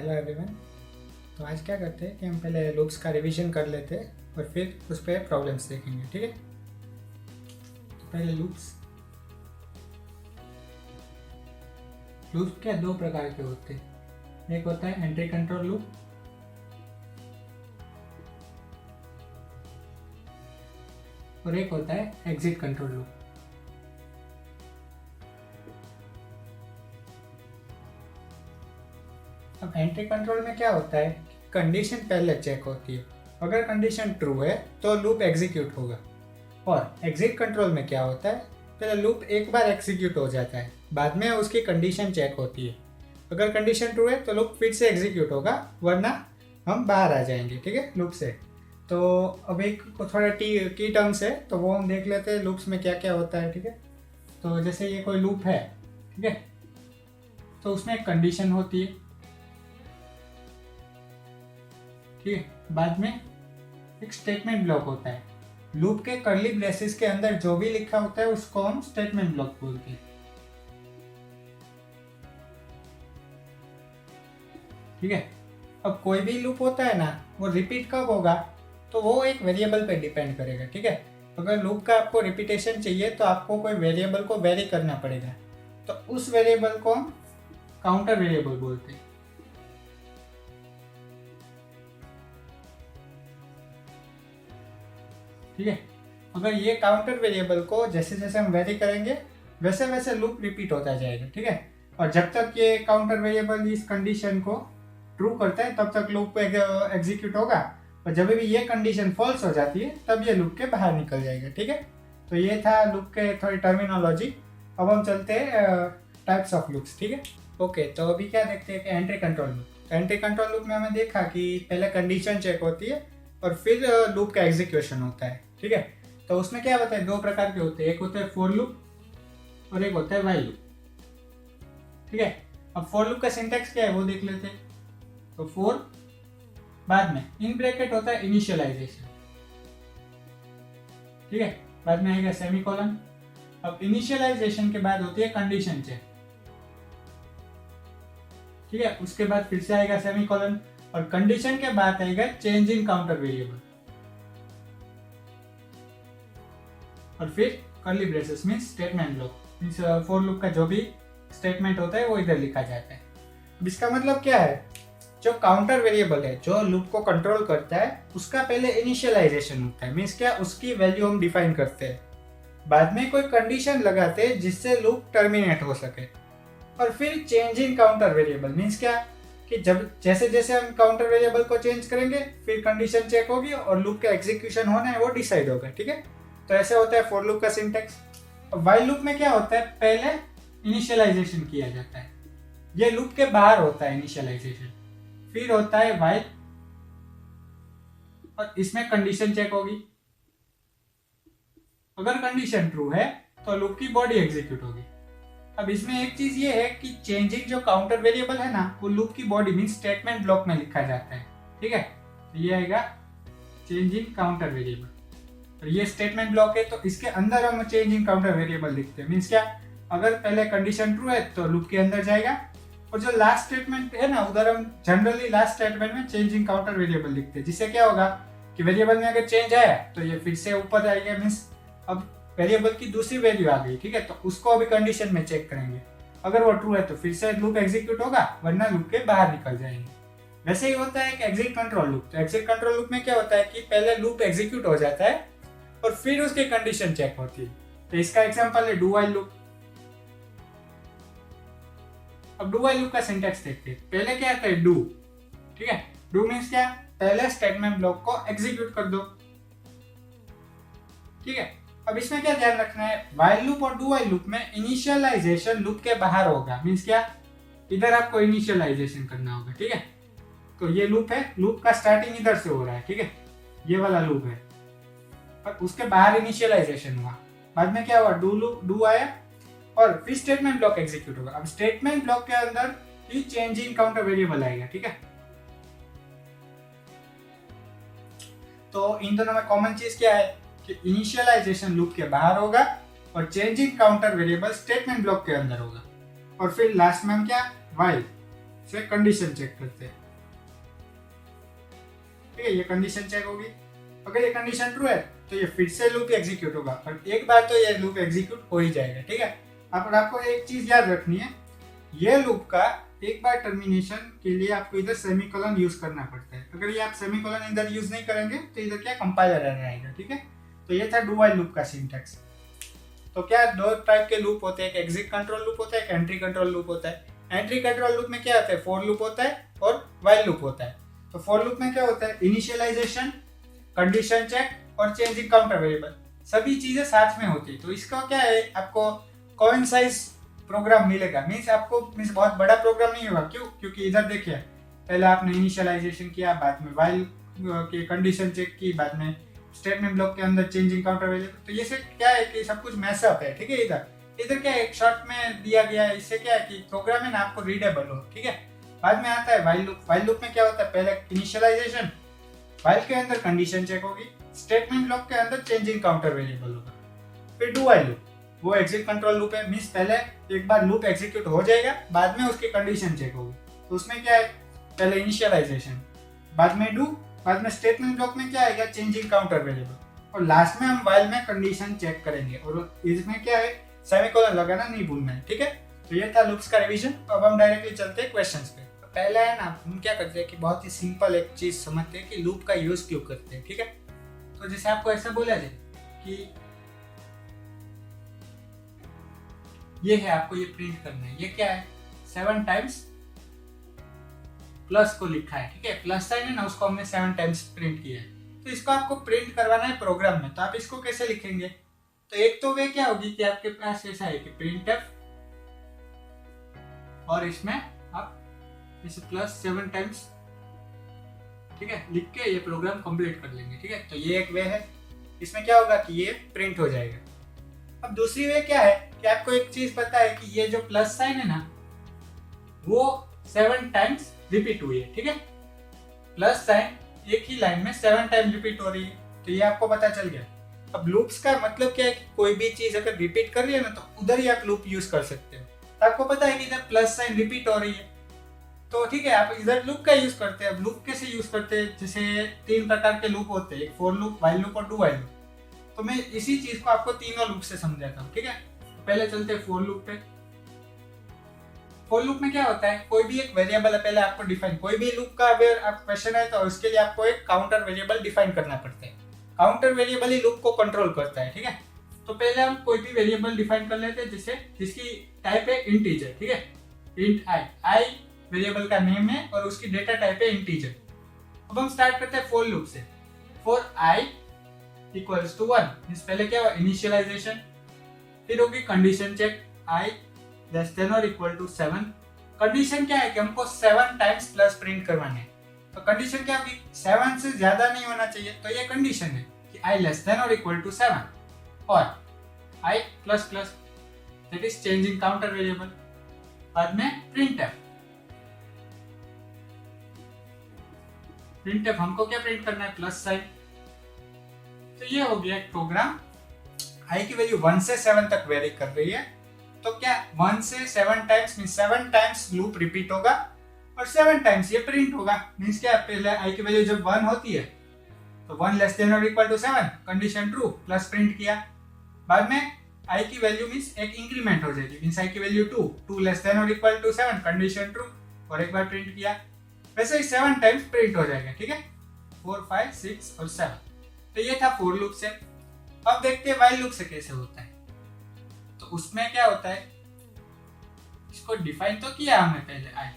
Hello everyone. तो आज क्या करते हैं कि हम पहले लूप्स का रिवीजन कर लेते हैं और फिर उस पर प्रॉब्लम्स देखेंगे, ठीक है। तो पहले लूप्स क्या दो प्रकार के होते हैं। एक होता है एंट्री कंट्रोल लूप और एक होता है एग्जिट कंट्रोल लूप। अब एंट्री कंट्रोल में क्या होता है, कंडीशन पहले चेक होती है। अगर कंडीशन ट्रू है तो लूप एग्जीक्यूट होगा। और एग्जिट कंट्रोल में क्या होता है, पहले लूप एक बार एग्जीक्यूट हो जाता है, बाद में उसकी कंडीशन चेक होती है। अगर कंडीशन ट्रू है तो लूप फिर से एग्जीक्यूट होगा, वरना हम बाहर आ जाएंगे, ठीक है, लूप से। तो अब एक थोड़ा की टर्म्स है तो वो हम देख लेते हैं लूप्स में क्या क्या होता है, ठीक है। तो जैसे ये कोई लूप है, ठीक है, तो उसमें एक कंडीशन होती है, ठीक है। बाद में एक स्टेटमेंट ब्लॉक होता है। लूप के कर्ली ब्रेसेस के अंदर जो भी लिखा होता है उसको हम स्टेटमेंट ब्लॉक बोलते हैं, ठीक है। अब कोई भी लूप होता है ना, वो रिपीट कब होगा तो वो एक वेरिएबल पे डिपेंड करेगा, ठीक है। अगर लूप का आपको रिपीटेशन चाहिए तो आपको कोई वेरिएबल को वेरी करना पड़ेगा, तो उस वेरिएबल को हम काउंटर वेरिएबल बोलते हैं, ठीक है। अगर ये काउंटर वेरिएबल को जैसे जैसे हम वेरी करेंगे वैसे वैसे लूप रिपीट होता जाएगा, ठीक है। और जब तक ये काउंटर वेरिएबल इस कंडीशन को ट्रू करता है तब तक लूप एग्जीक्यूट होगा, और जब भी ये कंडीशन फॉल्स हो जाती है तब ये लूप के बाहर निकल जाएगा, ठीक है। तो ये था लूप के थोड़ी टर्मिनोलॉजी। अब हम चलते हैं टाइप्स ऑफ लूप्स, ठीक है। ओके, तो अभी क्या देखते हैं कि एंट्री कंट्रोल लूप। तो एंट्री कंट्रोल लूप में हमें देखा कि पहले कंडीशन चेक होती है और फिर लूप का एग्जीक्यूशन होता है, ठीक है। तो उसमें क्या होता है, दो प्रकार के होते हैं, एक होता है फॉर लूप और एक होता है व्हाइल लूप, ठीक है। अब फॉर लूप का सिंटैक्स क्या है वो देख लेते हैं। तो फॉर, बाद में इन ब्रैकेट होता है इनिशियलाइजेशन, ठीक है, बाद में आएगा सेमीकोलन। अब इनिशियलाइजेशन के बाद होती है कंडीशन चेक, ठीक है, उसके बाद फिर से आएगा सेमीकोलन और कंडीशन के बाद आएगा चेंज इन काउंटर वेरिएबल और फिर curly braces means statement block, means for loop का जो भी स्टेटमेंट होता है वो इधर लिखा जाता है। अब इसका मतलब क्या है, जो काउंटर वेरिएबल है जो लूप को कंट्रोल करता है उसका पहले इनिशियलाइजेशन होता है, मींस क्या, उसकी वैल्यू हम डिफाइन करते हैं, बाद में कोई कंडीशन लगाते हैं जिससे लूप टर्मिनेट हो सके, और फिर change in counter variable means क्या, कि जब जैसे जैसे हम काउंटर वेरिएबल को चेंज करेंगे फिर कंडीशन चेक होगी और लूप का एग्जीक्यूशन होना है वो डिसाइड होगा, ठीक है। तो ऐसे होता है फॉर लूप का सिंटैक्स। व्हाइल लूप में क्या होता है, पहले इनिशियलाइजेशन किया जाता है, ये लूप के बाहर होता है इनिशियलाइजेशन, फिर होता है व्हाइल और इसमें कंडीशन चेक होगी। अगर कंडीशन ट्रू है तो लूप की बॉडी एग्जीक्यूट होगी। अब इसमें एक चीज ये है कि चेंजिंग जो काउंटर वेरिएबल है ना वो लूप की बॉडी मीन स्टेटमेंट ब्लॉक में लिखा जाता है, ठीक है। तो ये आएगा चेंजिंग काउंटर वेरिएबल और ये स्टेटमेंट ब्लॉक है, तो इसके अंदर हम चेंजिंग काउंटर वेरिएबल लिखते हैं, मीन्स क्या, अगर पहले कंडीशन ट्रू है तो लूप के अंदर जाएगा, और जो लास्ट स्टेटमेंट है ना उधर हम जनरली लास्ट स्टेटमेंट में चेंजिंग काउंटर वेरिएबल लिखते हैं, जिससे क्या होगा कि वेरिएबल में अगर चेंज आया तो ये फिर से ऊपर जाएगा, मीन्स अब वेरिएबल की दूसरी वैल्यू आ गई, ठीक है। तो उसको अभी कंडीशन में चेक करेंगे, अगर वो ट्रू है तो फिर से लूप एग्जीक्यूट होगा, वरना लूप के बाहर निकल जाएंगे। वैसे ही होता है कि एग्जिट कंट्रोल लूप। तो एग्जिट कंट्रोल लूप में क्या होता है कि पहले लूप एग्जीक्यूट हो जाता है और फिर उसकी कंडीशन चेक होती है। तो इसका एग्जांपल है डू व्हाइल लूप। अब डू व्हाइल लूप का सिंटैक्स देखते हैं। पहले क्या आता है, डू, ठीक है। डू मींस क्या, पहले स्टेटमेंट ब्लॉक को एग्जीक्यूट कर दो, ठीक है। अब इसमें क्या ध्यान रखना है, व्हाइल लूप और डू व्हाइल लूप में इनिशियलाइजेशन लूप के बाहर होगा, मींस क्या, इधर आपको इनिशियलाइजेशन करना होगा, ठीक है। तो ये लूप है, लूप का स्टार्टिंग इधर से हो रहा है, ठीक है, ये वाला लूप है, और उसके बाहर इनिशियलाइजेशन हुआ, बाद में क्या हुआ, डू आया और फिर स्टेटमेंट ब्लॉक एग्जीक्यूट होगा। अब स्टेटमेंट ब्लॉक के अंदर ही चेंज इन काउंटर वेरिएबल आएगा, ठीक है। तो इन दोनों में कॉमन चीज क्या है कि इनिशियलाइजेशन लूप के बाहर होगा और change in counter variable statement block के अंदर होगा, और फिर लास्ट में हम क्या, व्हाइल, से कंडीशन चेक करते हैं। ठीक है, ये कंडीशन चेक होगी। अगर ये कंडीशन ट्रू है तो ये फिर से लूप एग्जीक्यूट होगा और एक बार तो ये लूप एग्जीक्यूट हो ही जाएगा। ठीक है, अब आपको एक चीज याद रखनी है, ये लूप का एक बार टर्मिनेशन के लिए आपको इधर सेमीकोलन यूज करना पड़ता है। अगर ये आप सेमीकोलन इधर यूज नहीं करेंगे तो इधर क्या कंपाइलर एरर आएगा। ठीक है, तो ये था डू व्हाइल लूप का सिंटैक्स। तो क्या दो टाइप के लूप होते हैं, एक एग्जिट कंट्रोल लूप होता है, एक एंट्री कंट्रोल लूप होता है। एंट्री कंट्रोल लूप में क्या होता है, फॉर लूप होता है और व्हाइल लूप होता है। तो फॉर लूप में क्या होता है, इनिशियलाइजेशन, कंडीशन चेक और चेंजिंग काउंटर वेरिएबल, सभी चीजें साथ में होती है। तो इसका क्या है, आपको कोइंसाइज प्रोग्राम मिलेगा, मीन्स आपको बहुत बड़ा प्रोग्राम नहीं होगा। क्यों, क्योंकि इधर देखिए पहले आपने इनिशियलाइजेशन किया, बाद में व्हाइल के कंडीशन चेक की, बाद में स्टेटमेंट ब्लॉक के अंदर चेंजिंग काउंटर वेरिएबल। तो ये से क्या है कि सब कुछ मैसअप है। ठीक है, इधर क्या है, एक शॉर्ट में दिया गया है। इससे क्या है कि प्रोग्राम है ना आपको रीडेबल हो। ठीक है, बाद में आता है व्हाइल लूप। व्हाइल लूप में क्या होता है, पहले इनिशियलाइजेशन, व्हाइल के अंदर कंडीशन चेक होगी, स्टेटमेंट ब्लॉक के अंदर चेंजिंग काउंटर वेरिएबल होगा। फिर डू व्हाइल लूप, वो एग्जिट कंट्रोल लूप है, मींस पहले एक बार लूप एग्जीक्यूट हो जाएगा, बाद में उसकी कंडीशन चेक होगी। तो उसमें क्या है, पहले इनिशियलाइजेशन, बाद में डू, बाद में स्टेटमेंट ब्लॉक में क्या आएगा, चेंजिंग काउंटर वेरिएबल, और लास्ट में हम व्हाइल में कंडीशन चेक करेंगे। और इसमें क्या है, सेमीकोलन लगाना नहीं भूलना है। ठीक है, तो ये था लूप्स का रिवीजन। अब हम डायरेक्टली चलते हैं क्वेश्चंस पे। तो पहला है ना, हम क्या करते हैं कि बहुत ही सिंपल एक चीज समझते हैं कि लूप का यूज क्यों करते हैं। ठीक है, तो जैसे आपको ऐसा बोला जाए कि ये है, आपको ये प्रिंट करना है, ये क्या है, 7 टाइम्स प्लस को लिखा है। ठीक है, प्लस साइन है ना, उसको हमने 7 टाइम्स प्रिंट किया है। तो इसको आपको प्रिंट करवाना है प्रोग्राम में, तो आप इसको कैसे लिखेंगे। तो एक तो वे क्या होगी कि आपके पास ऐसा है कि प्रिंटफ, और इसमें आप इसे प्लस 7 टाइम्स, ठीक है, लिख के ये प्रोग्राम कंप्लीट कर लेंगे। ठीक है, तो ये एक वे है, इसमें क्या होगा कि ये प्रिंट हो जाएगा। अब दूसरी वे क्या है कि आपको एक चीज पता है कि ये जो प्लस साइन है ना, वो 7 टाइम्स रिपीट हुई है। ठीक है, प्लस साइन एक ही लाइन में 7 टाइम रिपीट हो रही है, तो ये आपको पता चल गया। अब लूप्स का मतलब क्या है कि कोई भी चीज अगर रिपीट कर रही है ना, तो उधर ही आप लूप यूज कर सकते हो। तो आपको पता है कि इधर प्लस साइन रिपीट हो रही है, तो ठीक है, आप इधर लूप का यूज करते हैं। अब लूप कैसे यूज करते हैं, जैसे 3 प्रकार के लूप होते हैं, एक फॉर लूप, व्हाइल लूप और डू व्हाइल लूप। तो मैं इसी चीज को आपको तीनों लूप से समझाता हूँ। ठीक है, तो पहले चलते हैं फॉर लूप पे। फॉर लूप में क्या होता है, कोई भी एक वेरिएबल है, पहले आपको डिफाइन, कोई भी लूप का अगर आप क्वेश्चन है तो उसके लिए आपको एक काउंटर वेरिएबल डिफाइन करना पड़ता है। काउंटर वेरिएबल ही लूप को कंट्रोल करता है। ठीक है, तो पहले हम कोई भी वेरिएबल डिफाइन कर लेते हैं, जिसकी टाइप है इंटीजर। ठीक है, इंट आई वेरिएबल का नेम है और उसकी डेटा टाइप है इंटीजर। अब हम स्टार्ट करते हैं फॉर लूप से। फॉर आई इक्वल्स टू 1, पहले क्या हुआ, इनिशियलाइजेशन, फिर होगी कंडीशन चेक, आई लेस देन और इक्वल टू 7। कंडीशन क्या है कि हमको 7 टाइम्स प्लस प्रिंट करवाना है। तो कंडीशन क्या होगी, 7 से ज्यादा नहीं होना चाहिए, तो ये कंडीशन है कि आई लेस देन और इक्वल टू 7 और I plus plus, that is changing counter variable. बाद में प्रिंटफ, प्रिंटफ हमको क्या प्रिंट करना है, प्लस साइन। तो ये हो गया एक प्रोग्राम, आई की वैल्यू 1 से 7 तक वेरी कर रही है। तो क्या 1 से 7 times means 7 times loop repeat होगा और 7 टाइम्स ये प्रिंट होगा। मींस क्या, पहले आई की वैल्यू जब 1 होती है तो 1 लेस देन और equal to 7, condition true, plus print किया। बाद में आई की वैल्यू मींस एक इंक्रीमेंट हो जाएगी, मींस आई की वैल्यू 2 लेस देन और इक्वल टू 7, कंडीशन ट्रू, और एक बार प्रिंट किया। वैसे ही 7 टाइम्स प्रिंट हो जाएगा। ठीक है, 4 5 6 और 7। तो ये था फॉर लूप से। अब देखते हैं व्हाइल लूप से कैसे होता है। तो उसमें क्या होता है, इसको डिफाइन तो किया हमने पहले आई,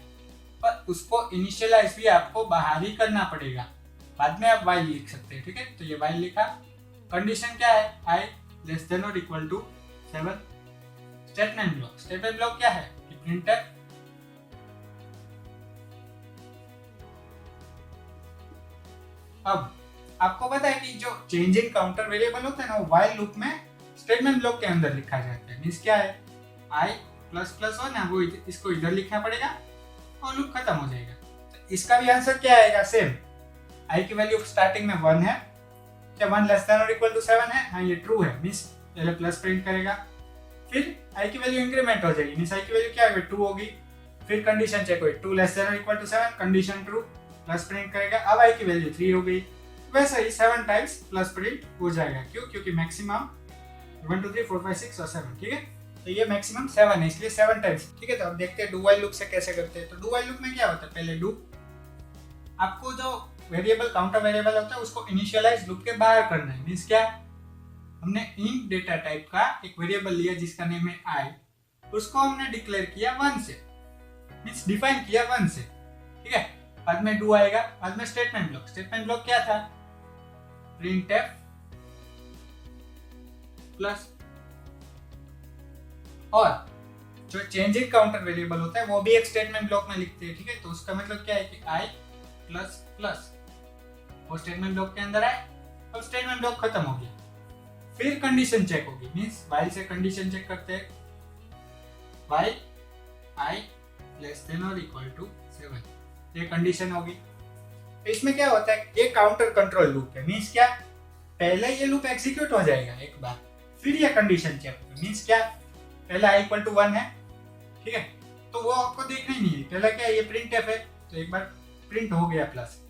पर उसको इनिशियलाइज भी आपको बाहर ही करना पड़ेगा, बाद में आप व्हाइल लिख सकते हैं। ठीक है, तो ये व्हाइल लिखा, कंडीशन क्या है, आई लेस देन और equal to 7। Statement block, statement block क्या है कि प्रिंटफ, अब आपको पता है कि जो चेंजिंग काउंटर वेरिएबल होता है ना, वो व्हाइल लूप में स्टेटमेंट ब्लॉक के अंदर लिखा जाता है। मींस क्या है, आई प्लस प्लस हो ना, वो इसको इधर लिखना पड़ेगा और लूप खत्म हो जाएगा। तो इसका भी आंसर क्या आएगा, सेम। आई की वैल्यू स्टार्टिंग में 1 है, क्या 1 लेस देन और इक्वल टू 7 है, हाँ ये ट्रू है, मींस पहले प्लस प्रिंट करेगा। फिर आई की वैल्यू इंक्रीमेंट हो जाएगी, मींस आई की वैल्यू क्या होगी, 2 होगी। फिर कंडीशन चेक हुई 2 लेस देन और equal to 7, condition true, plus print करेगा। अब आई की वैल्यू 3 हो गई, वैसे ही 7 टाइम्स प्लस प्रिंट हो जाएगा। क्यों? क्योंकि मैक्सिमम 1 2 3 4 5 6 और 7, ठीक है। तो ये मैक्सिमम 7 है, इसलिए 7 टाइम्स, ठीक है। तो अब देखते हैं डू वाइल लूप से कैसे करते हैं। तो डू वाइल लूप में क्या होता है, पहले डू आपको जो वेरिएबल काउंटर वेरिएबल होता है उसको इनिशियलाइज लूप के बाहर करना है। मींस क्या, हमने इंट डेटा टाइप का एक वेरिएबल लिया जिसका नेम है आई, उसको हमने डिक्लेयर किया 1 से, मींस डिफाइन किया 1 से, ठीक है। बाद में डू आएगा, बाद में स्टेटमेंट ब्लॉक। स्टेटमेंट ब्लॉक क्या था, printf प्लस, और जो चेंजिंग काउंटर वेरिएबल होता है वो भी एक स्टेटमेंट ब्लॉक में लिखते हैं, ठीक है। तो उसका मतलब क्या है कि आई प्लस प्लस वो स्टेटमेंट ब्लॉक के अंदर आए। अब स्टेटमेंट ब्लॉक खत्म हो गया, फिर कंडीशन चेक होगी, मींस व्हाइल से कंडीशन चेक करते हैं, व्हाइल आई लेस देन और इक्वल टू 7, ये कंडीशन होगी। तो इसमें क्या होता है, ये काउंटर कंट्रोल लूप है। मींस क्या, पहले ये लूप एग्जीक्यूट हो जाएगा एक बार, फिर ये कंडीशन चेक होगी। मींस क्या, पहले i इक्वल टू 1 है, ठीक है, तो वो आपको देखना ही नहीं है। पहले क्या, ये प्रिंट एफ है, तो एक बार प्रिंट हो गया प्लस,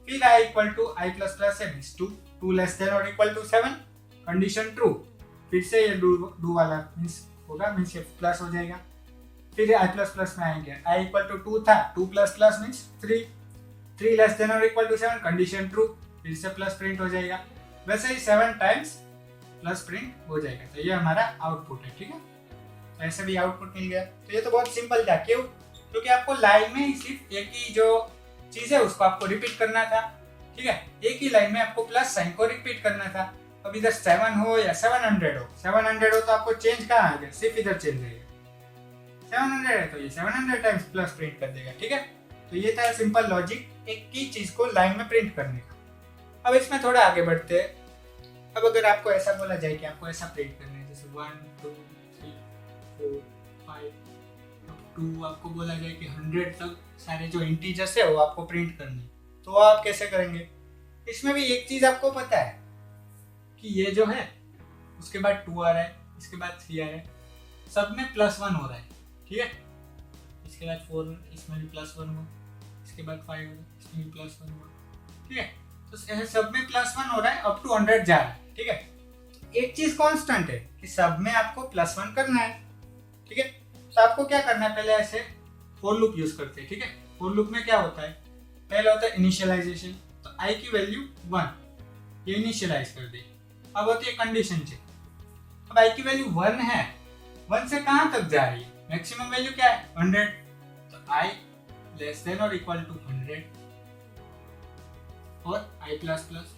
फिर i equal to i plus plus है, मींस 2 लेस देन और इक्वल टू 7, कंडीशन ट्रू, फिर से ये डू वाला मींस होगा, मींस ये प्लस हो जाएगा। फिर i प्लस प्लस में आएंगे, i इक्वल टू 2 था, 2 plus plus means 3 less than और इक्वल टू 7, कंडीशन ट्रू, फिर से प्लस प्रिंट हो जाएगा। वैसे ही 7 टाइम्स प्लस प्रिंट हो जाएगा। तो ये हमारा आउटपुट है, ठीक है। तो ऐसे भी आउटपुट मिल गया। तो ये तो बहुत सिंपल था। क्यों? क्योंकि आपको लाइन में सिर्फ एक ही जो चीज है उसको आपको रिपीट करना था, ठीक है। एक ही लाइन में आपको प्लस साइन को रिपीट करना था। अब इधर 7 हो या 700 हो, 700 हो तो आपको चेंज कहाँ आ गया, सिर्फ इधर चेंज रहेगा। 700 है तो ये 700 टाइम्स प्लस प्रिंट कर देगा, ठीक है। तो ये था सिंपल लॉजिक एक ही चीज को लाइन में प्रिंट करने का। अब इसमें थोड़ा आगे बढ़ते हैं। अब अगर आपको ऐसा बोला जाए कि आपको ऐसा प्रिंट करना है, जैसे 1 2 3 4 5 2, आपको बोला जाए कि 100 तक सारे जो इंटीजर्स है वो आपको प्रिंट करने, तो आप कैसे करेंगे? इसमें भी एक चीज आपको पता है कि ये जो है उसके बाद 2 आ रहा है, इसके बाद 3 आ रहा है, सब में +1 हो रहा है, ठीक है। इसके बाद 4, इसमें भी +1 हुआ, इसके बाद 5 हुआ, इसमें भी +1 हुआ, ठीक है। तो ऐसे सब में +1 हो रहा है, अप टू 100 जा रहा है, ठीक है। एक चीज कांस्टेंट है कि सब में आपको +1 करना है, ठीक है। तो आपको क्या करना है, पहले ऐसे फॉर लूप यूज करते हैं, ठीक है। फॉर लूप में क्या होता है, पहले होता है इनिशियलाइजेशन, तो i की वैल्यू 1 ये इनिशियलाइज कर दी। अब होती है कंडीशन चेक। अब i की वैल्यू 1 है, 1 से कहां तक जा रही है, मैक्सिमम वैल्यू क्या है 100, तो i लेस देन और इक्वल टू 100 और i प्लस प्लस।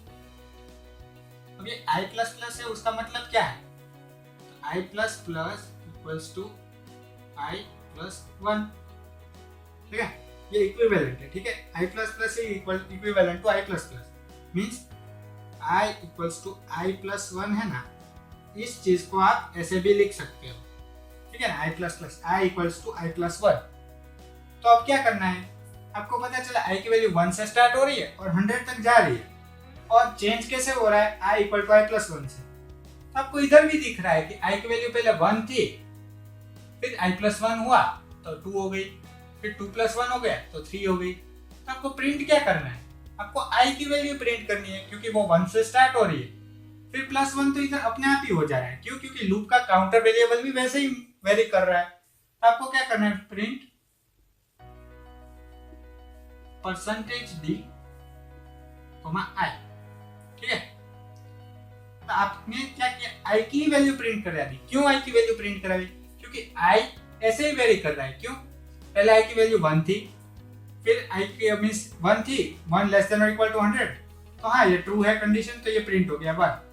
अब ये i प्लस प्लस है, उसका मतलब क्या है, तो i plus plus equals to i plus 1, ठीक है। ये इक्विवेलेंट है, ठीक है। i plus plus equivalent to i plus plus, means i equals to i plus 1 है ना, इस चीज को आप ऐसे भी लिख सकते हो, ठीक है ना, i plus plus i equals to i plus 1। तो अब क्या करना है, आपको पता चला i की वैल्यू 1 से स्टार्ट हो रही है और 100 तक जा रही है, और चेंज कैसे हो रहा है, i equal to i plus 1 से। तो आपको इधर भी दिख रहा है कि i की वैल्यू पहले 1 थी, फिर i प्लस 1 हुआ तो 2 हो गई, फिर 2 प्लस 1 हो गया तो 3 हो गई। तो आपको प्रिंट क्या करना है, आपको i की वैल्यू प्रिंट करनी है, क्योंकि वो 1 से स्टार्ट हो रही है। फिर +1 तो इधर अपने आप ही हो जा रहा है, क्यों, क्योंकि लूप का काउंटर वेरिएबल भी वैसे ही वेरी कर रहा है। तो आपको क्या करना है, प्रिंट %d, i, ठीक है। तो आपने क्या किया, i की वैल्यू प्रिंट करा दी। क्यों i की वैल्यू प्रिंट करा दी, क्योंकि i ऐसे ही वेरी कर रहा है। क्यों, पहले i की वैल्यू 1 थी, फिर i की मींस 1 थी, 1 लेस देन और इक्वल टू 100, तो हाँ ये ट्रू है कंडीशन, तो ये प्रिंट हो गया बार।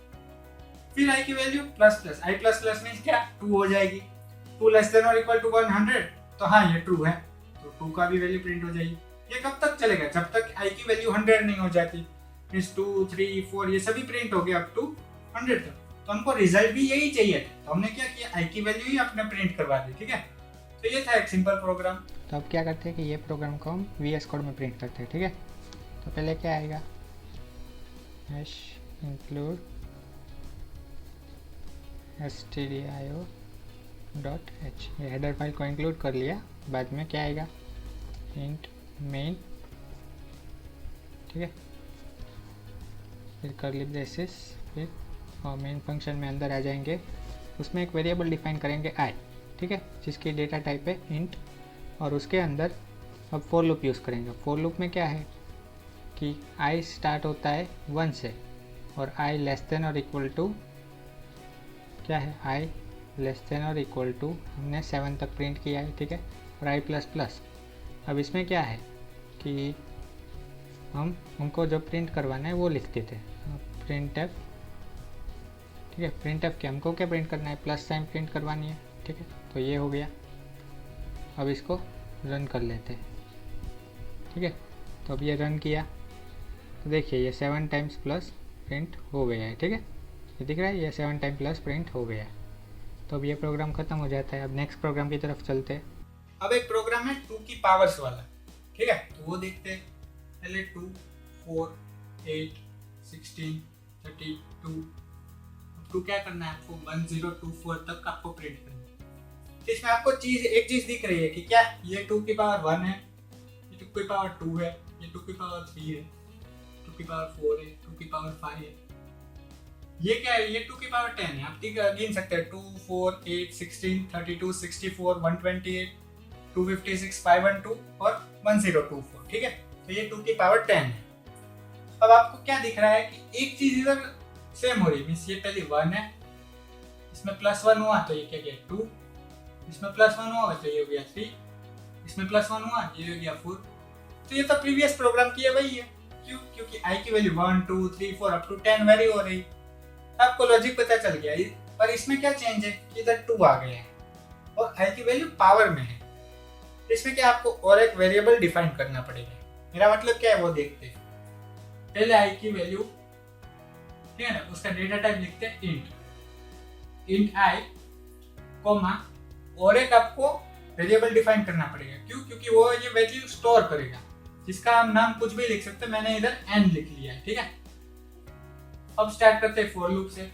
फिर i की value plus plus, i plus plus means क्या, 2 हो जाएगी, 2 लेस देन और इक्वल टू 100, तो हाँ ये ट्रू है, तो 2 का भी वैल्यू प्रिंट हो जाएगी। ये कब तक चलेगा, जब तक i की वैल्यू 100 नहीं हो जाती, मींस 2 3 4 ये सभी प्रिंट हो गया अप टू 100 तक। तो हमको रिजल्ट भी यही चाहिए था, तो हमने क्या किया, i की वैल्यू ही अपने प्रिंट करवा दी, ठीक है। तो ये था एक सिंपल प्रोग्राम। तो अब क्या करते हैं कि ये प्रोग्राम को हम VS कोड में प्रिंट करते हैं, ठीक है। तो पहले क्या आएगा, हैश इंक्लूड stdio.h, ये हेडर फाइल को इंक्लूड कर लिया। बाद में क्या आएगा, इंट मेन, ठीक है, फिर कर्ली ब्रेसेस, फिर और मेन फंक्शन में अंदर आ जाएंगे, उसमें एक वेरिएबल डिफाइन करेंगे आई, ठीक है, जिसकी डेटा टाइप है इंट, और उसके अंदर अब फॉर लूप यूज़ करेंगे। फॉर लूप में क्या है कि आई स्टार्ट होता है 1 से और आई लेस देन और इक्वल टू क्या है, आई लेस देन और इक्वल टू हमने 7 तक प्रिंट किया है, ठीक है, और आई प्लस प्लस। अब इसमें क्या है कि हम उनको जो प्रिंट करवाना है वो लिख देते हैं, प्रिंट एफ, ठीक है, प्रिंट एफ के हमको क्या प्रिंट करना है, प्लस साइन प्रिंट करवानी है, ठीक है, तो ये हो गया। अब इसको रन कर लेते हैं, ठीक है, तो अब ये रन किया तो देखिए ये 7 टाइम्स प्लस प्रिंट हो गया है, ठीक है, ये दिख रहा है, ये 7 टाइम प्लस प्रिंट हो गया है। तो अब ये प्रोग्राम ख़त्म हो जाता है। अब नेक्स्ट प्रोग्राम की तरफ चलते हैं। अब एक प्रोग्राम है 2 की पावर्स वाला, ठीक है, तो वो देखते हैं। पहले 2, 4, 8, 16, 32, आपको क्या करना है, आपको 1024 तक आपको प्रिंट करना है। इसमें आपको एक चीज दिख रही है कि क्या ये 2 की पावर 1 है, ये 2 की पावर 2 है, ये 2 की पावर 3 है, 2 की पावर 4 है, 2 की पावर 5 है, ये क्या है, ये 2 की पावर 10 है। आप गिन सकते हैं 2, 4, 8, 16, 32, 64, 128, 256, 512 और 1024, ठीक है, तो ये 2 की पावर 10 है। अब आपको क्या दिख रहा है कि एक चीज इधर सेम हो रही है, मीन्स ये पहले 1 है, इसमें +1 हुआ तो ये क्या गया 2, इसमें +1 हुआ तो ये हो गया 3, इसमें +1 हुआ ये हो गया 4। तो ये तो प्रीवियस प्रोग्राम की है वही है। क्यों? क्योंकि आई की वैल्यू 1, 2, 3, 4 अप टू 10 वेरी हो रही, आपको लॉजिक पता चल गया। पर इसमें क्या चेंज है कि इधर 2 आ गया है और आई की वैल्यू पावर में है, इसमें क्या आपको और एक वेरिएबल डिफाइन करना पड़ेगा। मेरा मतलब क्या है वो देखते हैं। पहले आई की वैल्यू, ठीक है ना, उसका डेटा टाइप लिखते हैं इंट आई कोमा, और एक आपको वेरिएबल डिफाइन करना पड़ेगा। क्यों? क्योंकि वो ये वैल्यू स्टोर करेगा, जिसका हम नाम कुछ भी लिख सकते हैं। मैंने इधर एन लिख लिया है, ठीक है। अब स्टार्ट करते हैं फॉर लूप से।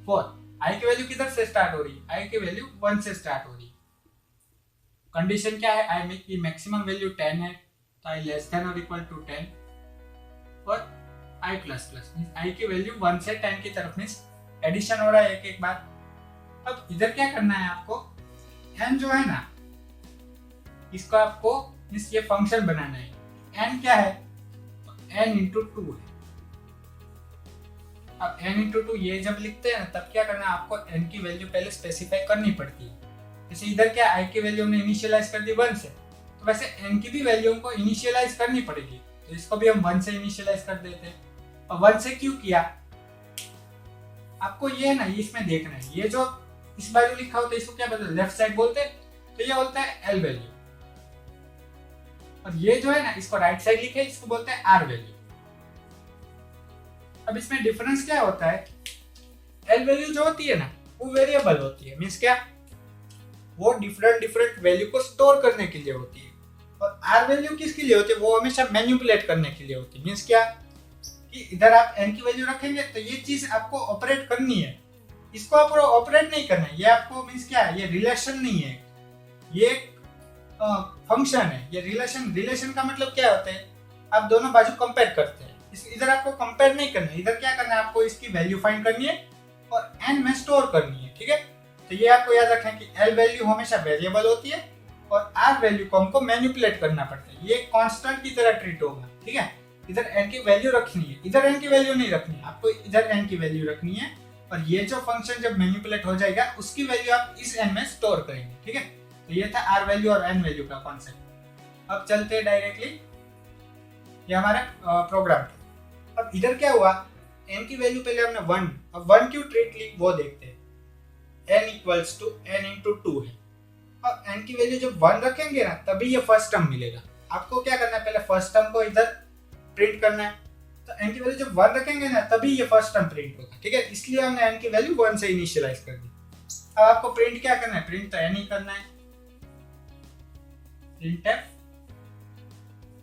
फॉर आई की वैल्यू किधर से स्टार्ट हो रही है, आई की वैल्यू 1 से स्टार्ट हो रही है। कंडीशन क्या है, आई की मैक्सिमम वैल्यू 10 है, तो आई लेस देन और इक्वल टू 10, और I plus plus means i की वैल्यू 1 से 10 की तरफ मींस एडिशन हो रहा है एक एक बार। अब इधर क्या करना है आपको, एन जो है ना, इसको आपको मींस ये फंक्शन बनाना है। एन क्या है, एन इंटू 2 है। अब n इंटू 2 ये जब लिखते हैं ना, तब क्या करना है, आपको n की वैल्यू पहले स्पेसिफाई करनी पड़ती है। जैसे इधर क्या i की वैल्यू हमने इनिशियलाइज कर दी 1 से, तो वैसे n की भी वैल्यू को इनिशियलाइज करनी पड़ेगी। तो इसको भी हम 1 से इनिशियलाइज कर देते हैं। और 1 से क्यों किया, आपको ये ना इसमें देखना है। ये जो इस वैल्यू लिखा होता है इसको क्या बोलते हैं, लेफ्ट साइड बोलते हैं, तो ये बोलता है l वैल्यू। और ये जो है ना, इसको राइट साइड लिखे, इसको बोलते हैं r वैल्यू। अब इसमें डिफरेंस क्या होता है, एल वैल्यू जो होती है ना, वो वेरिएबल होती है, मींस क्या, वो डिफरेंट वैल्यू को स्टोर करने के लिए होती है। और आर वैल्यू किसके लिए होती है, वो हमेशा मैनिपुलेट करने के लिए होती है। मींस क्या कि इधर आप एन की वैल्यू रखेंगे तो ये चीज आपको ऑपरेट करनी है, इसको आपको ऑपरेट नहीं करना है। ये आपको मींस क्या है, ये रिलेशन नहीं है, ये फंक्शन है। ये रिलेशन का मतलब क्या होता है, आप दोनों बाजू कंपेयर करते हैं। इधर आपको कंपेयर नहीं करना है, इधर क्या करना है, आपको इसकी वैल्यू फाइंड करनी है और एन में स्टोर करनी है, ठीक है। तो ये आपको याद रखें कि एल वैल्यू हमेशा वेरिएबल होती है और आर वैल्यू को हमको मैनिपुलेट करना पड़ता है। ये कांस्टेंट की तरह ट्रीट होगा, ठीक है। इधर एन की वैल्यू रखनी है, इधर एन की वैल्यू नहीं रखनी है, आपको इधर एन की वैल्यू रखनी है। और ये जो फंक्शन जब मैनिपुलेट हो जाएगा, उसकी वैल्यू आप इस एन में स्टोर करेंगे, ठीक है। तो ये था आर वैल्यू और एन वैल्यू का कॉन्सेप्ट। अब चलते हैं डायरेक्टली ये हमारे प्रोग्राम। अब इधर क्या हुआ, n की वैल्यू पहले हमने 1, अब 1 क्यों ट्रीट ली वो देखते हैं। n equals to n into 2 है। अब n की वैल्यू जब 1 रखेंगे ना, तभी ये फर्स्ट टर्म मिलेगा। आपको क्या करना है, पहले फर्स्ट टर्म को इधर प्रिंट करना है। तो n की वैल्यू जब 1 रखेंगे ना, तभी ये फर्स्ट टर्म प्रिंट होगा, ठीक है। इसलिए हमने n की वैल्यू 1 से इनिशियलाइज कर दी। अब आपको प्रिंट क्या करना है, प्रिंट तो n ही करना है। printf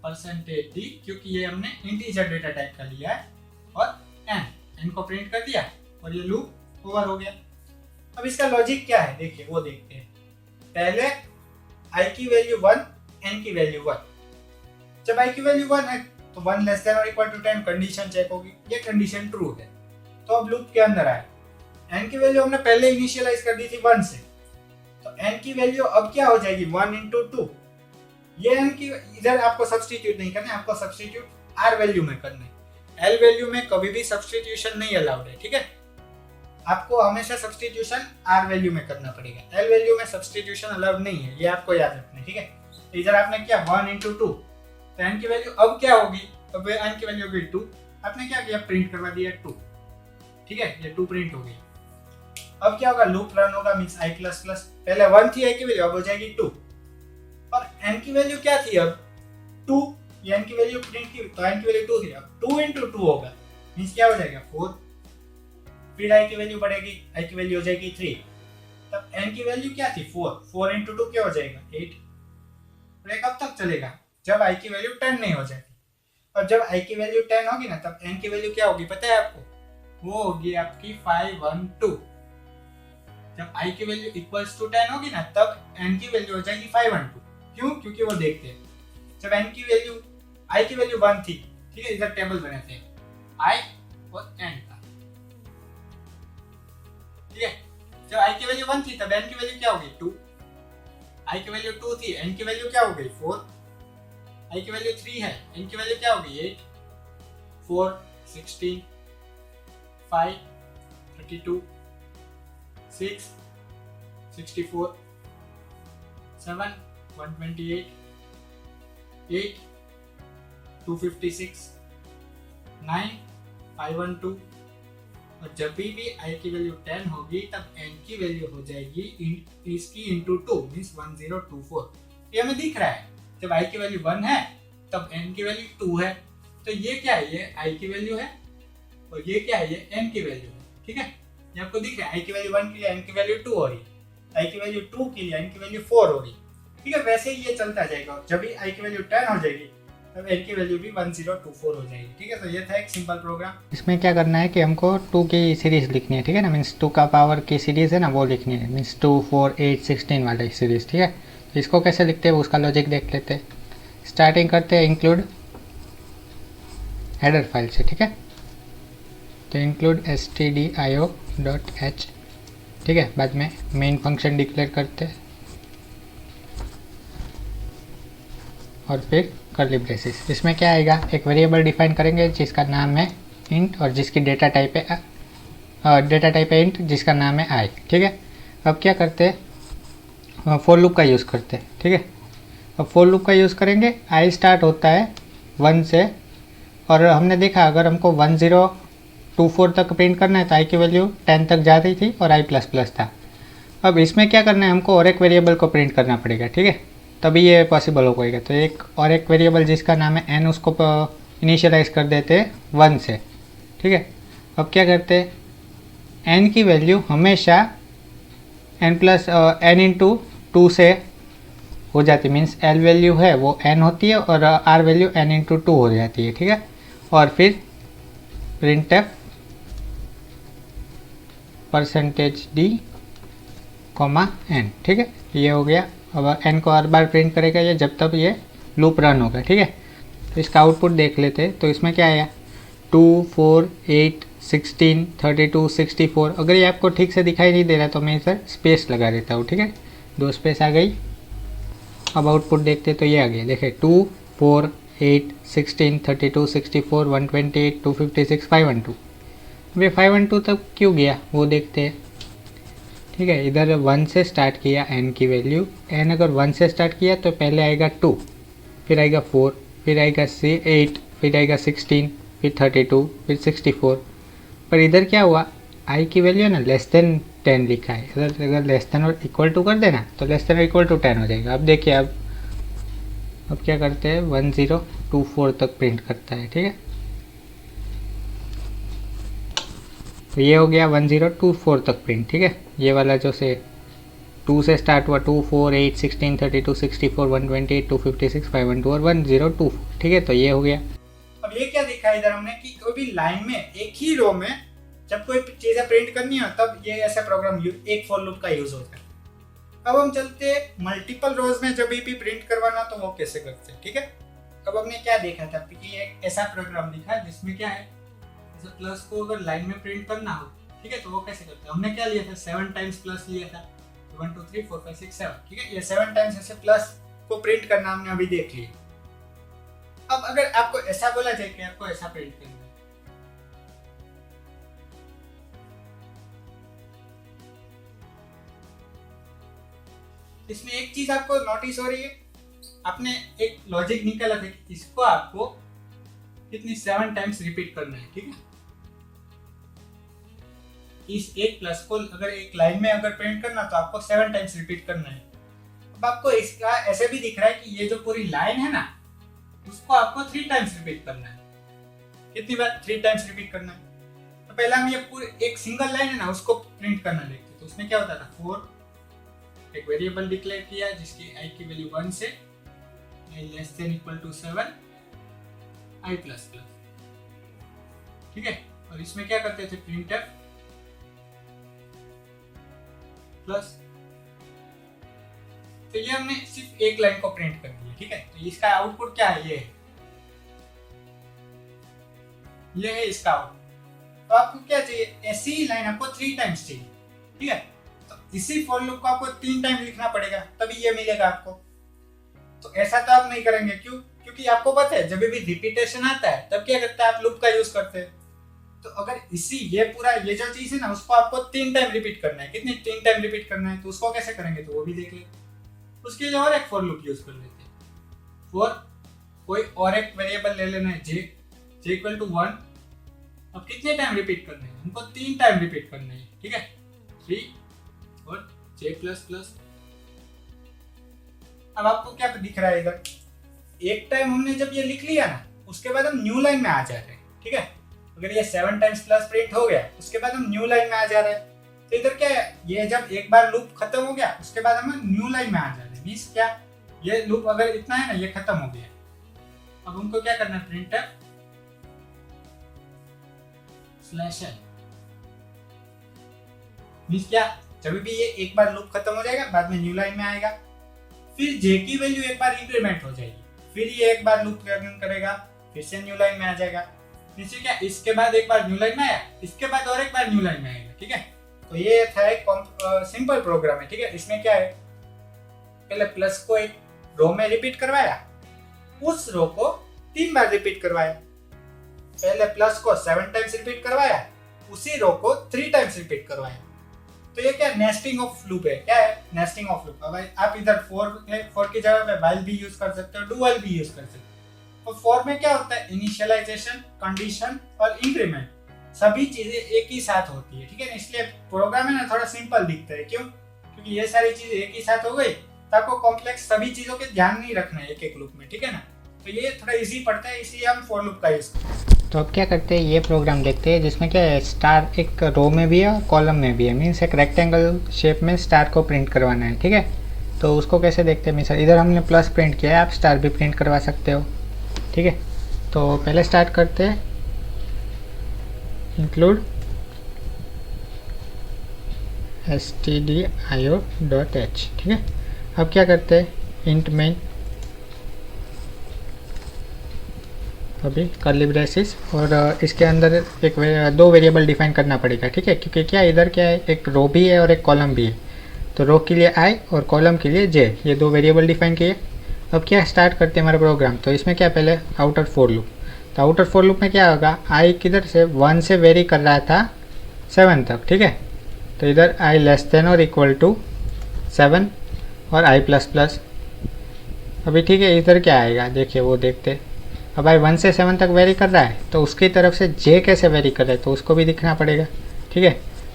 %d, क्योंकि ये हमने इंटीजर डेटा टाइप का लिया है, और n को प्रिंट कर दिया और ये लूप ओवर हो गया। अब इसका लॉजिक क्या है देखिए, वो देखते हैं। पहले आई की वैल्यू 1, एन की वैल्यू 1। जब आई की वैल्यू 1 है तो 1 लेस देन और इक्वल टू 10 कंडीशन चेक होगी, ये कंडीशन ट्रू है तो अब लूप के अंदर आए। एन की वैल्यू हमने पहले इनिशियलाइज कर दी थी 1 से, तो एन की वैल्यू अब क्या हो जाएगी 1 इंटू 2। ये एन की इधर आपको सब्सटीट्यूट नहीं करना है, आपको सब्सटीट्यूट आर वैल्यू में करना है। एल वैल्यू में कभी भी सब्सटीट्यूशन नहीं अलाउड है, ठीक है। आपको हमेशा सब्सटीट्यूशन आर वैल्यू में करना पड़ेगा, एल वैल्यू में सब्सटीट्यूशन अलाउड नहीं है, ये आपको याद रखना है, ठीक है। तो इधर आपने किया 1 इंटू 2, तो एन की वैल्यू अब क्या होगी, अब एन की वैल्यू होगी 2। आपने क्या किया, प्रिंट करवा दिया 2, ठीक है, ये 2 प्रिंट हो गई। अब क्या होगा, लूप रन होगा, मींस आई प्लस प्लस, पहले 1 थी आई की वैल्यू, अब हो जाएगी 2, और एन की वैल्यू क्या थी अब 2, ये एन की वैल्यू प्रिंट की, तो एन की वैल्यू 2 थी, अब 2 इंटू 2 होगा, मींस क्या हो जाएगा 4। फिर आई की वैल्यू बढ़ेगी, आई की वैल्यू हो जाएगी 3, तब एन की वैल्यू क्या थी 4, 4 इंटू 2 क्या हो जाएगा 8। और ये कब तक चलेगा, जब आई की वैल्यू 10 नहीं हो जाएगी। और जब आई की वैल्यू 10 होगी ना, तब एन की वैल्यू क्या होगी पता है आपको, वो होगी आपकी 512। जब आई की वैल्यू इक्वल्स टू 10 होगी ना, तब एन की वैल्यू हो जाएगी 512। क्यों, क्योंकि वो देखते हैं जब एन की वैल्यू, आई की वैल्यू 1 थी, ठीक है, इधर टेबल बने थे आई और एन का, ठीक है। जब आई की वैल्यू 1 थी तब एन की वैल्यू क्या होगी 2, आई की वैल्यू 2 थी, एन की वैल्यू क्या हो गई 4, आई की वैल्यू 3 है, एन की वैल्यू क्या होगी 8, 4 16, 5 32, 6 64, 7 128, 8 256, 9 512। और जब भी आई की वैल्यू 10 होगी तब एन की वैल्यू हो जाएगी इसकी इंटू 2, मीन्स 1024। ये हमें दिख रहा है, जब आई की वैल्यू 1 है तब एन की वैल्यू 2 है, तो ये क्या है, ये आई की वैल्यू है और ये क्या है, ये एन की वैल्यू है, ठीक है। ये आपको दिख रहा है, आई की वैल्यू 1 के लिए एन की वैल्यू 2 हो रही, आई की वैल्यू 2 के लिए एन की वैल्यू 4 हो रही, ठीक है। वैसे ही ये चलता जाएगा, जब भी आई की वैल्यू 10 हो जाएगी तब एन की वैल्यू भी 1024 हो जाएगी, ठीक है। तो ये था एक सिंपल प्रोग्राम। इसमें क्या करना है कि हमको 2 की सीरीज़ लिखनी है, ठीक है ना, मीन्स 2 का पावर की सीरीज़ है ना, वो लिखनी है, मीन्स 2 4 8 16 वाली सीरीज़, ठीक है। तो इसको कैसे लिखते हैं उसका लॉजिक देख लेते हैं। स्टार्टिंग करते हैं इंक्लूड हेडर फाइल से, ठीक है। तो इंक्लूड stdio.h, ठीक है। बाद में मेन फंक्शन डिक्लेयर करते हैं और फिर कर्ली ब्रेसेस। इसमें क्या आएगा, एक वेरिएबल डिफाइन करेंगे जिसका नाम है इंट और जिसकी डेटा टाइप है इंट जिसका नाम है आई, ठीक है। अब क्या करते हैं, फॉर लूप का यूज़ करते हैं, ठीक है। अब फॉर लूप का यूज़ करेंगे, आई स्टार्ट होता है 1 से, और हमने देखा अगर हमको 1024 तक प्रिंट करना है तो आई की वैल्यू 10 तक जा रही थी और आई प्लस प्लस था। अब इसमें क्या करना है, हमको और एक वेरिएबल को प्रिंट करना पड़ेगा, ठीक है, तभी ये पॉसिबल हो पाएगा। तो एक वेरिएबल जिसका नाम है एन, उसको इनिशियलाइज कर देते हैं 1 से, ठीक है। अब क्या करते हैं, एन की वैल्यू हमेशा n इंटू 2 से हो जाती है, मीन्स एल वैल्यू है वो n होती है और आर वैल्यू n इंटू 2 हो जाती है, ठीक है। और फिर printf %d, n, ठीक है, ये हो गया। अब n को हर बार प्रिंट करेगा ये जब तक ये लूप रन होगा, ठीक है। तो इसका आउटपुट देख लेते हैं। तो इसमें क्या आया, 2 4 8 16 32 64। अगर ये आपको ठीक से दिखाई नहीं दे रहा तो मैं इधर स्पेस लगा देता हूँ, ठीक है, 2 स्पेस आ गई। अब आउटपुट देखते तो ये आ गया, देखे 2 4 8 16 32 64 128 256 512। वे 512 तक क्यों गया वो देखते हैं, ठीक है। इधर 1 से स्टार्ट किया n की वैल्यू, n अगर 1 से स्टार्ट किया तो पहले आएगा 2, फिर आएगा 4, फिर आएगा 8, फिर आएगा 16, फिर 32, फिर 64। पर इधर क्या हुआ, i की वैल्यू है ना लेस देन 10 लिखा है, अगर लेस देन और इक्वल टू कर देना तो लेस देन और इक्वल टू 10 हो जाएगा। अब देखिए, अब क्या करते हैं, 1024 तक प्रिंट करता है, ठीक है। तो ये हो गया 1024 तक प्रिंट, ठीक है। ये वाला जो से 2 से स्टार्ट हुआ, 2 4 8 16 32 64 128 256 512 और 1024, ठीक है। तो ये हो गया। अब ये क्या देखा इधर हमने कि कोई भी लाइन में एक ही रो में जब कोई चीजें प्रिंट करनी हो तब ये ऐसा प्रोग्राम एक फॉर लूप का यूज होता है। अब हम चलते हैं मल्टीपल रोज में जब भी प्रिंट करवाना तो वो कैसे करते हैं, ठीक है। अब हमने क्या देखा था कि एक ऐसा प्रोग्राम दिखा जिसमें क्या है, जैसे प्लस को अगर लाइन में प्रिंट करना हो, ठीक है, तो वो कैसे करते हैं। हमने क्या लिया था, 7 टाइम्स प्लस लिया था, 1 2 3 4 5 6 7, ठीक है। ये 7 टाइम्स ऐसे प्लस को प्रिंट करना हमने अभी देख लिया। अब अगर आपको ऐसा बोला जाए कि आपको ऐसा प्रिंट करना है, इसमें एक चीज आपको नोटिस हो रही है, आपने एक लॉजिक निकाला था कि इसको आपको कितनी 7 टाइम्स रिपीट करना है, ठीक है। इस एक प्लस को अगर एक लाइन में अगर प्रिंट करना तो आपको 7 टाइम्स रिपीट करना है। अब आपको इसका ऐसे भी दिख रहा है कि ये जो पूरी लाइन है ना, उसको आपको 3 टाइम्स रिपीट करना है। कितनी बार? 3 टाइम्स रिपीट करना है। तो पहले हम ये पूरी एक सिंगल लाइन है ना, उसको प्रिंट करना देखते। तो उसमें क्या होता था, 4 एक वेरिएबल डिक्लेयर किया जिसकी i की वैल्यू 1 से i less than equal to 7 i plus plus, ठीक है। और इसमें क्या करते थे, प्रिंटफ प्लस। तो ये हमने सिर्फ एक लाइन को प्रिंट कर दिया, ठीक है। तो इसका आउटपुट क्या है, ये है इसका आउटपुट। तो आपको क्या चाहिए, ऐसी ही लाइन आपको 3 टाइम्स चाहिए, ठीक है। इसी फॉर लूप को आपको 3 टाइम लिखना पड़ेगा तभी ये मिलेगा आपको। तो ऐसा तो आप नहीं करेंगे, क्यों? क्योंकि आपको पता है जब भी रिपीटेशन आता है तब क्या करते हैं, आप लूप का यूज करते हैं। तो अगर ये पूरा ये जो चीज है ना, उसको आपको 3 टाइम रिपीट करना है। कितनी 3 टाइम रिपीट करना है, तो उसको कैसे करेंगे तो वो भी देख लेते। उसके लिए और एक फॉर लूप यूज कर लेते हैं। फॉर कोई और एक वेरिएबल ले लेना है जे इक्वल टू 1। अब कितने टाइम रिपीट करना है, हमको 3 टाइम रिपीट करना है, ठीक है। 3 और j प्लस प्लस। अब आपको क्या दिख रहा है इधर, एक टाइम हमने जब ये लिख लिया ना, उसके बाद हम न्यू लाइन में आ जा रहे हैं, ठीक है। अगर ये 7 टाइम्स प्लस प्रिंट हो गया, उसके बाद हम न्यू लाइन में आ जा रहे हैं। तो इधर क्या है, ये जब एक बार लूप खत्म हो गया उसके बाद हम न्यू लाइन में आ जा रहे हैं। मींस क्या, ये लूप अगर इतना है ना, ये खत्म हो गया। अब हमको क्या करना है, प्रिंटफ स्लैश l। मींस क्या, जब भी ये एक बार लूप खत्म हो जाएगा बाद में न्यू लाइन में आएगा, फिर j की वैल्यू एक बार इंक्रीमेंट हो जाएगी, फिर ये एक बार लूप रन करेगा, फिर से न्यू लाइन में आ जाएगा। नीचे क्या, इसके बाद एक बार न्यू लाइन में आया, इसके बाद और एक बार न्यू लाइन में आएगा, ठीक है। तो ये था एक सिंपल प्रोग्राम है, ठीक है। इसमें क्या है, पहले प्लस को एक रो में रिपीट करवाया, उस रो को 3 बार रिपीट करवाया। पहले प्लस को 7 टाइम्स रिपीट करवाया, उसी रो को 3 टाइम्स रिपीट करवाया। तो ये क्या, नेस्टिंग ऑफ लूप है। क्या है, नेस्टिंग ऑफ लूप। अब आप इधर फॉर की जगह पे व्हाइल भी यूज कर सकते हो, डू व्हाइल भी यूज कर सकते हो। तो फॉर में क्या होता है, इनिशियलाइजेशन, कंडीशन और इंक्रीमेंट, सभी चीजें एक ही साथ होती है, ठीक है। इसलिए प्रोग्राम है ना, थोड़ा सिंपल दिखता है। क्यों? क्योंकि ये सारी चीजें एक ही साथ हो गई, तो आपको कॉम्प्लेक्स सभी चीजों के ध्यान नहीं रखना है एक एक लूप में, ठीक है ना। तो ये थोड़ा इजी पड़ता है, इसलिए हम फॉर लूप का यूज करते हैं। तो अब क्या करते हैं, ये प्रोग्राम देखते हैं जिसमें क्या है, स्टार एक रो में भी है और कॉलम में भी है। मीन्स एक रेक्टेंगल शेप में स्टार को प्रिंट करवाना है, ठीक है। तो उसको कैसे देखते हैं, मीन्स इधर हमने प्लस प्रिंट किया है, आप स्टार भी प्रिंट करवा सकते हो, ठीक है। तो पहले स्टार्ट करते हैं, इंक्लूड stdio.h, ठीक है। अब क्या करते हैं, इंट मेन, अभी कर्ली ब्रेसेस, और इसके अंदर एक 2 वेरिएबल डिफाइन करना पड़ेगा, ठीक है। क्योंकि क्या इधर क्या है, एक रो भी है और एक कॉलम भी है। तो रो के लिए i और कॉलम के लिए j, ये 2 वेरिएबल डिफाइन किए। अब क्या स्टार्ट करते हैं हमारा प्रोग्राम। तो इसमें क्या, पहले आउटर फॉर लूप। तो आउटर फॉर लूप में क्या होगा, i किधर से 1 से वेरी कर रहा था 7 तक, ठीक है। तो इधर i लेस देन और इक्वल टू 7 और i प्लस प्लस। अभी ठीक है, इधर क्या आएगा देखिए, वो देखते। अब i 1 से 7 तक वेरी कर रहा है, तो उसकी तरफ से j कैसे वेरी कर रहा है तो उसको भी दिखना पड़ेगा, ठीक है।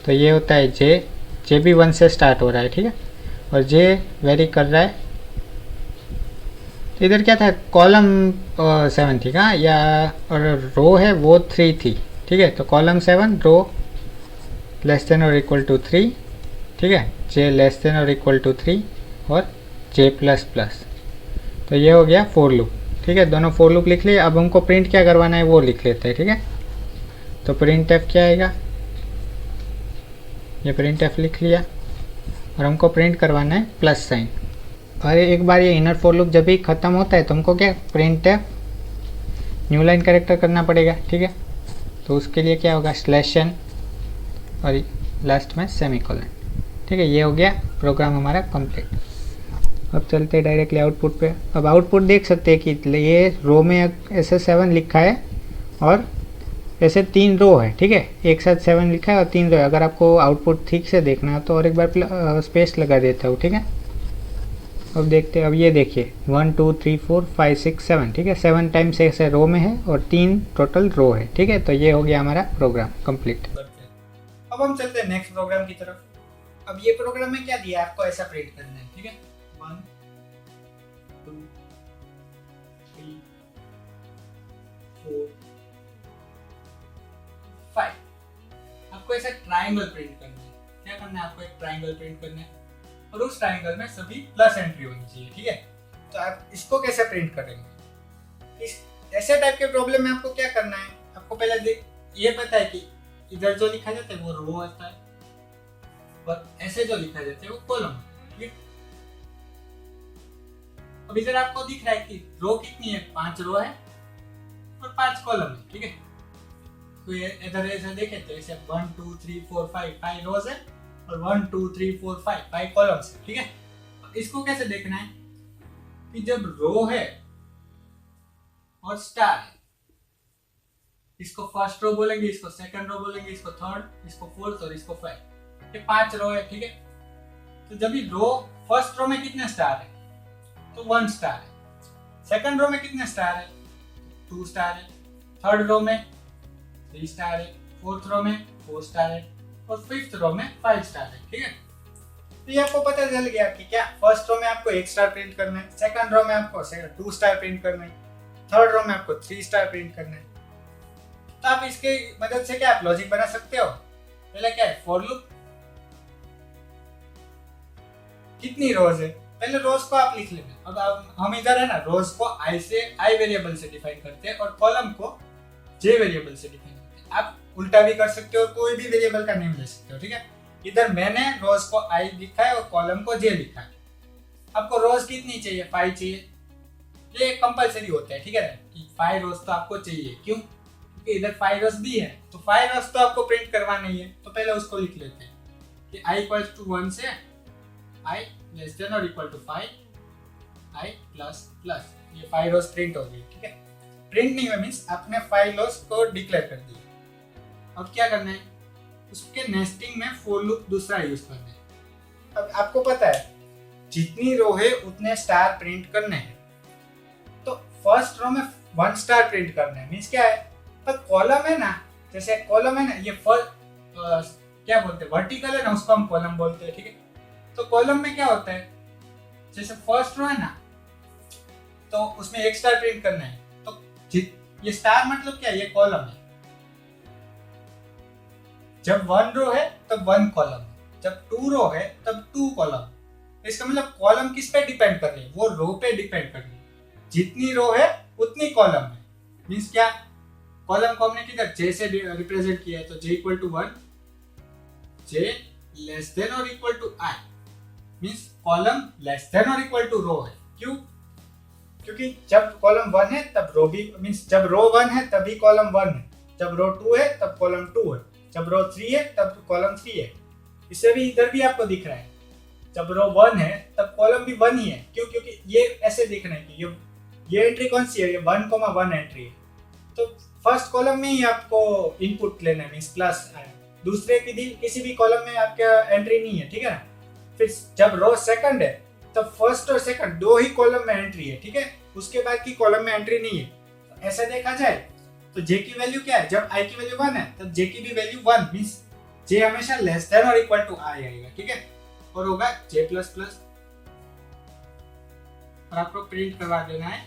तो ये होता है j भी 1 से स्टार्ट हो रहा है, ठीक है। और j वेरी कर रहा है। तो इधर क्या था, कॉलम 7 थी का, या और रो है वो 3 थी, ठीक है। तो कॉलम 7, रो लेस देन और इक्वल टू 3, ठीक है। j लेस देन और इक्वल टू 3 और j प्लस प्लस। तो ये हो गया फॉर लूप, ठीक है। दोनों फॉर लूप लिख लिए। अब हमको प्रिंट क्या करवाना है वो लिख लेते हैं, ठीक है। तो प्रिंट एफ क्या आएगा, ये प्रिंट एफ लिख लिया। और हमको प्रिंट करवाना है प्लस साइन। और एक बार ये इनर फॉर लूप जब भी ख़त्म होता है तो हमको क्या प्रिंट न्यू लाइन कैरेक्टर करना पड़ेगा, ठीक है। तो उसके लिए क्या होगा स्लैश n और लास्ट में सेमीकोलन, ठीक है। ये हो गया प्रोग्राम हमारा कंप्लीट। अब चलते हैं डायरेक्टली आउटपुट पे। अब आउटपुट देख सकते हैं कि ये रो में ऐसे 7 लिखा है और ऐसे 3 रो है, ठीक है। एक साथ 7 लिखा है और 3 रो है। अगर आपको आउटपुट ठीक से देखना है तो और एक बार स्पेस लगा देता हूँ, ठीक है। अब देखते हैं, अब ये देखिए 1 2 3 4 5 6 7, ठीक है। 7 टाइम्स ऐसे रो में है और 3 टोटल रो है, ठीक है। तो ये हो गया हमारा प्रोग्राम कंप्लीट। अब हम चलते हैं नेक्स्ट प्रोग्राम की तरफ। अब ये प्रोग्राम में क्या दिया है, आपको ऐसा प्रिंट करना है, ठीक है। 1 2 3 4 5। आपको ऐसा ट्राइंगल प्रिंट करना है। क्या करना है, आपको एक ट्राइंगल प्रिंट करना है और उस ट्राइंगल में सभी प्लस एंट्री होनी चाहिए, ठीक है। तो आप इसको कैसे प्रिंट करेंगे, इस ऐसे टाइप के प्रॉब्लम में आपको क्या करना है, आपको पहले ये पता है कि इधर जो लिखा जाता है वो रो आता है और ऐसे जो लिखा जाता है वो कॉलम, ठीक है। अब इधर आपको दिख रहा है कि रो कितनी है, 5 रो है और 5 कॉलम है, ठीक है। तो ये इधर ऐसे देखे तो ऐसे 1 2 3 4 5 रोज है और 1 2 3 4 5 कॉलम्स है, ठीक है। इसको कैसे देखना है कि जब रो है और स्टार है, इसको फर्स्ट रो बोलेंगे, इसको सेकंड रो बोलेंगे, इसको थर्ड, इसको फोर्थ और इसको 5। ये 5 रो है, ठीक है। तो जब ये रो फर्स्ट रो में कितने स्टार है तो 1 स्टार है। सेकंड रो में कितने स्टार है 2 स्टार है। थर्ड रो में 3 स्टार है। फोर्थ रो में 4 स्टार है और फिफ्थ रो में 5 स्टार है, ठीक है। तो ये आपको पता चल गया कि क्या फर्स्ट रो में आपको 1 स्टार प्रिंट करना है, सेकंड रो में आपको 2 स्टार प्रिंट करना है, थर्ड रो में आपको 3 स्टार प्रिंट करना है। तो आप इसके मदद से क्या आप लॉजिक बना सकते हो। पहले क्या है, फॉर लूप कितनी रोज है, पहले रोज को आप लिख लेंगे। अब हम इधर है ना रोज को आई वेरिएबल से डिफाइन करते हैं और कॉलम को जे वेरिएबल से डिफाइन करते हैं। आप उल्टा भी कर सकते हो, कोई भी वेरिएबल का नेम ले सकते हो, ठीक है। इधर मैंने रोज को आई लिखा है और कॉलम को जे लिखा है। आपको रोज कितनी चाहिए, 5 चाहिए। ये कंपलसरी होता है, ठीक है, कि 5 रोज तो आपको चाहिए। क्यों, क्योंकि इधर 5 रोज दी है तो 5 रोज तो आपको प्रिंट करवाना ही है। तो पहले उसको लिख लेते हैं कि i इक्वल टू 1 से i लेस देन और equal to 5 i plus plus. ये 5 रोज प्रिंट हो गई, ठीक है। प्रिंट नहीं हुआ मीन्स आपने 5 रोज को डिक्लेयर कर दिया। अब क्या करना है, उसके नेस्टिंग में फॉर लूप दूसरा यूज करना है। अब आपको पता है जितनी रो है उतने स्टार प्रिंट करने हैं। तो फर्स्ट रो में 1 स्टार प्रिंट करना है मीन्स क्या है, पर कॉलम है ना, जैसे कॉलम है ना, ये क्या बोलते हैं वर्टिकल है ना, उसको हम कॉलम बोलते हैं, ठीक है। तो कॉलम में क्या होता है, जैसे फर्स्ट रो है ना तो उसमें 1 स्टार प्रिंट करना है। तो ये स्टार मतलब क्या है, ये कॉलम है। जब 1 रो है तब 1 कॉलम, जब 2 रो है तब 2 कॉलम। इसका मतलब कॉलम किस पे डिपेंड कर रही है, वो रो पे डिपेंड कर रही है। जितनी रो है उतनी कॉलम है। मीन्स क्या, कॉलम को हमने किधर जे से रिप्रेजेंट किया है, तो J equal to 1, J less than और equal to I means column less than और इक्वल टू रो है। क्यों, क्योंकि जब कॉलम 1 है तब रो भी, मीन्स जब रो 1 है तभी कॉलम 1 है, जब रो 2 है तब कॉलम 2 है, जब रो 3 है तब कॉलम 3 है। इससे भी इधर भी आपको दिख रहा है, जब रो 1 है तब कॉलम भी 1 ही है। क्यों, क्योंकि ये ऐसे दिख रहा है कि ये एंट्री कौन सी है, ये 1,1 एंट्री है। तो फर्स्ट कॉलम में ही आपको इनपुट लेना है मीन्स प्लस है, दूसरे किसी भी कॉलम में आपका एंट्री नहीं है, ठीक है ना। फिर जब रो सेकंड है तब फर्स्ट और सेकंड 2 ही कॉलम में एंट्री है, ठीक है, उसके बाद की कॉलम में एंट्री नहीं है। तो ऐसा देखा जाए तो जे की वैल्यू क्या है, जब आई की वैल्यू 1 है तब जे की भी वैल्यू 1 मीन्स जे हमेशा लेस देन और इक्वल टू आई आएगा, ठीक है, और होगा जे प्लस प्लस। और आपको प्रिंट करवा देना है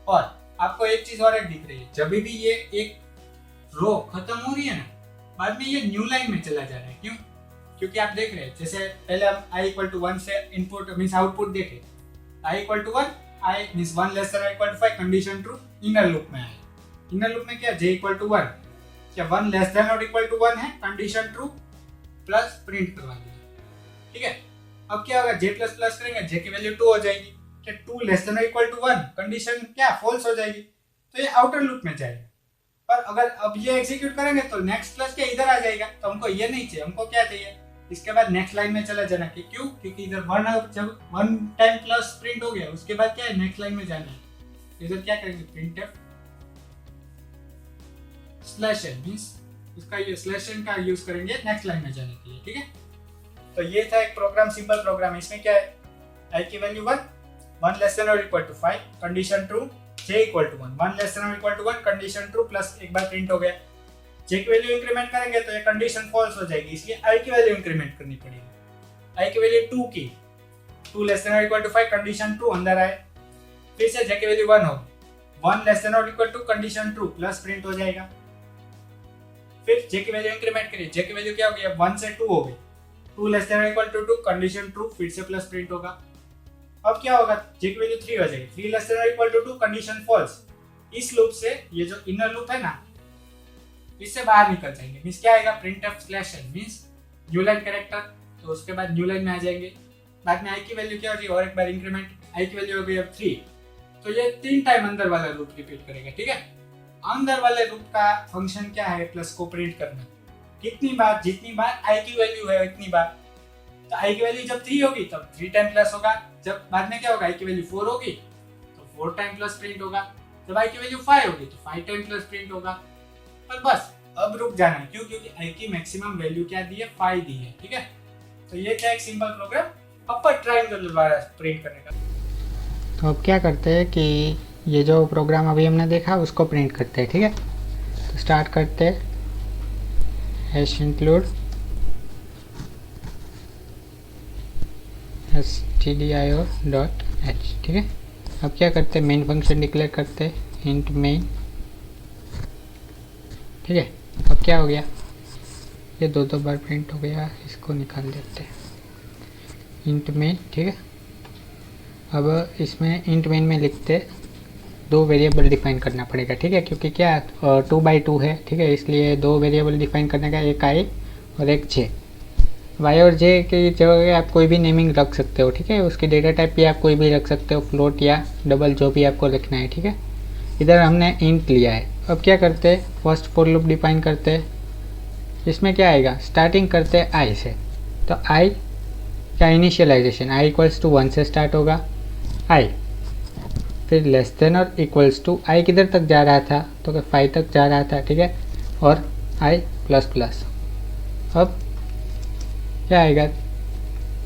और आपको एक चीज और दिख रही है, जब भी ये एक रो खत्म हो रही है ना, बाद में ये न्यू लाइन में चला जा रहा है। क्यों, क्योंकि आप देख रहे हैं जैसे पहले हम i इक्वल टू 1 से इनपुट मीन्स आउटपुट देखे, i equal to 1, i means 1 less than equal to 5 condition true, inner loop में आए। इनर लूप में क्या, j इक्वल टू 1 क्या 1 लेस देन और इक्वल टू 1 है, कंडीशन ट्रू प्लस प्रिंट करवा दिया। ठीक है, अब क्या होगा, जे प्लस प्लस करेंगे, जे की वैल्यू 2 हो जाएगी। क्या 2 लेस देन और इक्वल टू 1, कंडीशन क्या फॉल्स हो जाएगी, तो ये आउटर लूप में जाएगा। पर अगर अब ये एग्जीक्यूट करेंगे तो नेक्स्ट प्लस क्या इधर आ जाएगा, तो हमको ये नहीं चाहिए, हमको क्या चाहिए, इसके बाद नेक्स्ट लाइन में चला जाना। कि क्यों, क्योंकि इधर 1 जब 1 टाइम प्लस प्रिंट हो गया उसके बाद क्या है, नेक्स्ट लाइन में जाना है। इधर क्या करेंगे, प्रिंटफ स्लैश एन, मींस उसका ये स्लैश एन का यूज करेंगे नेक्स्ट लाइन में जाने के लिए। ठीक है, तो ये था एक प्रोग्राम, सिंपल प्रोग्राम। इसमें क्या है, आई की वैल्यू 1 लेस देन और equal to 5, condition true, J equal to 1 less than और equal to 1, condition true plus एक बार प्रिंट हो गया। जे की वैल्यू इंक्रीमेंट करेंगे तो ये कंडीशन फॉल्स हो जाएगी, इसलिए आई की वैल्यू इंक्रीमेंट करनी पड़ेगी। आई की वैल्यू 2 की, 2 लेस देन और इक्वल टू 5, कंडीशन ट्रू अंदर आए। फिर से जे की वैल्यू 1 हो, 1 लेस देन और equal to, condition true plus print हो जाएगा। फिर जे की वैल्यू इंक्रीमेंट करिए, जे की वैल्यू क्या हो गई, 1 से 2 हो गई, 2 लेस देन और इक्वल टू 2, कंडीशन ट्रू, फिर से प्लस प्रिंट होगा। अब क्या होगा, जे की वैल्यू 3 हो जाएगी, 3 लेस देन और इक्वल टू 2, कंडीशन फॉल्स। इस लूप से ये जो इनर लूप है ना, इससे बाहर निकल जाएंगे। मींस क्या आएगा, printf slash n, means new line character, तो उसके बाद न्यू लाइन में आ जाएंगे। बाद में आई की वैल्यू क्या हो जाएगी, और एक बार इंक्रीमेंट, आई की वैल्यू हो गई अब 3, तो ये 3 टाइम अंदर वाला लूप रिपीट करेगा। ठीक है, अंदर वाले लूप का फंक्शन क्या है, प्लस को प्रिंट करना। कितनी बार, जितनी बार आई की वैल्यू है उतनी बार। तो आई की वैल्यू जब 3 होगी तब 3 टाइम प्लस होगा, जब बाद में क्या होगा, आई की वैल्यू 4 होगी तो 4 टाइम प्लस प्रिंट होगा, जब आई की वैल्यू 5 होगी तो 5 टाइम प्लस प्रिंट होगा। पर बस अब रुक जाना है, क्यों, क्योंकि आई की मैक्सिमम वैल्यू क्या दी है, 5 दी है। ठीक है, तो ये था एक सिंपल प्रोग्राम अपर ट्रायंगल द्वारा प्रिंट करने का। तो अब क्या करते हैं कि ये जो प्रोग्राम अभी हमने देखा उसको प्रिंट करते हैं। ठीक है, तो स्टार्ट करते हैं, हैश इंक्लूड stdio.h। ठीक है, अब क्या करते हैं, मेन फंक्शन डिक्लेयर करते हैं, इंट मेन। ठीक है, अब क्या हो गया, ये दो बार प्रिंट हो गया, इसको निकाल देते हैं, इंट मेन। ठीक है, अब इसमें इंट मेन में लिखते 2 वेरिएबल डिफाइन करना पड़ेगा। ठीक है, क्योंकि क्या 2x2 है। ठीक है, इसलिए 2 वेरिएबल डिफाइन करने का, एक आई और एक जे। वाई और जे की जगह आप कोई भी नेमिंग रख सकते हो। ठीक है, उसकी डेटा टाइप भी आप कोई भी रख सकते हो, फ्लोट या डबल, जो भी आपको रखना है। ठीक है, इधर हमने इंट लिया है। अब क्या करते हैं, फर्स्ट फॉर लूप डिफाइन करते हैं। इसमें क्या आएगा, स्टार्टिंग करते हैं आई से, तो आई का इनिशियलाइजेशन आई इक्वल्स टू 1 से स्टार्ट होगा, आई फिर लेस देन और इक्वल्स टू, आई किधर तक जा रहा था, तो 5 तक जा रहा था। ठीक है, और आई प्लस प्लस। अब क्या आएगा,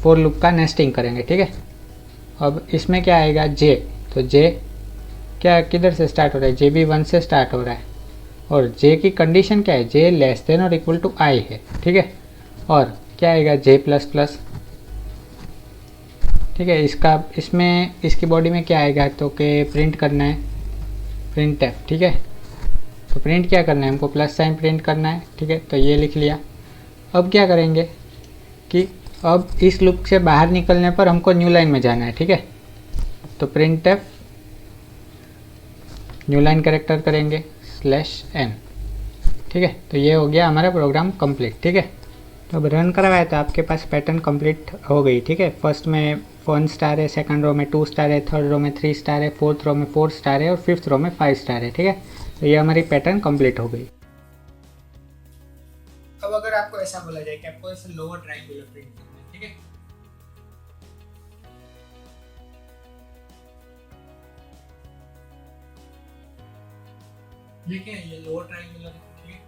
फॉर लूप का नेस्टिंग करेंगे। ठीक है, अब इसमें क्या आएगा, जे, तो जे क्या किधर से स्टार्ट हो रहा है, जे भी 1 से स्टार्ट हो रहा है, और जे की कंडीशन क्या है, जे लेस देन और इक्वल टू आई है। ठीक है, और क्या आएगा, जे प्लस प्लस। ठीक है, इसमें इसकी बॉडी में क्या आएगा, तो कि प्रिंट करना है, प्रिंट एफ। ठीक है, तो प्रिंट क्या करना है, हमको प्लस साइन प्रिंट करना है। ठीक है, तो ये लिख लिया। अब क्या करेंगे कि अब इस लूप से बाहर निकलने पर हमको न्यू लाइन में जाना है। ठीक है, तो print F new line character करेंगे /n। ठीक है, तो ये हो गया हमारा प्रोग्राम कंप्लीट। ठीक है, तो अब रन करवाया तो आपके पास पैटर्न कंप्लीट हो गई। ठीक है, फर्स्ट में 1 स्टार है, सेकंड रो में 2 स्टार है, थर्ड रो में 3 स्टार है, फोर्थ रो में 4 स्टार है और फिफ्थ रो में 5 स्टार है। ठीक है, तो ये हमारी पैटर्न कंप्लीट हो गई। अब अगर आपको ऐसा बोला जाए कि आपको ऐसे लोअर ट्रायंगुलर प्रिंट करना है, ठीक है, ये क्या है, ये लोअर ट्रायंगुलर है। ठीक है,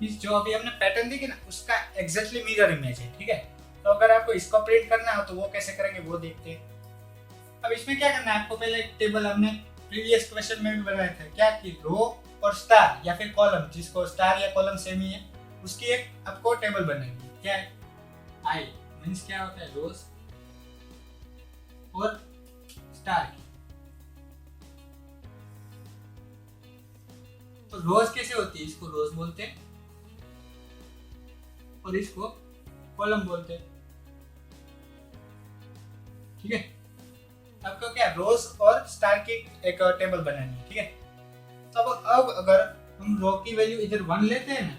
इस जो अभी हमने पैटर्न देखी ना उसका एग्जैक्टली मिरर इमेज है। ठीक है, तो अगर आपको इसको प्रिंट करना हो तो वो कैसे करेंगे वो देखते हैं। अब इसमें क्या करना है, आपको पहले एक टेबल हमने प्रीवियस क्वेश्चन में भी बनाया था, क्या कि रो और स्टार या फिर कॉलम, जिसको स्टार या कॉलम सेम ही है, उसकी एक आपको टेबल बनानी है। क्या है, आई मींस क्या होता है, रोज और स्टार की। तो रोज कैसे होती है, इसको रोज बोलते हैं और इसको कॉलम बोलते हैं। ठीक है, आपको क्या रोज और स्टार की एक टेबल बनानी है। ठीक है, तो अब अगर हम रो की वैल्यू इधर 1 लेते हैं ना,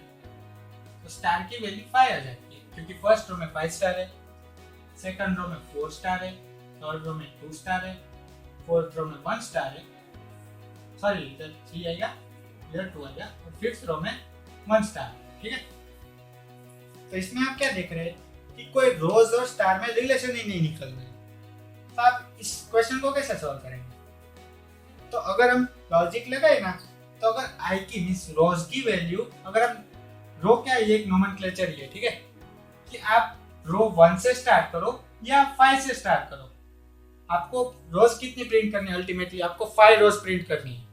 तो स्टार की वैल्यू 5 आ जाती है, क्योंकि फर्स्ट रो में 5 स्टार है, सेकंड रो में 4 स्टार है, थर्ड रो में 2 स्टार है, फोर्थ रो में 1 स्टार है, सॉरी इधर 3 आएगा, इधर 2 आएगा, और फिफ्थ रो में 1 स्टार, ठीक है। तो इसमें आप क्या देख रहे हैं कि कोई रोज और स्टार में रिलेशन ही नहीं निकल रहे, तो आप इस क्वेश्चन को कैसे सॉल्व करेंगे? तो अगर हम लॉजिक लगाए ना, तो अगर आई की मींस रोज की वैल्यू, अगर हम रो क्या है, ये एक नोमेनक्लेचर ही है, ठीक है, कि आप रो 1 से स्टार्ट करो या 5 से स्टार्ट करो, आपको रोज कितनी प्रिंट करनी है? अल्टीमेटली आपको 5 रोज प्रिंट करनी है,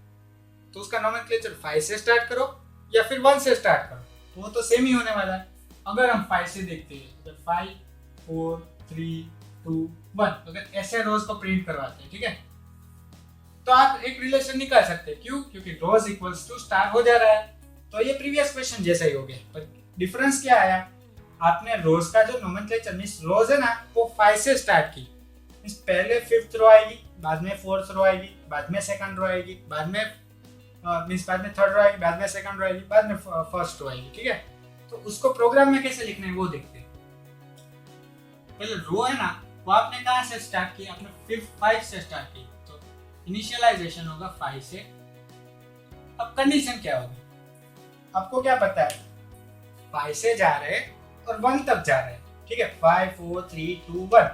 तो उसका नोमेनक्लेचर 5 से स्टार्ट करो या फिर 1 से स्टार्ट करो, तो वो तो सेम ही होने वाला है। अगर हम 5 से देखते हैं, अगर 5 4 3 2 1, अगर ऐसे रोज को प्रिंट करवाते हैं, ठीक है, तो आप एक रिलेशन निकाल सकते हैं। क्यों? क्योंकि रोज इक्वल्स टू स्टार हो जा रहा है, तो ये प्रीवियस क्वेश्चन जैसा ही हो गया, पर डिफरेंस क्या आया? आपने रोज का जो नोमेनक्लेचर मींस रोज है ना, वो 5 से स्टार्ट की, मींस पहले फिफ्थ रो आएगी, बाद में फोर्थ रो आएगी, बाद में सेकंड रो आएगी, बाद में मींस बाद में थर्ड रो आएगी, बाद में सेकंड रो आएगी, बाद में फर्स्ट रो आएगी, ठीक है। तो उसको प्रोग्राम में कैसे लिखना है वो देखते हैं। पहले रो है ना, वो आपने कहाँ से स्टार्ट की? आपने 5 से स्टार्ट की, तो इनिशियलाइजेशन होगा 5 से। अब कंडीशन क्या होगी? आपको क्या पता है? 5 से जा रहे और 1 तक जा रहे हैं, ठीक है, 5 4 3 2 1।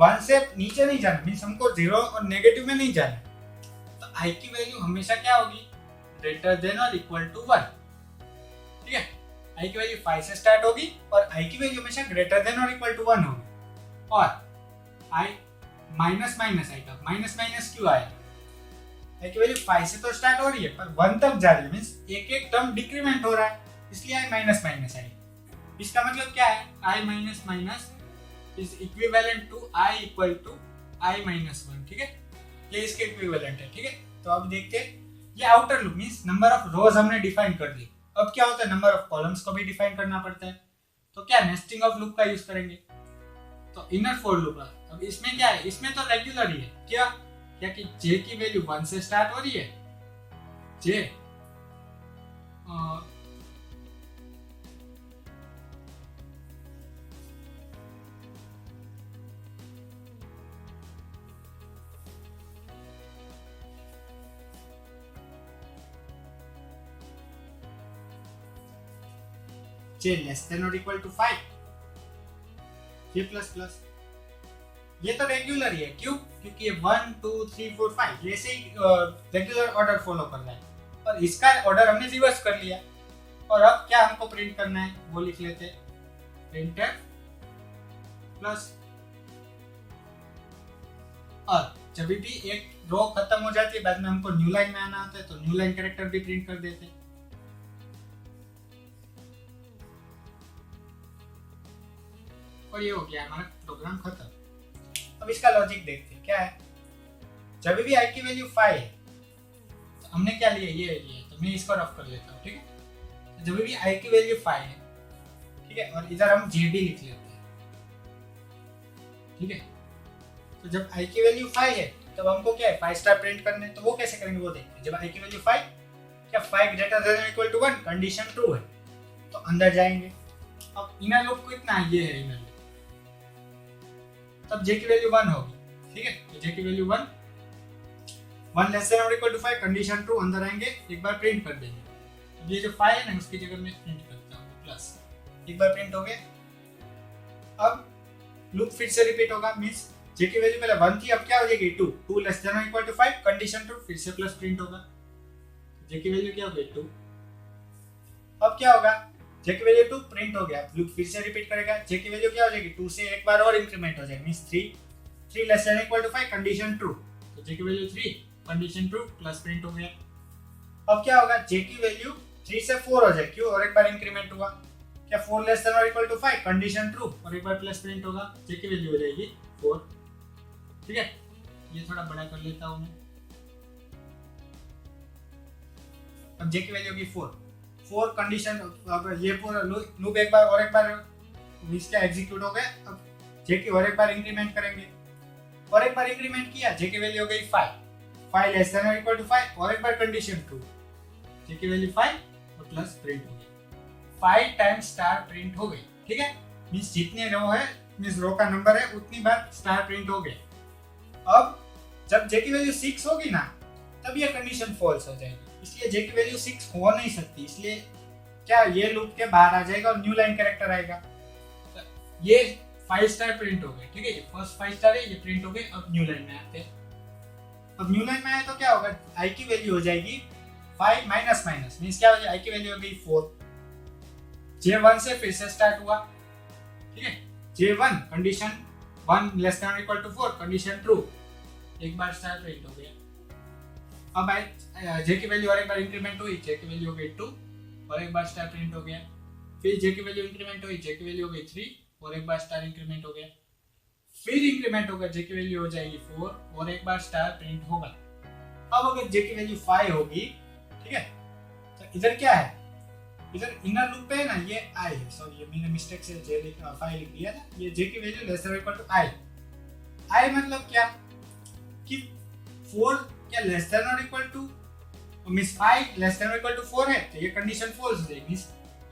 1 से नीचे नहीं जाना, मींस हमको 0 और नेगेटिव में नहीं जाना, तो आई की वैल्यू हमेशा क्या होगी? ग्रेटर देन और इक्वल टू 1, ठीक है। आई की वैल्यू 5 से स्टार्ट होगी और आई की वैल्यू हमेशा ग्रेटर देन और इक्वल टू 1 होगी। और आई माइनस माइनस आएगा, माइनस माइनस क्यों आया? आई की वैल्यू 5 से तो स्टार्ट हो रही है पर 1 तक जा रही है, मींस एक एक टर्म डिक्रीमेंट हो रहा है, इसलिए आई माइनस माइनस आई। इसका मतलब क्या है? I minus minus is equivalent to I equal to I minus 1, ठीक है, ये इसके इक्विवेलेंट है, ठीक है। तो अब देखते हैं, ये outer loop means number of रोज हमने डिफाइन कर दी। अब क्या होता है? नंबर ऑफ कॉलम्स को भी डिफाइन करना पड़ता है, तो क्या नेस्टिंग ऑफ लूप का यूज करेंगे, तो इनर फॉर लूप। अब इसमें क्या है? इसमें तो रेगुलर ही है, क्या क्या कि जे की वैल्यू 1 से स्टार्ट हो रही है, जे जे लेस देन और equal to 5, j plus plus, ये तो रेगुलर ही है। क्यों? क्योंकि ये 1 2 3 4 5 ऐसे ही रेगुलर ऑर्डर फॉलो कर रहा है, और इसका ऑर्डर हमने रिवर्स कर लिया। और अब क्या हमको प्रिंट करना है वो लिख लेते हैं, प्रिंटफ प्लस। और जब भी एक रो खत्म हो जाती है, बाद में हमको न्यू लाइन में आना होता है, तो न्यू लाइन कैरेक्टर भी प्रिंट कर देते हैं। और ये हो गया हमारा प्रोग्राम खत्म। अब इसका लॉजिक देखते हैं क्या है। जब भी आई की वैल्यू 5 है, तो हमने क्या लिया? ये लिया, तो मैं इसको रफ कर लेता हूँ, ठीक है। तो जब भी आई की वैल्यू 5 है, ठीक है, और इधर हम जेडी लिख लेते हैं, ठीक है। तो जब आई की वैल्यू 5 है, तब हमको क्या है? 5 स्टार प्रिंट करने, तो वो कैसे करेंगे वो देखते हैं। जब आई की वैल्यू 5, क्या 5 greater than equal to 1, condition true है, तो अंदर जाएंगे। अब इनर लूप कितना है? ये है इनर लूप, तब जे की वैल्यू 1 होगी, ठीक है। तो जे की वैल्यू 1 लेस देन और इक्वल टू 5, कंडीशन ट्रू, अंदर आएंगे, एक बार प्रिंट कर देंगे। तो ये जो 5 है ना, उसकी जगह में प्रिंट करता हूँ प्लस, एक बार प्रिंट हो गया। अब लूप फिर से रिपीट होगा, मींस जे की वैल्यू पहले 1 थी, अब क्या हो जाएगी? 2 लेस देन और इक्वल टू 5, कंडीशन ट्रू, फिर से प्लस प्रिंट होगा। जे की वैल्यू क्या हो गई? 2। अब क्या होगा? जे की वैल्यू 2 प्रिंट हो गया, लूप फिर से रिपीट करेगा। जे की वैल्यू क्या हो जाएगी? 2 से एक बार और इंक्रीमेंट हो जाएगी, means 3 less than equal to 5, condition true, तो जे की value 3, condition true, plus print हो गया। अब क्या होगा? जे की वैल्यू 3 से 4 हो जाएगी, क्यों? और एक बार इंक्रीमेंट हुआ, क्या 4 लेस देन और इक्वल टू 5, कंडीशन ट्रू, और एक बार प्लस प्रिंट होगा, जे की वैल्यू हो जाएगी 4, ठीक है। ये थोड़ा बड़ा कर लेता हूं मैं। अब जे की वैल्यू होगी 4 कंडीशन, अब ये पूरा लूप एक बार और एक बार इसका एग्जीक्यूट हो गया। अब जे की और एक बार इंक्रीमेंट करेंगे, और एक बार इंक्रीमेंट किया, जे की वैल्यू हो गई 5 लेस देन और इक्वल टू 5, और एक बार कंडीशन ट्रू, जे की वैल्यू 5 और प्लस प्रिंट हो गई, 5 टाइम्स स्टार प्रिंट हो गई, ठीक है। मींस जितने रो है, मींस रो का नंबर है उतनी बार स्टार प्रिंट हो गए। अब जब जे की वैल्यू 6 होगी ना, तब ये कंडीशन फॉल्स हो जाएगी, इसलिए जे की वैल्यू 6 हो नहीं सकती, इसलिए क्या ये लूप के बाहर आ जाएगा और न्यू लाइन कैरेक्टर आएगा। तो ये 5 स्टार प्रिंट हो गए, ठीक है, ये फर्स्ट 5 स्टार है, ये प्रिंट हो गए। अब न्यू लाइन में आते हैं। अब न्यू लाइन में आए तो क्या होगा, आई की वैल्यू हो जाएगी 5 माइनस माइनस, मींस क्या हो जाएगा, आई की वैल्यू हो गई 4, J1 से फिर से स्टार्ट हुआ, ठीक है। J1 condition 1 less than equal to 4, condition true, एक बार स्टार प्रिंट हो गया। अब आई जे की वैल्यू और एक बार इंक्रीमेंट हुई, जे की वैल्यू हो गई 2 और एक बार स्टार प्रिंट हो गया। फिर जे की वैल्यू इंक्रीमेंट हुई, जे की वैल्यू हो गई 3 और एक बार स्टार इंक्रीमेंट हो गया। फिर इंक्रीमेंट होगा, जे की वैल्यू हो जाएगी 4 और एक बार स्टार प्रिंट होगा। अब अगर जे की वैल्यू 5 होगी, ठीक है, तो इधर क्या है, इधर इनर लूप पे है ना, ये आई है, सॉरी ये मैंने मिस्टेक से जे 5 लिख दिया ना, ये जे की value less than equal to I. I मतलब क्या कि 4 क्या लेस देन और equal to, means 5 less than और इक्वल टू 4 है, तो ये कंडीशन फॉल्स हो जाएगी।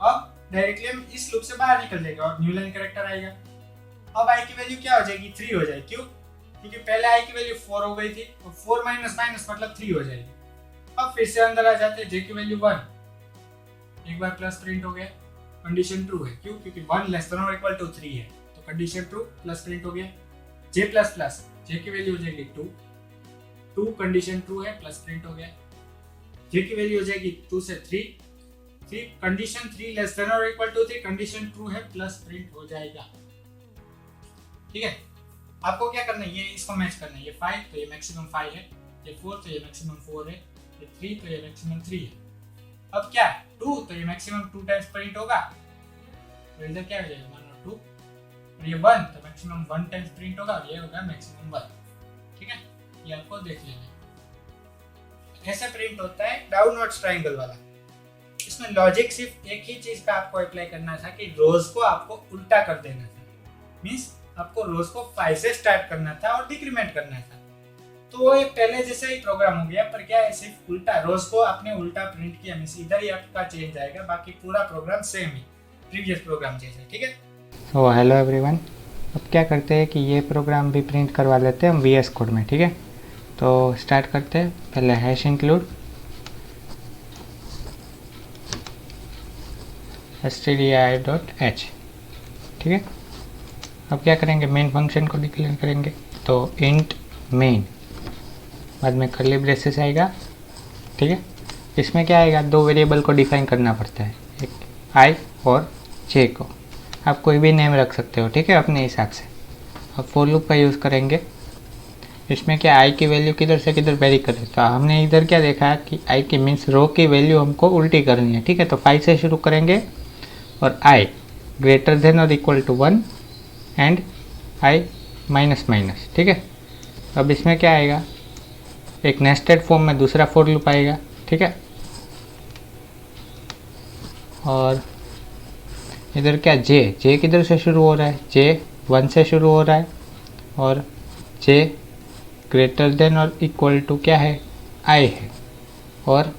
अब डायरेक्टली हम इस लूप से बाहर निकल जाएगा और न्यू लाइन कैरेक्टर आएगा। अब आई की वैल्यू क्या हो जाएगी, 3 हो जाएगी, क्यों, क्योंकि पहले आई की वैल्यू 4 हो गई थी और 4 माइनस माइनस मतलब 3 हो जाएगी। अब फिर से अंदर आ जाते हैं, जे की वैल्यू 1, एक बार प्लस प्रिंट हो गया, कंडीशन ट्रू है, क्यों, क्योंकि 1 लेस देन और इक्वल टू 3 है, तो कंडीशन ट्रू, प्लस प्रिंट हो गया। जे प्लस प्लस, जे की वैल्यू हो जाएगी 2 कंडीशन ट्रू है, प्लस प्रिंट हो गया। जे की वैल्यू हो जाएगी 2 से 3 कंडीशन 3 लेस देन और इक्वल टू 3, कंडीशन ट्रू है, प्लस प्रिंट हो जाएगा, ठीक है। आपको क्या करना है, ये इसको मैच करना है, ये 5 तो ये मैक्सिमम 5 है, ये 4 तो ये मैक्सिमम 4 है, ये 3 तो ये मैक्सिमम 3 है। अब क्या 2 तो ये मैक्सिमम 2 टाइम्स प्रिंट होगा, तो इधर क्या हो जाएगा 1 और 2, और ये 1 तो मैक्सिमम 1 टाइम्स प्रिंट होगा और ये होगा मैक्सिमम 1, ठीक है। ये आपको देख लेना है, ऐसे प्रिंट होता है डाउनवर्ड ट्रायंगल वाला। इसमें लॉजिक सिर्फ एक ही चीज का आपको अप्लाई करना था कि रोज को आपको उल्टा कर देना था, मींस आपको रोज को 5 से स्टार्ट करना था और डिक्रीमेंट करना था, तो वो एक पहले जैसा ही प्रोग्राम हो गया, पर क्या है सिर्फ उल्टा, रोज को आपने उल्टा प्रिंट किया, मींस इधर ही आपका चेंज आएगा, बाकी पूरा प्रोग्राम सेम ही प्रीवियस प्रोग्राम जैसा, ठीक है। तो हेलो एवरीवन, अब क्या करते हैं कि ये प्रोग्राम भी प्रिंट करवा लेते हैं हम VS कोड में, ठीक है। तो स्टार्ट करते हैं, पहले हैश इंक्लूड stdio.h, ठीक है। अब क्या करेंगे, मेन फंक्शन को डिक्लेयर करेंगे, तो इंट मेन, बाद में कर्ली ब्रेसेस आएगा, ठीक है। इसमें क्या आएगा, 2 वेरिएबल को डिफाइन करना पड़ता है, एक आई और जे को, आप कोई भी नेम रख सकते हो, ठीक है, अपने हिसाब से। अब फॉर लूप का यूज़ करेंगे, इसमें क्या आई की वैल्यू किधर से किधर वेरी करे, तो हमने इधर क्या देखा कि आई की मीन्स रो की वैल्यू हमको उल्टी करनी है, ठीक है। तो 5 से शुरू करेंगे और आई ग्रेटर देन और equal to 1 and i minus minus, ठीक है। अब इसमें क्या आएगा, एक नेस्टेड फॉर्म में दूसरा फॉर लूप आएगा, ठीक है। और इधर क्या जे किधर से शुरू हो रहा है, जे 1 से शुरू हो रहा है और जे ग्रेटर देन और इक्वल टू क्या है, आई है, और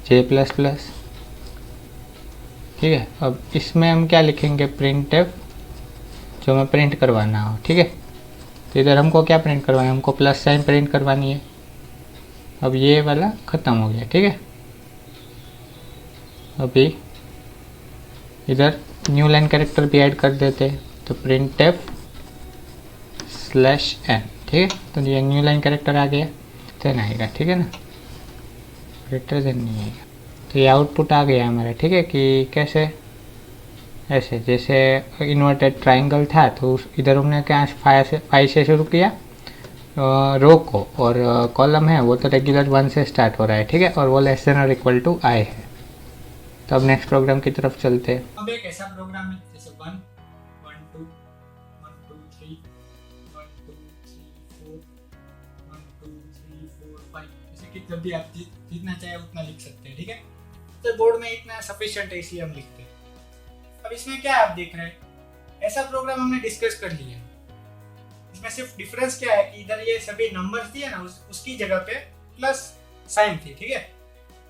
जे प्लस प्लस, ठीक है। अब इसमें हम क्या लिखेंगे, printf, जो हमें प्रिंट करवाना हो, ठीक है। तो इधर हमको क्या प्रिंट करवाना है, हमको प्लस साइन प्रिंट करवानी है। अब ये वाला ख़त्म हो गया, ठीक है। अभी इधर न्यू लाइन कैरेक्टर भी ऐड कर देते हैं, तो printf/n, ठीक है। तो ये न्यू लाइन कैरेक्टर आ गया, देन आएगा, ठीक है ना, ग्रेटर देन नहीं आएगा। तो ये आउटपुट आ गया हमारा, ठीक है, कि कैसे, ऐसे जैसे इन्वर्टेड ट्राइंगल था, तो इधर हमने क्या 5 से शुरू किया रो को, और कॉलम है वो तो रेगुलर 1 से स्टार्ट हो रहा है, ठीक है, और वो लेस देन और इक्वल टू आई है। तो अब नेक्स्ट प्रोग्राम की तरफ चलते हैं। अब एक ऐसा प्रोग्राम है जैसे 1 1 2 1 2 3 1 2 3 4 1 2 3 4 5, जैसे कि जब भी आप जितना चाहे उतना लिख सकते हैं, ठीक है। तो बोर्ड में इतना सफिशिएंट है, इसलिए हम लिखते हैं। अब इसमें क्या आप देख रहे हैं, ऐसा प्रोग्राम हमने डिस्कस कर लिया। इसमें सिर्फ डिफरेंस क्या है कि इधर ये सभी नंबर्स दिए ना, उसकी जगह पे प्लस साइन थी, ठीक है।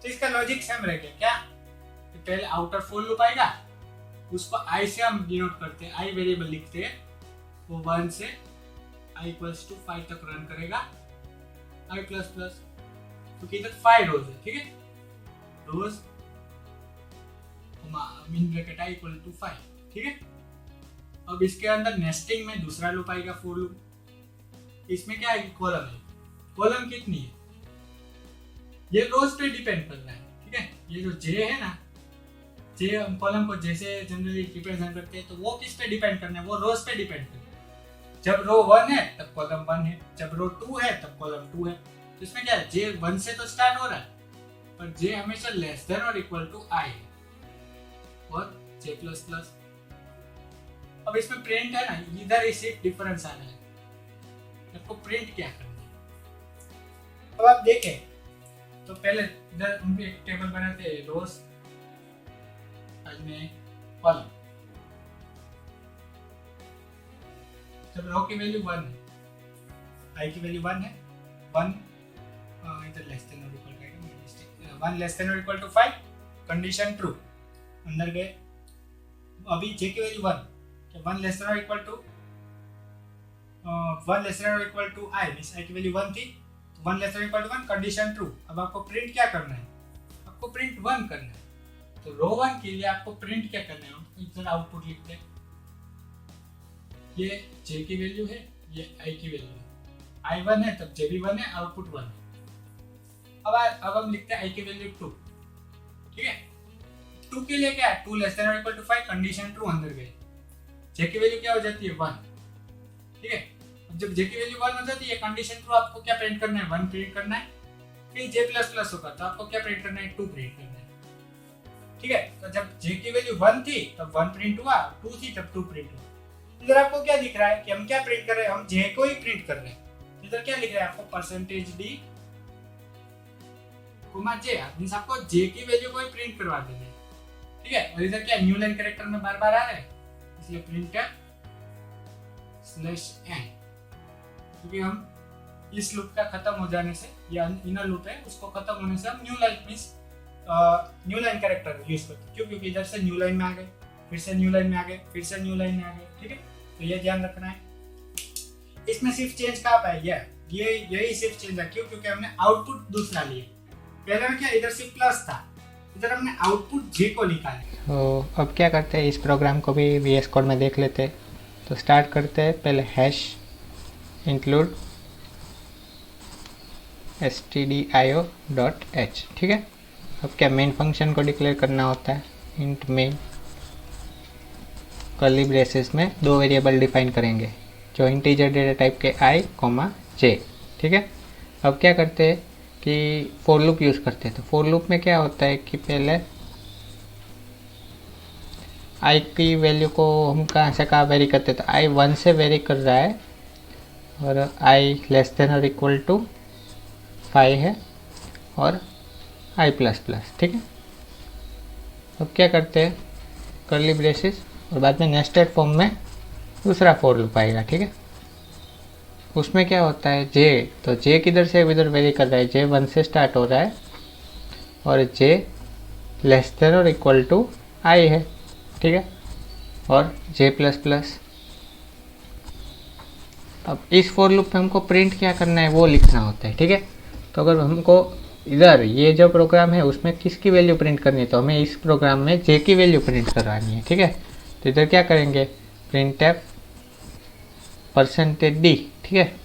तो इसका लॉजिक सेम रह गया क्या, तो पहले आउटर फॉर लूप आएगा, उसको आई से हम डिनोट करते हैं, आई वेरिएबल लिखते हैं, वो 1 से i इक्वल्स टू 5 तक रन करेगा, i प्लस प्लस, क्योंकि इधर 5 रोज है, ठीक है, rows mean bracket i equal to 5, ठीक है। अब इसके अंदर नेस्टिंग में दूसरा लूप आएगा फॉर लूप, इसमें क्या है, कॉलम है, कॉलम कितनी है, ये रोज पे डिपेंड कर रहा है, ठीक है। ये जो जे है ना, जे हम कॉलम को जैसे जनरली रिप्रेजेंट करते हैं, तो वो किस पे डिपेंड करना है, वो रोज पे डिपेंड करना है। जब रो 1 है तब कॉलम 1 है, जब रो 2 है तब कॉलम 2 है। तो इसमें क्या है, जे 1 से तो स्टार्ट हो रहा है, पर जे हमेशा लेस देन और इक्वल टू आई है, और जे प्लस प्लस। अब इसमें प्रिंट है ना, इधर सिर्फ डिफरेंस आना है, आपको प्रिंट क्या करना है। अब आप देखें तो पहले इधर हम एक टेबल बनाते हैं, रोज में कॉलम, जब रो की वैल्यू 1 है, आई की वैल्यू 1 है, 1 इधर लेस देन और इक्वल टू 1 लेस देन और इक्वल टू 5, कंडीशन ट्रू, अंदर गए। अभी जे की वैल्यू 1, तो 1 लेस देन और इक्वल टू 1 लेस देन और equal to i, means i की वैल्यू 1 थी, 1 less than equal to 1, condition true. अब आपको प्रिंट क्या करना है, आपको प्रिंट 1 करना है। तो रो 1 के लिए आपको प्रिंट क्या करना है, इधर आउटपुट लिखते हैं, ये जे की वैल्यू है, ये आई की वैल्यू है, आई 1 है तब जे भी 1 है, आउटपुट 1 है। अब हम लिखते हैं आई की वैल्यू 2, ठीक है। 2 के लिए क्या है, 2 लेस देन और इक्वल टू 5, कंडीशन ट्रू, अंदर गए। जे की वैल्यू क्या हो जाती है, 1, ठीक है। जब जे की वैल्यू 1 हो जाती है, कंडीशन ट्रू, आपको क्या प्रिंट करना है, 1 प्रिंट करना है। फिर जे प्लस प्लस होगा तो आपको क्या प्रिंट करना है, 2 प्रिंट करना है, ठीक है। तो जब जे की वैल्यू 1 थी तब 1 प्रिंट हुआ, 2 थी तब 2 प्रिंट हुआ। इधर आपको क्या दिख रहा है कि हम क्या प्रिंट कर रहे हैं, हम जे को ही प्रिंट कर रहे हैं। इधर क्या लिख रहा है आपको, परसेंटेज डी कोमा जे, मींस आपको जे की वैल्यू को ही प्रिंट करवा देना है, ठीक है। और इधर क्या न्यू लाइन कैरेक्टर में बार बार आ रहा है, इसलिए प्रिंटर /n, क्योंकि हम इस लूप का खत्म हो जाने से, या इनर लूप है उसको खत्म होने से हम new line means new line character use करते हैं। क्यों, क्योंकि इधर से न्यू लाइन में आ गए, फिर से न्यू लाइन में आ गए, फिर से न्यू लाइन में आ गए, ठीक है। तो ये ध्यान रखना है। इसमें सिर्फ चेंज कहाँ पे है, यही सिर्फ चेंज है। क्यों, क्योंकि हमने आउटपुट दूसरा लिया। पहले में क्या, इधर सिर्फ प्लस था, इधर हमने आउटपुट जे को निकाला। तो अब क्या करते हैं, इस प्रोग्राम को भी VS कोड में देख लेते हैं। तो स्टार्ट करते हैं, पहले हैश इंक्लूड stdio.h, ठीक है। अब क्या, मेन फंक्शन को डिक्लेयर करना होता है, इंट मेन, कर्ली ब्रेसेस में 2 वेरिएबल डिफाइन करेंगे जो इंटीजर डेटा टाइप के i, j, ठीक है। अब क्या करते हैं कि फॉर लूप यूज़ करते हैं। तो फॉर लूप में क्या होता है कि पहले i की वैल्यू को हम कहाँ से कहाँ वेरी करते हैं, तो i 1 से वेरी कर रहा है, और i लेस देन और इक्वल टू 5 है, और i प्लस प्लस, ठीक है। अब क्या करते हैं, कर्ली ब्रेसेस, और बाद में नेस्टेड फॉर्म में दूसरा फॉर लूप आएगा, ठीक है। उसमें क्या होता है, j, तो j किधर से इधर वेरी कर रहा है, j 1 से स्टार्ट हो रहा है, और j लेस देन और इक्वल टू i है, ठीक है, और j प्लस प्लस। अब इस फॉर लूप में हमको प्रिंट क्या करना है वो लिखना होता है, ठीक है। तो अगर हमको इधर ये जो प्रोग्राम है उसमें किसकी वैल्यू प्रिंट करनी है, तो हमें इस प्रोग्राम में j की वैल्यू प्रिंट करवानी है, ठीक है। तो इधर क्या करेंगे, प्रिंट एफ %d, ठीक है,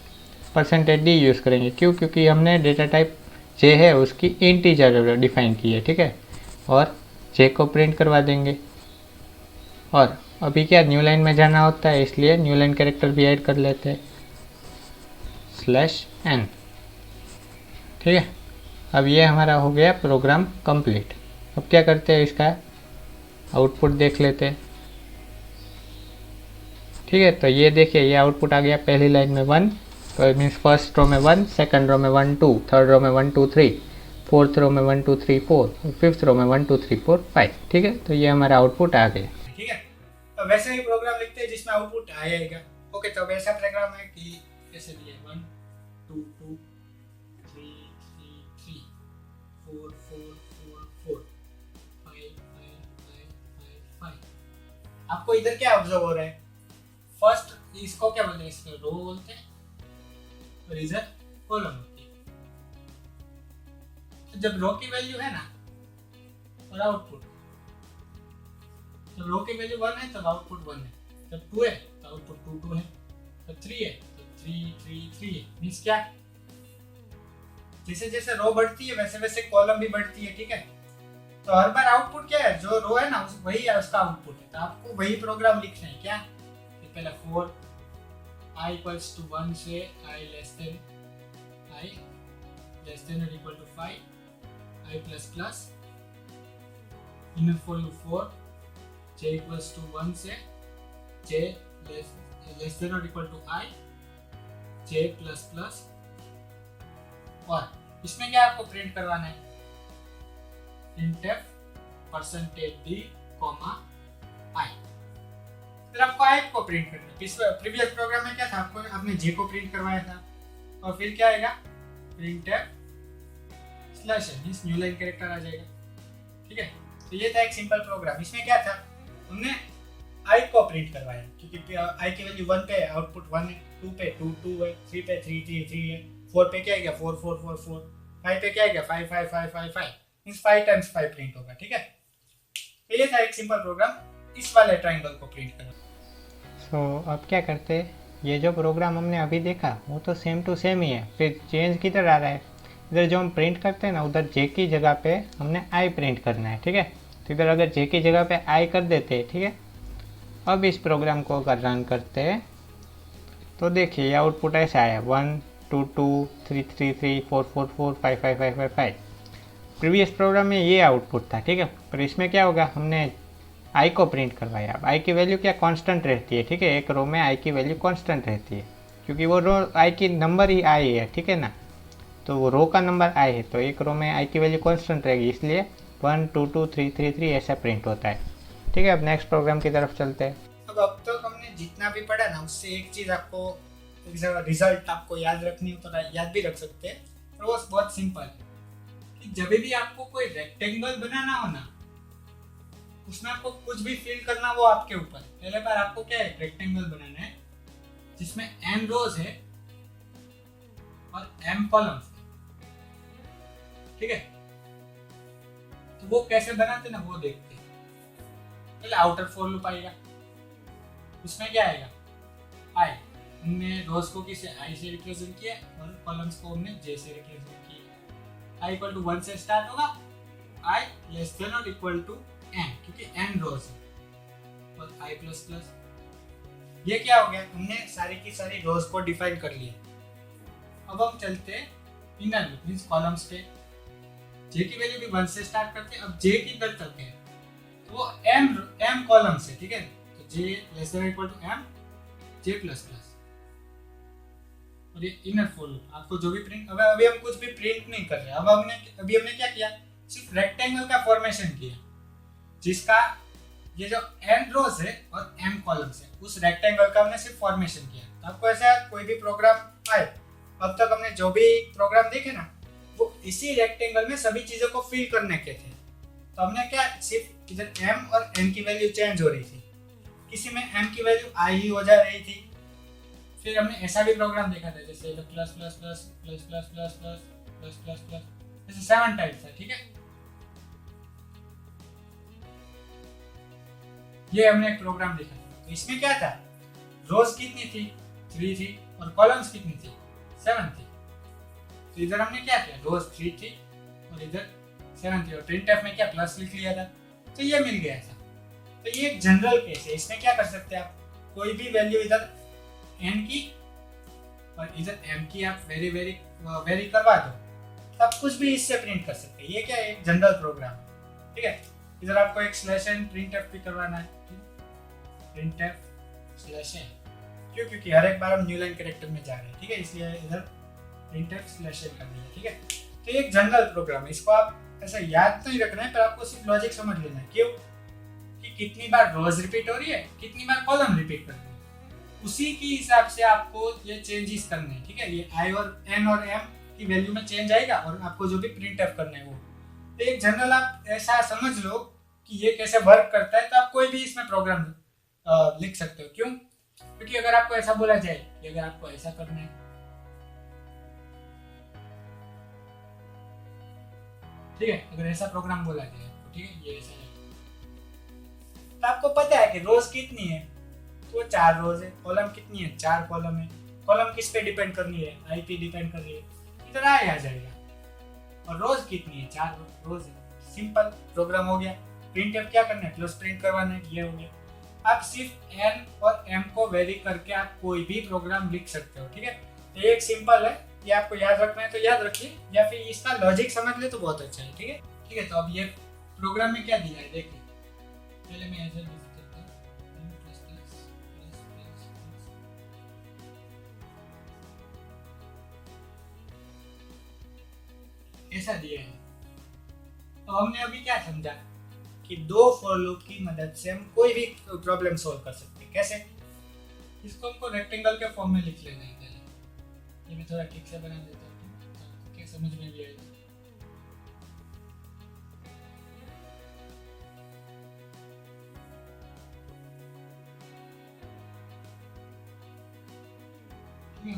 %d यूज़ करेंगे। क्यों, क्योंकि हमने डेटा टाइप j है उसकी इंटीजर डिफाइन की है, ठीक है, और j को प्रिंट करवा देंगे। और अभी क्या, न्यू लाइन में जाना होता है, इसलिए न्यू लाइन कैरेक्टर भी ऐड कर लेते हैं, /n, ठीक है। अब ये हमारा हो गया प्रोग्राम कंप्लीट। अब क्या करते हैं, इसका आउटपुट देख लेते हैं, ठीक है। तो ये देखिए, ये आउटपुट आ गया पहली लाइन में 1, तो मीन्स फर्स्ट रो में 1, सेकंड रो में 1 2, थर्ड रो में 1 2 3, फोर्थ रो में 1 2 3 4, फिफ्थ रो में 1 2 3 4 5, ठीक है। तो ये हमारा आउटपुट आ गया, ठीक है। तो वैसे ही प्रोग्राम लिखते हैं जिसमें आउटपुट आएगा। ओके, तो वैसा प्रोग्राम है कि कैसे दिया, 1 2 2 3 3 3 4 4 आपको इधर क्या ऑब्जर्व हो रहा है, फर्स्ट इसको क्या बोलते हैं, इसको रो बोलते हैं और इधर कॉलम होती है। तो जब रो की वैल्यू है ना और आउटपुट, जब रो की वैल्यू 1 है तब आउटपुट 1 है, जब 2 है तो आउटपुट 2 2 है, जब 3 है तो 3 3 3 है। मींस क्या, जैसे जैसे रो बढ़ती है वैसे वैसे कॉलम भी बढ़ती है, ठीक है। तो हर बार आउटपुट क्या है, जो रो है ना वही है उसका आउटपुट है, तो आपको वही प्रोग्राम लिखना है। क्या, पहले फॉर i इक्वल्स टू 1 से i लेस देन और equal to 5 i plus plus inner for loop for j equals to 1 से j लेस देन और equal to i j plus plus, और इसमें क्या आपको प्रिंट करवाना है, printf %d, i। फिर आपको i को प्रिंट करना है। प्रीवियस प्रोग्राम में क्या था, आपने j को प्रिंट करवाया था, और फिर क्या आएगा, printf slash means new line character आ जाएगा, ठीक है। तो ये था एक सिंपल प्रोग्राम। इसमें क्या था, हमने i को प्रिंट करवाया, क्योंकि i की वैल्यू 1 पे आउटपुट 1 है, 2 पे 2 2 है, 3 पे 3 3 3 है, 4 पे क्या आएगा 4 4 4 4, 5 पे क्या आएगा 5 5 5 5 5, मींस 5 टाइम्स 5 प्रिंट होगा, ठीक है। तो ये था एक सिंपल प्रोग्राम, इस वाले ट्रायंगल को प्रिंट करना। अब क्या करते हैं, ये जो प्रोग्राम हमने अभी देखा वो तो सेम टू सेम ही है, फिर चेंज किधर आ रहा है, इधर जो हम प्रिंट करते हैं ना उधर जे की जगह पे हमने आई प्रिंट करना है, ठीक है। तो इधर अगर जे की जगह पे आई कर देते हैं, ठीक है। अब इस प्रोग्राम को अगर रन करते हैं तो देखिए ये आउटपुट ऐसा आया 1 2 2 3 3 3 4 4 4 5 5 5 5 5। प्रीवियस प्रोग्राम में ये आउटपुट था, ठीक है। पर इसमें क्या होगा, हमने आई को प्रिंट करवाया। अब आई की वैल्यू क्या कांस्टेंट रहती है, ठीक है। एक रो में आई की वैल्यू कांस्टेंट रहती है, क्योंकि वो रो आई की नंबर ही आई है, ठीक है ना। तो वो रो का नंबर आई है, तो एक रो में आई की वैल्यू कांस्टेंट रहेगी, इसलिए 1 2 2 3 3 3 ऐसा प्रिंट होता है, ठीक है। अब नेक्स्ट प्रोग्राम की तरफ चलते हैं। अब तक हमने जितना भी पढ़ा ना उससे एक चीज़ आपको, रिजल्ट आपको याद रखनी हो तो याद भी रख सकते हैं, और वो बहुत सिंपल है कि जब भी आपको कोई रेक्टेंगल बनाना हो ना, उसमें आपको कुछ भी फिल करना वो आपके ऊपर। पहले बार आपको क्या है, रेक्टेंगल बनाना है जिसमें m रोज है और m कॉलम्स है, ठीक है। तो वो कैसे बनाते ना वो देखते हैं। पहले आउटर फॉर लूप आएगा, उसमें क्या आएगा, i, हमने रोज को किसे i से रिप्रेजेंट किया और कॉलम्स को हमने j से रिप्रेजेंट किया। i इक्वल टू 1 से स्टार्ट होगा, i लेस देन और इक्वल टू n, क्योंकि n रोज है, और i प्लस प्लस। ये क्या हो गया, हमने सारी की सारी रोज को डिफाइन कर लिया। अब हम चलते हैं इनर लूप मींस कॉलम्स पे। j की वैल्यू भी 1 से स्टार्ट करते हैं। अब j किधर चलते हैं, तो वो m कॉलम्स है, ठीक है। तो j less than equal to m j plus plus, और ये इनर फॉर लूप। आपको जो भी प्रिंट, अभी हम कुछ भी प्रिंट नहीं कर रहे। अब हमने क्या किया, सिर्फ रेक्टेंगल का फॉर्मेशन किया, जिसका ये जो n रोज है और m कॉलम्स है, उस रेक्टेंगल का हमने सिर्फ फॉर्मेशन किया। तो आपको ऐसा कोई भी प्रोग्राम आए, अब तक हमने जो भी प्रोग्राम देखे ना वो इसी रेक्टेंगल में सभी चीजों को फिल करने के थे। तो हमने क्या, सिर्फ इधर m और n की वैल्यू चेंज हो रही थी, किसी में m की वैल्यू i ही हो जा रही थी। फिर हमने ऐसा भी प्रोग्राम देखा था जैसे plus plus plus plus plus plus plus plus plus plus, ऐसे 7 टाइप्स है, ठीक है। ये हमने एक प्रोग्राम देखा था। तो इसमें क्या था, रोज कितनी थी, 3 थी, और कॉलम्स कितनी थी, 7 थी। तो इधर हमने क्या किया, रोज 3 थी और इधर 7 थी, और printf में क्या प्लस लिख लिया था, तो ये मिल गया था। तो ये एक जनरल केस है। इसमें क्या कर सकते हैं आप, कोई भी वैल्यू इधर n की और इधर m की आप वेरी करवा दो, तब कुछ भी इससे प्रिंट कर सकते हैं। ये क्या है, एक जनरल प्रोग्राम, ठीक है। इधर आपको एक /n printf भी करवाना है, printf /n, क्यों, क्योंकि हर एक बार हम न्यू लाइन कैरेक्टर में जा रहे हैं, ठीक है, इसलिए इधर printf /n कर दिया, ठीक है। तो ये एक जनरल प्रोग्राम है, इसको आप ऐसा याद नहीं रखना है, पर आपको सिर्फ लॉजिक समझ लेना है। क्यों, कि कितनी बार रोज रिपीट हो रही है, कितनी बार कॉलम रिपीट कर रही है, उसी के हिसाब से आपको ये चेंजेस करने हैं, ठीक है। ये i और n और m की वैल्यू में चेंज आएगा, और आपको जो भी printf करना है वो। तो एक जनरल आप ऐसा समझ लो कि ये कैसे वर्क करता है, तो आप कोई भी इसमें प्रोग्राम लिख सकते हो। क्यों? क्योंकि अगर आपको ऐसा बोला जाए कि अगर आपको ऐसा करना है, ठीक है, अगर ऐसा प्रोग्राम बोला जाए आपको, ठीक है, ये ऐसा है, तो आपको पता है कि रोज कितनी है, तो 4 रोज है। कॉलम कितनी है? 4 कॉलम है। कॉलम किस पे डिपेंड करनी है? आई पे डिपेंड कर रही है, इधर आ जाएगा। और रोज कितनी है? 4 रोज है। सिंपल प्रोग्राम हो गया। प्रिंटफ क्या करना है? प्लस प्रिंट करवाना है, ये हो गया। आप सिर्फ एन और एम को वेरी करके आप कोई भी प्रोग्राम लिख सकते हो, ठीक है। तो एक सिंपल है, ये आपको याद रखना है तो याद रखिए, या फिर इसका लॉजिक समझ ले तो बहुत अच्छा है, ठीक है। ठीक है, तो अब ये प्रोग्राम में क्या दिया है देखिए। पहले मैं ऐसे लिख देता हूं, ऐसा दिया है। तो हमने अभी क्या समझा कि 2 फॉर लूप की मदद से हम कोई भी प्रॉब्लम सॉल्व कर सकते हैं। कैसे? इसको हमको रेक्टेंगल के फॉर्म में लिख लेना है पहले। ये मैं थोड़ा ठीक से बना देता हूँ, क्या समझ में भी आएगा।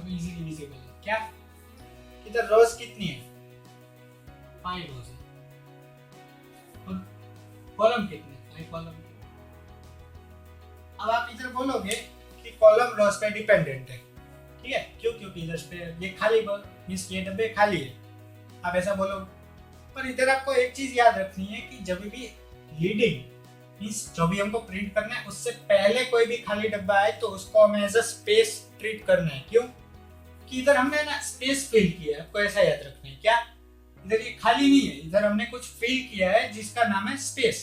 इजीली विजिबल है क्या? इधर रोज कितनी है? 5 रोज है। और कॉलम कितने? 5 कॉलम। अब आप इधर बोलोगे कि कॉलम रोज पे डिपेंडेंट है, ठीक है। क्यों? क्योंकि इधर पे ये खाली मींस ये डब्बे खाली है, आप ऐसा बोलोगे। पर इधर आपको एक चीज याद रखनी है कि जब भी लीडिंग मींस जो भी हमको प्रिंट करना है उससे पहले कोई भी खाली डब्बा आए तो उसको हमें एज अ स्पेस ट्रीट करना है। क्यों? कि इधर हमने ना स्पेस फिल किया है, आपको ऐसा याद रखना है। क्या? इधर ये खाली नहीं है, इधर हमने कुछ फिल किया है जिसका नाम है स्पेस।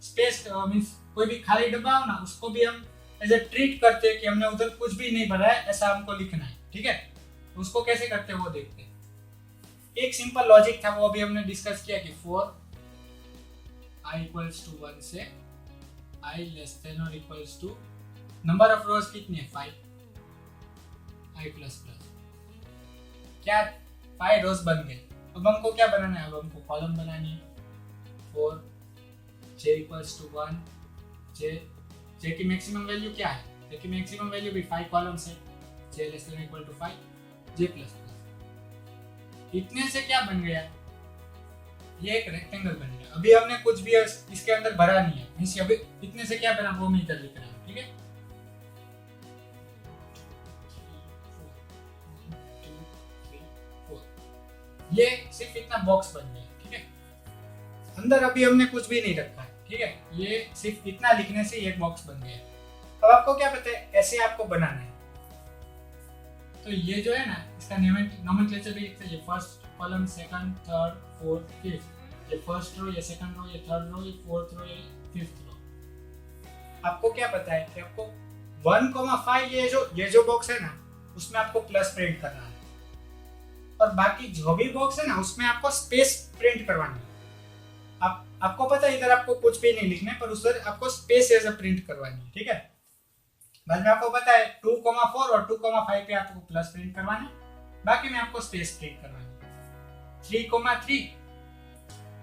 स्पेस मींस कोई भी खाली डब्बा हो ना उसको भी हम एज ए ट्रीट करते हैं कि हमने उधर कुछ भी नहीं भरा है, ऐसा हमको लिखना है, ठीक है। उसको कैसे करते हैं वो देखते हैं। एक सिंपल लॉजिक था, वो अभी हमने डिस्कस किया कि फॉर i इक्वल्स टू 1 से i लेस देन और equals to number of rows कितनी है? 5 i प्लस प्लस क्या 5 रोज बन गए। अब हमको क्या बनाना है? अब हमको कॉलम बनानी है। For j equals to 1 j की मैक्सिमम वैल्यू क्या है? j की मैक्सिमम वैल्यू भी 5 कॉलम्स है। j less than equal to 5 j plus plus. इतने से क्या बन गया? ये एक रेक्टेंगल बन गया। अभी हमने कुछ भी इसके अंदर भरा नहीं है, मींस अभी इतने से क्या बना वो मैं इधर लिख रहा हूं, ठीक है। 1 2 3 4 ये सिर्फ इतना बॉक्स बन गया, ठीक है। अंदर अभी हमने कुछ भी नहीं रखा है, ठीक है। ये सिर्फ इतना लिखने से एक बॉक्स बन गया। अब आपको क्या पता है ऐसे आपको बनाना है। तो ये जो है ना इसका नोमेनक्लेचर भी लिखते हैं। ये first column, second, third, fourth, fifth. ये फर्स्ट रो, ये सेकंड रो, ये थर्ड रो, ये फोर्थ रो, ये फिफ्थ रो। आपको क्या पता है कि आपको 1,5 ये जो बॉक्स है ना उसमें आपको प्लस प्रिंट करना है, और बाकी जो भी बॉक्स है ना उसमें आपको स्पेस प्रिंट करवानी है। आपको पता है इधर आपको कुछ भी नहीं लिखना है, पर उधर आपको स्पेस एज अ प्रिंट करवानी है, ठीक है। बाद में आपको पता है 2,4 और 2,5 पे आपको प्लस प्रिंट करवाना है, बाकी में आपको स्पेस प्रिंट करवानी है।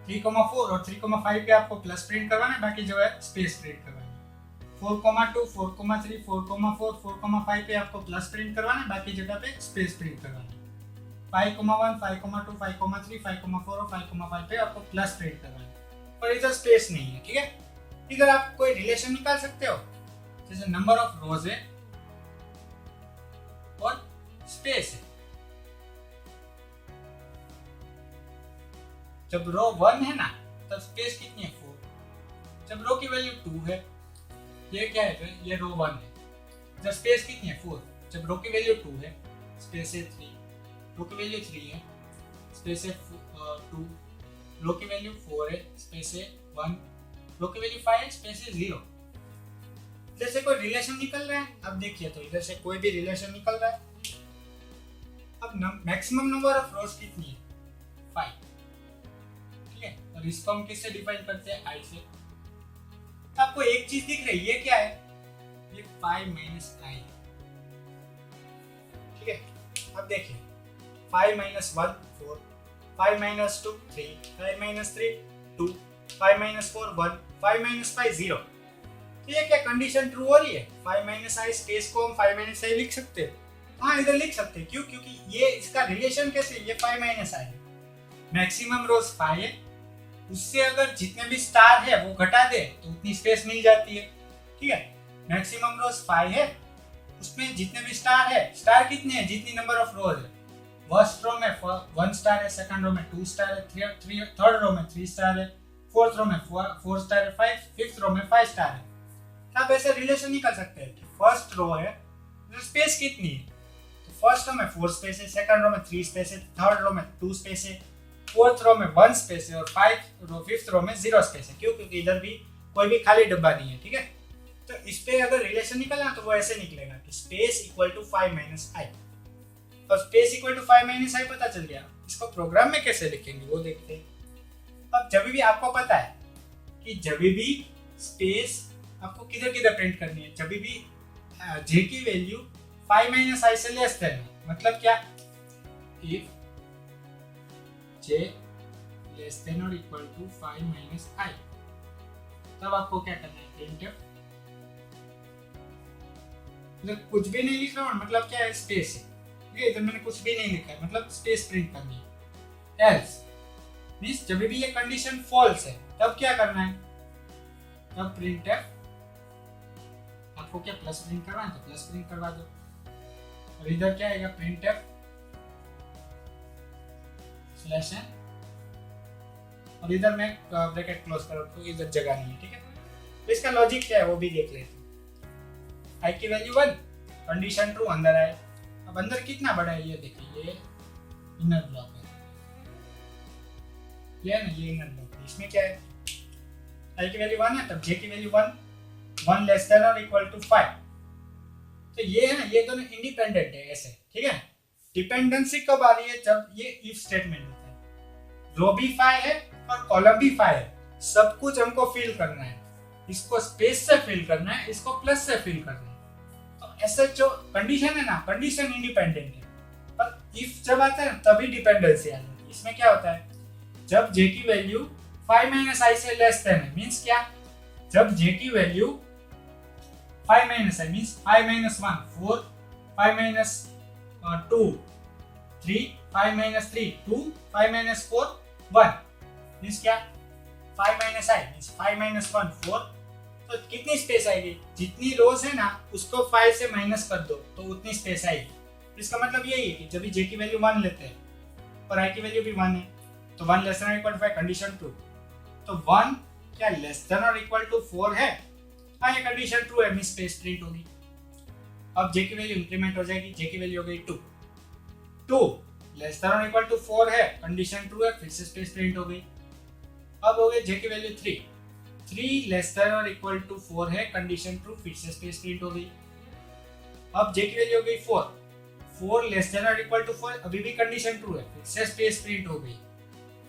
3,4 और 3,5 पे आपको प्लस प्रिंट करवाना है, बाकी जो है स्पेस प्रिंट करवानी है। 4,2 4,3 4,4 4,5 पे आपको प्लस प्रिंट करवाना है, बाकी जगह पे स्पेस प्रिंट करवाना है। 5,1 5,2 5,3 5,4 और 5,5 पे आपको प्लस प्रिंट करवाना है, पर इधर स्पेस नहीं है, ठीक है। इधर आप कोई रिलेशन निकाल सकते हो, जैसे नंबर ऑफ रोज है और स्पेस है। जब रो 1 है ना तब स्पेस कितनी है? 4। जब रो की वैल्यू 2 है, ये क्या है? ये रो 1 है, जब स्पेस कितनी है? 4। जब रो की वैल्यू 2 है, स्पेस है 3। रो की वैल्यू 3 है, स्पेस है 2। रो की वैल्यू 4 है, स्पेस है 1। रो की वैल्यू 5 है, स्पेस है 0। इधर से कोई रिलेशन निकल रहा है? अब देखिए तो इधर से कोई भी रिलेशन निकल रहा है। अब मैक्सिमम नंबर ऑफ रोज कितनी है? 5, ठीक है। और इसको हम किससे डिफाइन करते हैं? i से। आपको एक चीज दिख रही है, ये क्या है? ये 5 माइनस i, ठीक है। अब देखिए 5 minus 1 4, 5 minus 2 3, 5 minus 3 2, 5 minus 4 1, 5 minus 5 0। तो ये क्या कंडीशन ट्रू हो रही है? 5 माइनस आई स्पेस को हम 5 माइनस आई लिख सकते हैं। हाँ, इधर लिख सकते हैं। क्यों? क्योंकि ये इसका रिलेशन कैसे, ये 5 माइनस आई है, मैक्सिमम रोज 5 है, उससे अगर जितने भी स्टार है वो घटा दे तो उतनी स्पेस मिल जाती है। ठीक है, मैक्सिमम रोज 5 है, उसमें जितने भी स्टार है, स्टार कितने हैं? जितनी नंबर ऑफ रोज है। फर्स्ट रो में 1 स्टार है, सेकंड रो में 2 स्टार है, थर्ड रो में 3 स्टार है, फोर्थ रो में 4 स्टार है, फिफ्थ रो में 5 स्टार है। आप ऐसे रिलेशन निकाल सकते हैं कि फर्स्ट रो है तो स्पेस कितनी है, तो फर्स्ट रो में 4 स्पेस है, सेकंड रो में 3 स्पेस है, थर्ड रो में 2 स्पेस है, फोर्थ रो में 1 स्पेस है और फिफ्थ रो में 0 स्पेस है। क्यों? क्योंकि इधर भी कोई भी खाली डब्बा नहीं है। ठीक है, तो इस पे अगर रिलेशन निकलना तो वो ऐसे निकलेगा कि स्पेस इक्वल टू 5 माइनस आई। और स्पेस इक्वल टू 5 माइनस आई पता चल गया, इसको प्रोग्राम में कैसे लिखेंगे वो देखते हैं। अब जब भी आपको पता है कि जब भी स्पेस आपको किधर किधर प्रिंट करनी है, जब भी जे की वैल्यू 5 माइनस आई से लेस देन, मतलब क्या, इफ जे लेस देन और इक्वल टू 5 माइनस आई, तब आपको क्या करना है, प्रिंटफ। मतलब कुछ भी नहीं लिख रहा हूँ, मतलब क्या है, स्पेस है। ठीक है, इधर मैंने कुछ भी नहीं लिखा है, मतलब स्पेस प्रिंट करनी है। एल्स मींस जब भी ये कंडीशन फॉल्स है तब क्या करना है, तब प्रिंटफ। आपको क्या प्लस प्रिंट करना है तो प्लस प्रिंट करवा दो। और इधर क्या आएगा, प्रिंटफ स्लैश है, और इधर मैं ब्रैकेट क्लोज कर दूं, इधर जगह नहीं है। ठीक है, तो इसका लॉजिक क्या है वो भी देख लेते हैं। आई की वैल्यू 1, कंडीशन ट्रू, अंदर आए। अब अंदर कितना बड़ा है ये देखिए, ये इनर ब्लॉक है, ये है ना, ये इनर ब्लॉक है। इसमें क्या है, आई की वैल्यू 1 है, तब जे की वैल्यू 1 लेस देन और इक्वल टू 5। तो ये है ना, ये दोनों इंडिपेंडेंट है ऐसे। ठीक है, डिपेंडेंसी कब आ रही है, जब ये इफ स्टेटमेंट होता है। रो भी 5 है और कॉलम भी 5 है, सब कुछ हमको फिल करना है। इसको स्पेस से फिल करना है, इसको प्लस से फिल करना है। तो ऐसे जो कंडीशन है ना, कंडीशन इंडिपेंडेंट है, पर इफ जब आता है तभी डिपेंडेंसी आ जाती है। इसमें क्या होता है, जब जे की वैल्यू 5 माइनस आई से लेस देन है, मींस क्या, जब जे की वैल्यू 5 माइनस आई means 5 minus 1 4, 5 minus 2 3, 5 minus 3 2, 5 minus 4 1, means क्या, 5 माइनस आई मींस 5 माइनस 1 4। तो कितनी स्पेस आएगी, जितनी रोज है ना उसको 5 से माइनस कर दो तो उतनी स्पेस आएगी। इसका मतलब यही है कि जब जे की वैल्यू 1 लेते हैं और आई की वैल्यू भी 1 है, तो 1 less than equal to 5, condition true. तो 1 क्या लेस देन और इक्वल टू 4 है, हाँ ये कंडीशन ट्रू है, मींस स्पेस प्रिंट होगी। अब जे की वैल्यू इंक्रीमेंट हो जाएगी, जे की वैल्यू हो गई 2 लेस देन और इक्वल टू 4 है, कंडीशन ट्रू है, फिर से स्पेस प्रिंट हो गई। अब हो गई जे की वैल्यू 3 लेस देन और इक्वल टू 4 है, कंडीशन ट्रू, फिर से स्पेस प्रिंट हो गई। अब जे की वैल्यू हो गई 4 लेस देन और इक्वल टू 4, अभी भी कंडीशन ट्रू है, फिर से स्पेस प्रिंट हो गई।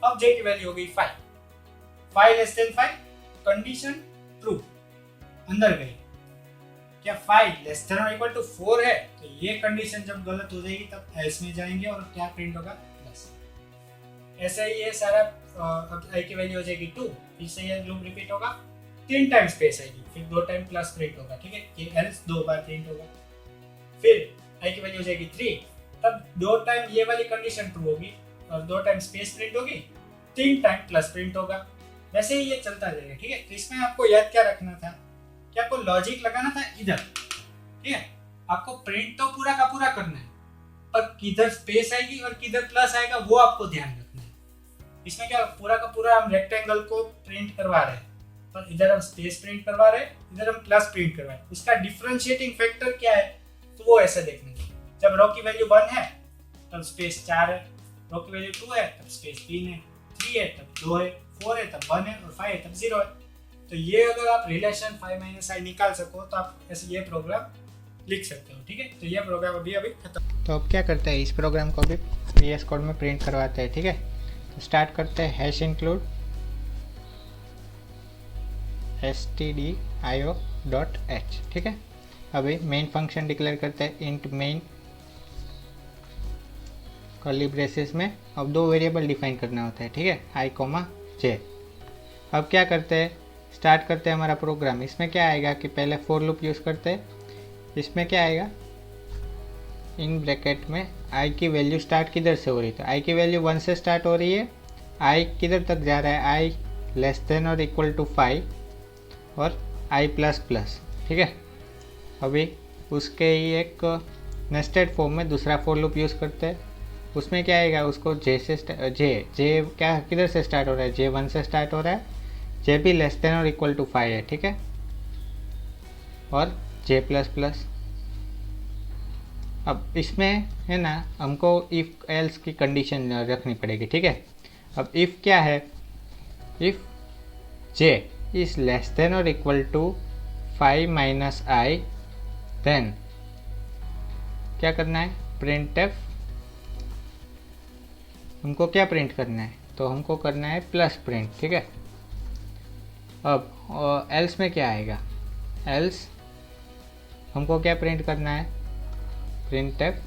अब जे की वैल्यू हो गई 5 लेस देन 5, कंडीशन ट्रू, अंदर गई। क्या 5 लेस देन और इक्वल टू 4 है, तो ये कंडीशन जब गलत हो जाएगी तब एल्स में जाएंगे और क्या प्रिंट होगा, प्लस। ऐसे ही ये सारा अब आई की वैल्यू हो जाएगी 2, फिर से ये लूप रिपीट होगा, 3 टाइम स्पेस आएगी, फिर 2 टाइम प्लस प्रिंट होगा। ठीक है, ये एल्स 2 बार प्रिंट होगा। फिर आई की वैल्यू हो जाएगी 3, तब 2 टाइम ये वाली कंडीशन ट्रू होगी और 2 टाइम स्पेस प्रिंट होगी, 3 टाइम प्लस प्रिंट होगा। वैसे ही ये चलता जाएगा। ठीक है, तो इसमें आपको याद क्या रखना था, कि आपको लॉजिक लगाना था इधर। ठीक है, आपको प्रिंट तो पूरा का पूरा करना है, पर किधर स्पेस आएगी और किधर प्लस आएगा वो आपको ध्यान रखना है। इसमें क्या पूरा का पूरा हम रेक्टेंगल को प्रिंट करवा रहे हैं, पर इधर हम स्पेस प्रिंट करवा रहे हैं, इधर हम प्लस प्रिंट करवा रहे हैं। उसका डिफरेंशिएटिंग फैक्टर क्या है, तो वो ऐसे देखना है। जब रो की वैल्यू 1 है तब स्पेस 4 है, रो की वैल्यू 2 है तब स्पेस 3 है, 3 है तब 2 है, 4 है तब 1 है और 5 है तब 0 है। तो ये अगर आप रिलेशन 5 माइनस आई निकाल सको तो आप ऐसे ये प्रोग्राम लिख सकते हो। ठीक है, तो ये प्रोग्राम अभी खत्म। तो अब क्या करते हैं, इस प्रोग्राम को भी VS कोड में प्रिंट करवाते हैं। ठीक है, तो स्टार्ट करते हैं हैश इंक्लूड stdio.h। ठीक है, अभी मेन फंक्शन डिक्लेयर करते हैं इंट मेन कर्ली ब्रेसेस में। अब 2 वेरिएबल डिफाइन करना होता है। ठीक है, i, j। अब क्या करते हैं, स्टार्ट करते हैं हमारा प्रोग्राम। इसमें क्या आएगा कि पहले फॉर लूप यूज़ करते हैं। इसमें क्या आएगा, इन ब्रैकेट में आई की वैल्यू स्टार्ट किधर से हो रही है, तो आई की वैल्यू 1 से स्टार्ट हो रही है। आई किधर तक जा रहा है, आई लेस देन और इक्वल टू 5 और आई प्लस प्लस, ठीक है। अभी उसके ही एक नेस्टेड फॉर्म में दूसरा फॉर लूप यूज़ करते हैं। उसमें क्या आएगा, उसको जे से जे क्या किधर से स्टार्ट हो रहा है, जे 1 से स्टार्ट हो रहा है, जे भी लेस देन और इक्वल टू 5 है, ठीक है, और जे प्लस प्लस। अब इसमें है ना हमको इफ़ एल्स की कंडीशन रखनी पड़ेगी, ठीक है। अब इफ़ क्या है, if J is less than और equal to 5 minus I, then क्या करना है, प्रिंट एफ। हमको क्या प्रिंट करना है, तो हमको करना है प्लस प्रिंट, ठीक है। अब एल्स में क्या आएगा, एल्स हमको क्या प्रिंट करना है, प्रिंट एफ।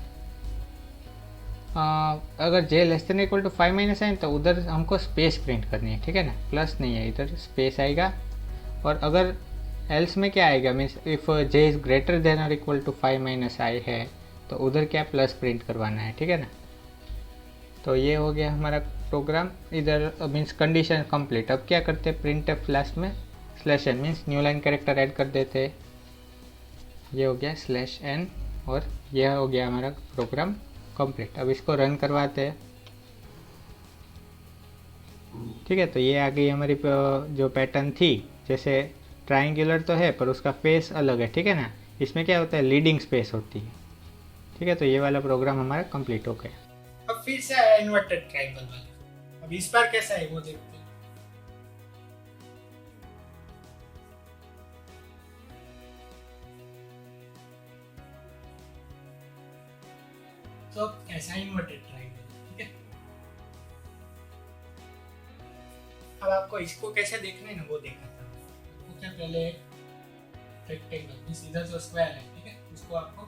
अगर J less than equal to 5 minus है तो उधर हमको स्पेस प्रिंट करनी है, ठीक है ना, प्लस नहीं है, इधर स्पेस आएगा। और अगर एल्स में क्या आएगा, means if J is greater than और इक्वल टू 5 माइनस आई है तो उधर क्या प्लस प्रिंट करवाना है, ठीक है ना। तो ये हो गया हमारा प्रोग्राम, इधर मीन्स कंडीशन कंप्लीट। अब क्या करते हैं, प्रिंट एफ लास्ट में slash n means new line character add कर देते हैं। ये हो गया स्लैश एन और यह हो गया हमारा प्रोग्राम कंप्लीट। अब इसको रन करवाते हैं, ठीक है। तो ये आ गई हमारी जो पैटर्न थी, जैसे ट्रायंगुलर तो है पर उसका फेस अलग है, ठीक है ना। इसमें क्या होता है, लीडिंग स्पेस होती है, ठीक है। तो ये वाला प्रोग्राम हमारा कंप्लीट हो गया। अब फिर से आया इन्वर्टेड ट्रायंगल वाला। अब इस बार कैसा है वो देखते हैं। तो कैसा इन्वर्टेड ट्रायंगल, ठीक है। अब आपको इसको कैसे देखना है ना वो देखा था। तो क्या पहले रेक्टेंगल सीधा जो स्क्वायर है, ठीक है, उसको आपको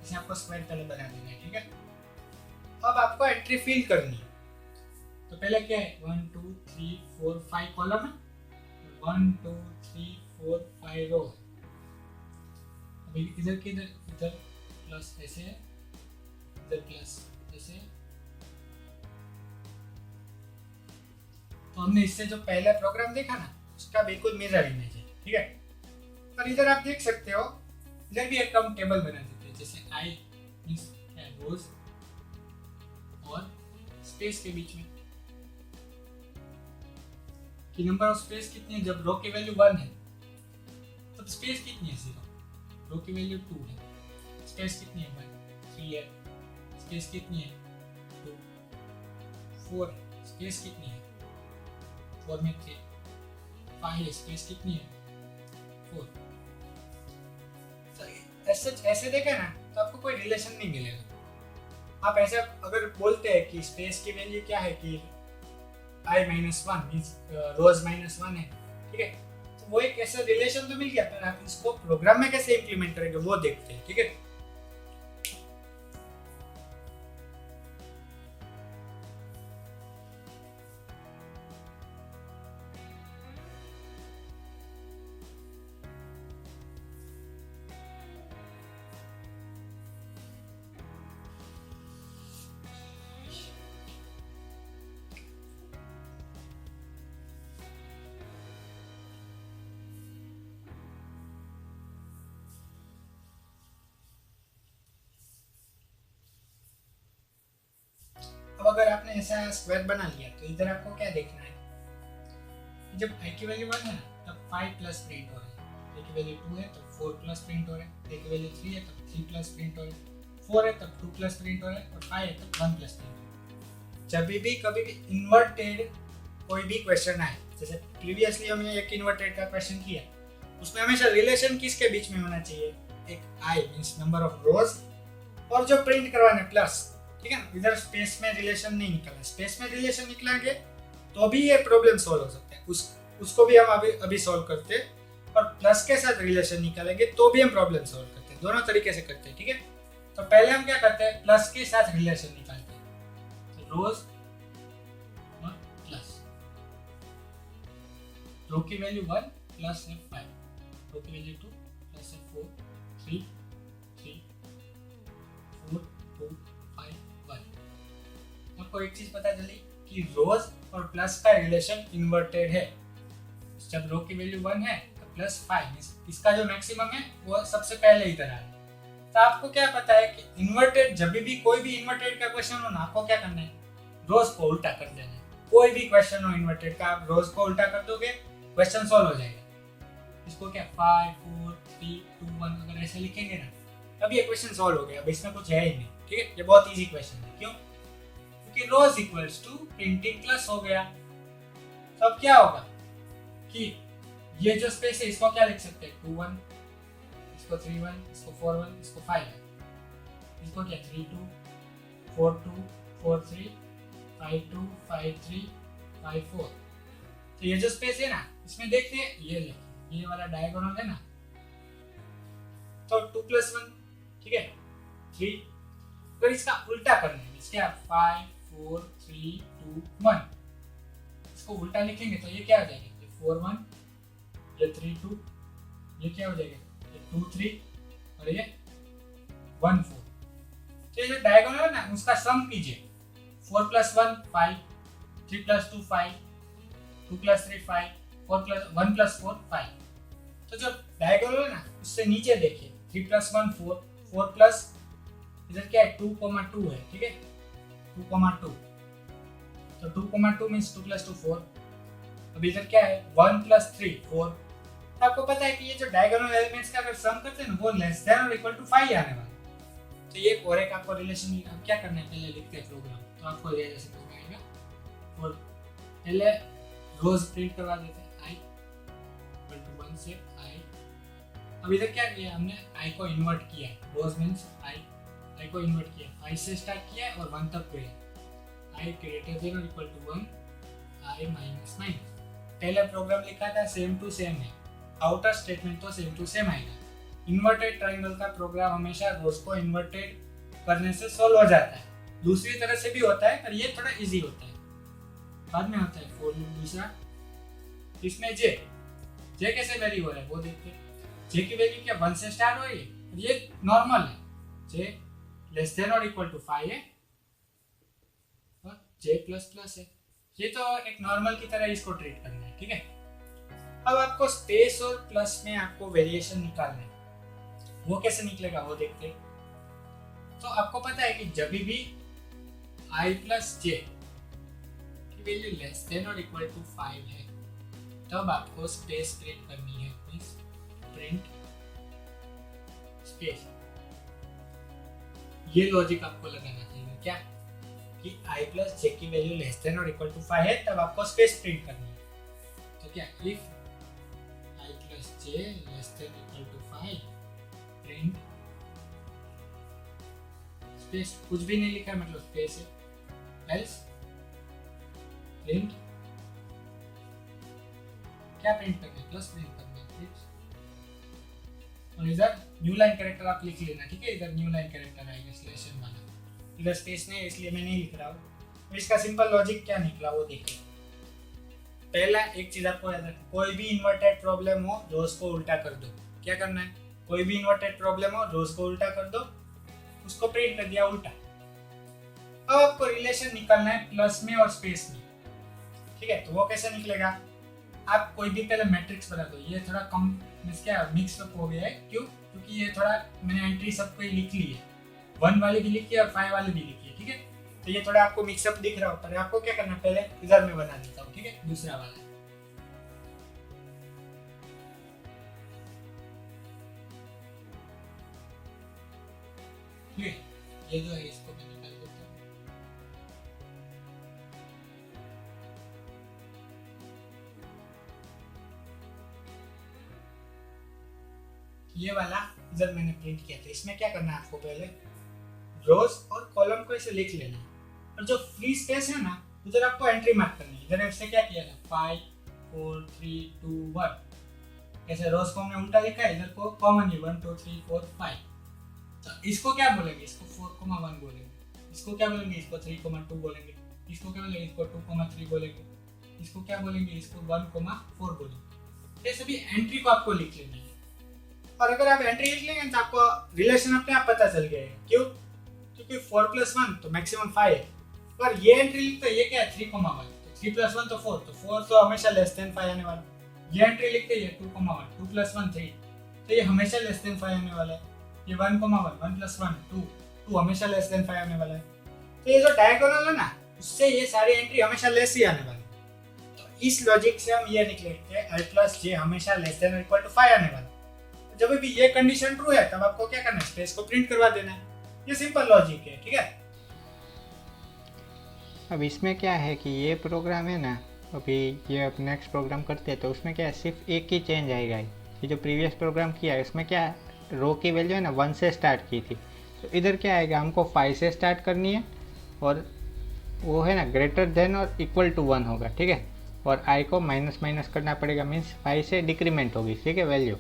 इसे आपको स्क्वायर पहले बना देना है, ठीक है। अब आपको एंट्री फिल करनी है। तो पहले क्या है, 1 2 3 4 5 कॉलम है, 1 2 3 4 5 रो। अभी इधर किधर, इधर प्लस ऐसे है, इधर प्लस ऐसे। तो हमने इससे जो पहला प्रोग्राम देखा ना उसका बिल्कुल मिरर इमेज है, ठीक है। पर इधर आप देख सकते हो, इधर भी एक हम टेबल बना देते हैं, जैसे आई मींस रोज और स्पेस के बीच में कि नंबर ऑफ स्पेस कितनी है। जब रो की वैल्यू 1 है तब स्पेस कितनी है 0, रो की वैल्यू 2 है, स्पेस कितनी है 1, 3 है, स्पेस कितनी है 2, 4 स्पेस कितनी है 4 में 3, 5 है, स्पेस कितनी है 4। ऐसे देखे ना तो आपको कोई रिलेशन नहीं मिलेगा। आप ऐसे अगर बोलते हैं कि स्पेस की वैल्यू क्या है कि i minus 1 means rows minus 1 है, ठीक है, तो वो एक ऐसा रिलेशन तो मिल गया, पर आप इसको प्रोग्राम में कैसे इंप्लीमेंट करेंगे वो देखते हैं, ठीक है। अब अगर आपने ऐसा स्क्वायर बना लिया तो इधर आपको क्या देखना है, जब i की वैल्यू 1 है तब 5 प्लस प्रिंट हो रहा है, i की वैल्यू 2 है तब 4 प्लस प्रिंट हो रहा है, i की वैल्यू 3 है तब 3 प्लस प्रिंट हो रहा है, 4 है तब 2 प्लस प्रिंट हो रहा है और 5 है तब 1 प्लस प्रिंट हो रहा है। जब भी कभी भी इन्वर्टेड कोई भी क्वेश्चन आए, जैसे प्रीवियसली हमने एक इन्वर्टेड का क्वेश्चन किया, उसमें हमेशा रिलेशन किसके बीच में होना चाहिए, एक i मींस नंबर ऑफ रोज और जो प्रिंट करवाना है प्लस, ठीक है ना। इधर स्पेस में रिलेशन नहीं निकला, स्पेस में रिलेशन निकलेंगे तो भी ये प्रॉब्लम सॉल्व हो सकता है, उसको भी हम अभी सॉल्व करते हैं। और प्लस के साथ रिलेशन निकालेंगे तो भी हम प्रॉब्लम सॉल्व करते हैं, दोनों तरीके से करते हैं, ठीक है। तो पहले हम क्या करते हैं, प्लस के साथ रिलेशन निकालते हैं। तो रोज और प्लस, रो की वैल्यू 1 प्लस है 5, रो की वैल्यू 2 प्लस है 4 3 3 4 2 5 1। आपको एक चीज पता चली कि रोज और प्लस का रिलेशन इन्वर्टेड है। जब रो की वैल्यू 1 है तो प्लस 5, इसका जो मैक्सिमम है वो सबसे पहले इधर आया। तो आपको क्या पता है कि इन्वर्टेड, जब भी कोई भी इन्वर्टेड का क्वेश्चन हो ना, आपको क्या करना है, रोज को उल्टा कर देना है। कोई भी क्वेश्चन हो इन्वर्टेड का, आप रोज को उल्टा कर दोगे, क्वेश्चन सॉल्व हो जाएगा। इसको क्या 5 4 3 2 1 अगर ऐसे लिखेंगे ना, अब ये क्वेश्चन सॉल्व हो गया। अब इसमें कुछ है ही नहीं, ठीक है, ये बहुत इजी क्वेश्चन है। क्यों? क्योंकि रोज इक्वल्स टू प्रिंटिंग प्लस हो गया। तो अब क्या होगा कि ये जो स्पेस है इसको क्या लिख सकते हैं, 2 1, इसको 3 1, इसको 4 1, इसको 5 है, इसको क्या 3 2 4 2 4 3 5 2 5 3 5 4। तो ये जो स्पेस है ना, इसमें देखते हैं ये वाला डायगोनल है ना, तो 2 + 1, ठीक है 3। तो इसका उल्टा करना है, इसका 5 4 3 2 1, इसको उल्टा लिखेंगे तो ये क्या हो जाएगा, ये 4 1, ये 3 2, ये क्या हो जाएगा, ये 2 3 और ये 1 4। तो ये जो डायगोनल है ना, उसका सम कीजिए। 4 + 1 5, 3 + 2 5, 2 + 3 5, 1 + 4 5। तो जो डायगोनल है ना, उससे नीचे देखिए, 3 + 1 4, 4 प्लस इधर क्या है 2, 2 है, ठीक है 2, 2। तो 2, 2 मीन्स 2 + 2 4। अब इधर क्या है 1 + 3 4। आपको पता है कि ये जो डायगोनल एलिमेंट्स का अगर सम करते हैं ना, वो लेस देन और इक्वल टू 5 आने वाला। तो ये और एक आपको रिलेशन क्या करना है, पहले लिखते हैं प्रोग्राम, तो आपको ये जैसे समझ में आएगा। और पहले रोज प्रिंट करवा देते हैं, i = 1 से i। अब इधर क्या किया हमने, i को इन्वर्ट किया है, रोज मींस i को इन्वर्ट किया, 5 से स्टार्ट किया और 1 तक गए, i greater than or equal to 1, i minus। पहले प्रोग्राम लिखा था सेम टू सेम है, आउटर स्टेटमेंट तो सेम टू सेम आएगा। इन्वर्टेड ट्रायंगल का प्रोग्राम हमेशा रोज को इन्वर्टेड करने से सॉल्व हो जाता है। दूसरी तरह से भी होता है, पर ये थोड़ा इजी होता है, बाद में होता है। फॉर लूप दूसरा, इसमें जे कैसे वेरी हो रहा है वो देखते हैं। जे की वैल्यू क्या 1 से स्टार्ट हो रही है, ये नॉर्मल है, जे लेस देन और इक्वल टू 5 है और जे प्लस है। ये तो एक नॉर्मल की तरह इसको ट्रीट करना है, ठीक है। अब आपको स्पेस और प्लस में आपको वेरिएशन निकालना है, वो कैसे निकलेगा वो देखते हैं। तो आपको पता है कि जब भी i + j की वैल्यू लेस देन और इक्वल टू 5 है, तब आपको स्पेस प्रिंट करनी है, मींस प्रिंट स्पेस। ये लॉजिक आपको लगाना चाहिए क्या, कि i + j की वैल्यू लेस देन और इक्वल टू 5 है, तब आपको स्पेस प्रिंट करनी है। तो क्या if i + j less than equal to 5 print space, कुछ भी नहीं लिखा मतलब स्पेस है, एल्स प्रिंट क्या प्रिंट करना है, प्लस प्रिंट करना है, ठीक। और इधर न्यू लाइन कैरेक्टर आप लिख लेना, ठीक है, इधर न्यू लाइन कैरेक्टर आएगा स्लैशन वाला, इधर स्पेस नहीं है इसलिए मैं नहीं लिख रहा हूँ। इसका सिंपल लॉजिक क्या निकला वो देखिए। पहला एक चीज आपको याद रखना, कोई भी इन्वर्टेड प्रॉब्लम हो रोज को उल्टा कर दो। क्या करना है, कोई भी इन्वर्टेड प्रॉब्लम हो रोज को उल्टा कर दो, उसको प्रिंट कर दिया उल्टा। अब आपको रिलेशन निकालना है प्लस में और स्पेस में, ठीक है। तो वो कैसे निकलेगा, आप कोई भी पहले मैट्रिक्स बना दो। ये थोड़ा कम मिक्स अप हो गया है, क्यों, क्योंकि ये थोड़ा मैंने एंट्री सबको ही लिख ली है, 1 वाली भी लिखी है और 5 वाली भी लिखी है, ठीक है। तो ये थोड़ा आपको मिक्सअप दिख रहा होता है, आपको क्या करना है, पहले इधर में बना देता हूँ, ठीक है, दूसरा वाला। ठीक है, ये जो है इसको मैं निकाल देता हूँ। ये वाला इधर मैंने प्रिंट किया था। इसमें क्या करना है, आपको पहले रोज और कॉलम को ऐसे लिख लेना है, और जो फ्री स्पेस है ना उधर आपको एंट्री मार्क करनी है। इधर ऐसे क्या किया था, 5 4 3 2 1, ऐसे रोज को हमने उल्टा लिखा है, इधर को कॉमन है 1 2 3 4 5। तो इसको क्या बोलेंगे, इसको 4,1 बोलेंगे, इसको क्या बोलेंगे, इसको 3,2 बोलेंगे, इसको क्या बोलेंगे, इसको 2,3 बोलेंगे, इसको क्या बोलेंगे, इसको 1,4 बोलेंगे। ये सभी एंट्री को आपको लिख लेना है। और अगर आप एंट्री लिख लेंगे तो आपको रिलेशन अपने आप पता चल गया है। क्यों? क्योंकि 4+1 तो मैक्सिमम 5 है, पर ये एंट्री लिखते ये क्या है 3,1, तो 3+1 तो 4, तो 4 तो हमेशा लेस देन 5 आने वाला। ये एंट्री लिखते ये 2,1, 2+1 3, तो ये हमेशा लेस देन 5 आने वाला है। ये 1,1, 1+1 2, 2 हमेशा लेस देन 5 आने वाला है। तो ये जो डायगोनल है ना, उससे ये सारी एंट्री हमेशा लेस ही आने वाली है। तो इस लॉजिक से हम ये निकलेंगे i + j हमेशा लेस देन और इक्वल टू 5 आने वाला है। जब भी ये कंडीशन ट्रू है तब आपको क्या करना है, स्पेस को प्रिंट करवा देना है। ये सिंपल लॉजिक है, ठीक है। अब इसमें क्या है कि ये प्रोग्राम है ना, अभी ये अब नेक्स्ट प्रोग्राम करते हैं तो उसमें क्या है, सिर्फ एक ही चेंज आएगा। ये जो प्रीवियस प्रोग्राम किया है उसमें क्या रो की वैल्यू है ना 1 से स्टार्ट की थी, तो इधर क्या आएगा, हमको 5 से स्टार्ट करनी है और वो है ना ग्रेटर देन और इक्वल टू 1 होगा, ठीक है। और आई को माइनस माइनस करना पड़ेगा, मीन्स 5 से डिक्रीमेंट होगी, ठीक है वैल्यू।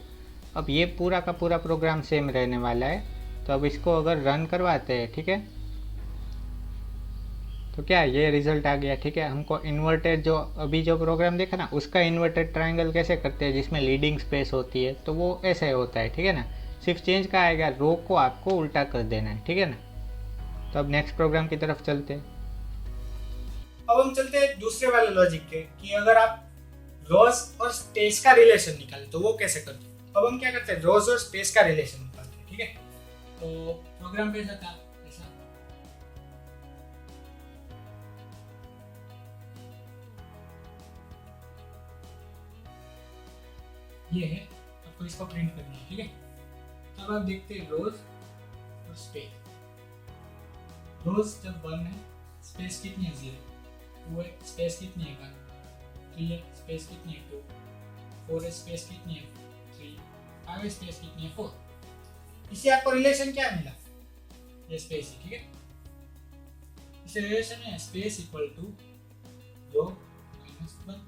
अब ये पूरा का पूरा प्रोग्राम सेम रहने वाला है। तो अब इसको अगर रन करवाते हैं, ठीक है, तो क्या ये रिजल्ट आ गया, ठीक है। हमको इन्वर्टेड जो अभी जो प्रोग्राम देखा ना उसका इन्वर्टेड ट्रायंगल कैसे करते हैं जिसमें लीडिंग स्पेस होती है, तो वो ऐसे होता है, ठीक है ना। सिर्फ चेंज का आएगा, रो को आपको उल्टा कर देना है, ठीक है ना। तो अब नेक्स्ट प्रोग्राम की तरफ चलते हैं। अब हम चलते हैं दूसरे वाले लॉजिक के कि अगर आप रोज और स्पेस का रिलेशन निकाले तो वो कैसे करते हैं। अब हम क्या करते हैं, रोज और स्पेस का रिलेशन निकालते हैं, ठीक है। तो प्रोग्राम कैसा था, ऐसा ये है, आपको इसको प्रिंट करना है, ठीक है। तो अब आप देखते हैं रोज और स्पेस। रोज जब 1 है, स्पेस कितनी है 0, 2 है, स्पेस कितनी है 1, 3 है, स्पेस कितनी है 2, 4 है, स्पेस कितनी है 3, 5 है, स्पेस कितनी है 4। इससे आपको रिलेशन क्या मिला, ये स्पेस है, ठीक है। इसे रिलेशन है स्पेस इक्वल टू रो -1,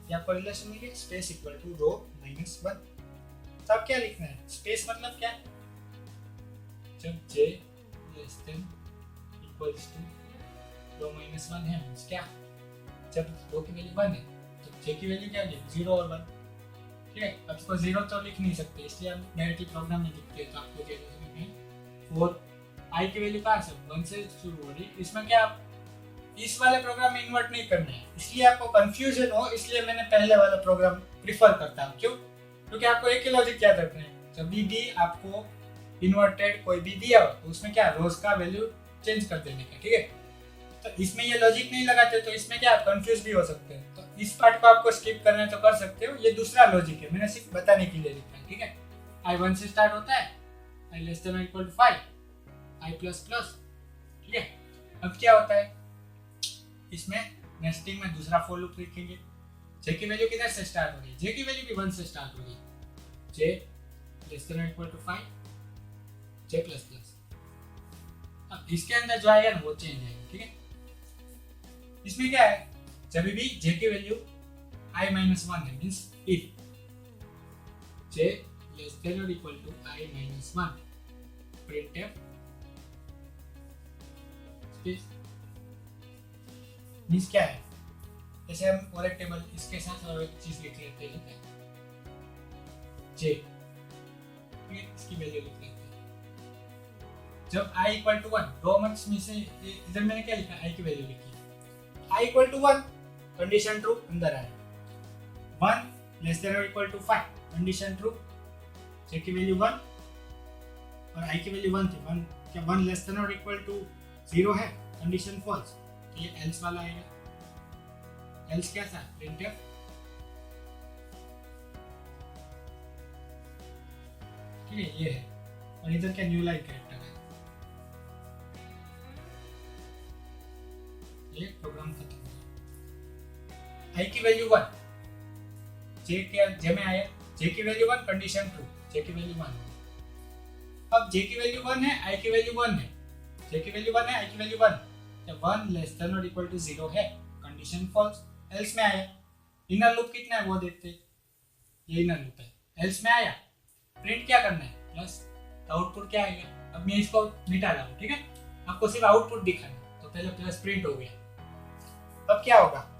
ये आपको रिलेशन मिल गया, स्पेस इक्वल टू रो -1। तो आप क्या लिखना है, स्पेस मतलब क्या, जब j less than equals to row -1 है, मींस क्या, जब रो की वैल्यू 1 है तो j की वैल्यू क्या होगी 0 और 1, ठीक है। अब इसको 0 तो लिख नहीं सकते, इसलिए हम डायरेक्टली प्रोग्राम में लिखते हैं। तो आपको क्या लिखना है, 4 i की वैल्यू कहाँ से 1 से शुरू हो रही, इसमें क्या आप इस वाले प्रोग्राम में इन्वर्ट नहीं करना है, इसलिए आपको कंफ्यूजन हो, इसलिए मैंने पहले वाला प्रोग्राम प्रिफर करता हूँ। क्यों? क्योंकि आपको एक ही लॉजिक याद रखना है, जब भी आपको इन्वर्टेड कोई भी दिया हो तो उसमें क्या रोज का वैल्यू चेंज कर देने का, ठीक है। तो इसमें ये लॉजिक नहीं लगाते तो इसमें क्या आप कंफ्यूज भी हो सकते हैं। तो इस पार्ट को आपको स्किप करना है तो कर सकते हो, ये दूसरा लॉजिक है, मैंने सिर्फ बताने के लिए लिखा है, ठीक है। i 1 से स्टार्ट होता है, i लेस देन और इक्वल टू 5, i++, ठीक है। अब क्या होता है, इसमें नेस्टिंग में दूसरा फॉर लूप लिखेंगे। j की वैल्यू किधर से स्टार्ट हो रही है, j की वैल्यू भी 1 से स्टार्ट हो रही है, j लेस देन और इक्वल टू 5, j++। अब इसके अंदर जो आएगा ना वो चेंज आएगा, ठीक है। इसमें क्या है, जब भी j की वैल्यू i -1 है, means if j less than और equal to i -1, printf space means क्या है, जैसे हम और एक टेबल इसके साथ और एक चीज लिख लेते हैं, j, इसकी वैल्यू लिख लेते हैं। जब i equal to 1, row much में से इधर मैंने क्या लिखा, i की वैल्यू लिखी, i equal to 1 condition true अंदर आए, 1 लेस देन और equal to 5 condition true, j की वैल्यू 1 और i की वैल्यू 1 थी, 1 क्या 1 लेस देन और इक्वल टू 0 है, कंडीशन फॉल्स, तो ये एल्स वाला आएगा। एल्स क्या था, printf, ठीक है, ये है। और इधर क्या न्यू लाइन कैरेक्टर है, ये प्रोग्राम खत्म हो गया। i की वैल्यू 1, j में आया, j की वैल्यू 1 कंडीशन ट्रू, j की वैल्यू 1। अब j की वैल्यू 1 है, i की वैल्यू 1 है, j की वैल्यू 1 है, i की वैल्यू 1, जब 1 लेस देन और इक्वल टू 0 है, कंडीशन फॉल्स। एल्स में आया, इनर लूप कितना है वो देखते हैं, ये इनर लूप है, एल्स में आया, प्रिंट क्या करना है प्लस, तो आउटपुट क्या आएगा अब मैं इसको मिटा रहा हूँ, ठीक है, आपको सिर्फ आउटपुट दिखाना। तो पहले प्लस प्रिंट हो गया। अब क्या होगा,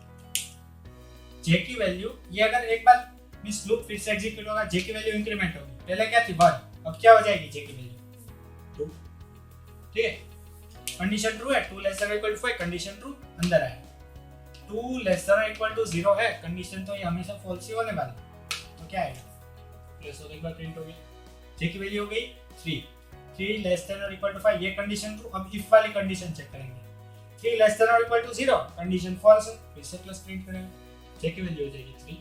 जे की वैल्यू, ये अगर एक बार मिस लूप फिर से एग्जीक्यूट होगा, जे की वैल्यू इंक्रीमेंट होगी। पहले क्या थी 1, अब क्या हो जाएगी जे की वैल्यू 2, ठीक है। कंडीशन ट्रू है, 2 less than equal to 5, condition true अंदर आए। 2 लेस देन इक्वल टू 0 है, कंडीशन तो ये हमेशा फॉल्स ही होने वाली। तो क्या आएगा, प्लस और एक बार प्रिंट हो गया। जे की वैल्यू हो गई 3 लेस देन और इक्वल टू 5, ये कंडीशन ट्रू। अब इफ वाली कंडीशन चेक करेंगे, 3 लेस देन और इक्वल टू 0, कंडीशन फॉल्स है, फिर से प्लस प्रिंट करेंगे, जे की वैल्यू हो जाएगी 3।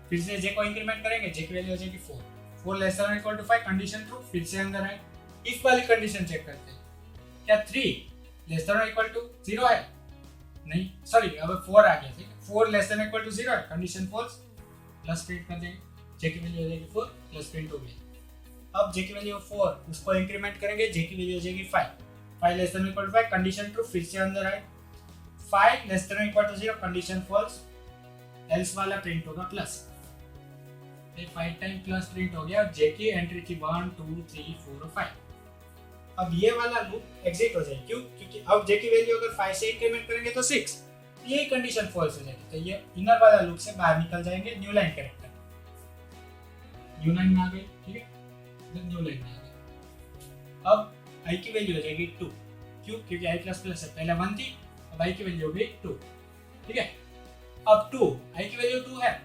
फिर से जे को इंक्रीमेंट करेंगे, जे की वैल्यू हो जाएगी 4 लेस देन और इक्वल टू 5, कंडीशन ट्रू, फिर से अंदर आए। इफ वाली कंडीशन चेक करते हैं, क्या 3 लेस देन और इक्वल टू 0 है, नहीं सॉरी अब 4 आ गया, ठीक है। 4 लेस देन इक्वल टू 0 है, कंडीशन फॉल्स, प्लस प्रिंट कर देंगे, जे की वैल्यू हो जाएगी 4, प्लस प्रिंट हो गई। अब जे की वैल्यू 4, उसको इंक्रीमेंट करेंगे, जे की वैल्यू हो जाएगी 5 less than equal to 5, condition true, फिर से अंदर आए। 5 less than equal to 0, condition false, else वाला प्रिंट होगा प्लस। 5 टाइम प्लस प्रिंट हो गया। जे की एंट्री थी 1 2 3 4 और 5। अब ये वाला लूप एग्जिट हो जाएगी, क्यों, क्योंकि अब जे की वैल्यू अगर 5 से इंक्रीमेंट करेंगे तो 6, ये कंडीशन फॉल्स हो जाएगी। तो ये इनर वाला लूप से बाहर निकल जाएंगे, new line character, new line में आ गई, ठीक है, न्यू लाइन में आ गई। अब आई की वैल्यू हो जाएगी 2, क्यों, क्योंकि आई प्लस प्लस है, पहले 1 थी, अब आई की वैल्यू हो गई 2, ठीक है। अब 2, आई की वैल्यू 2 है,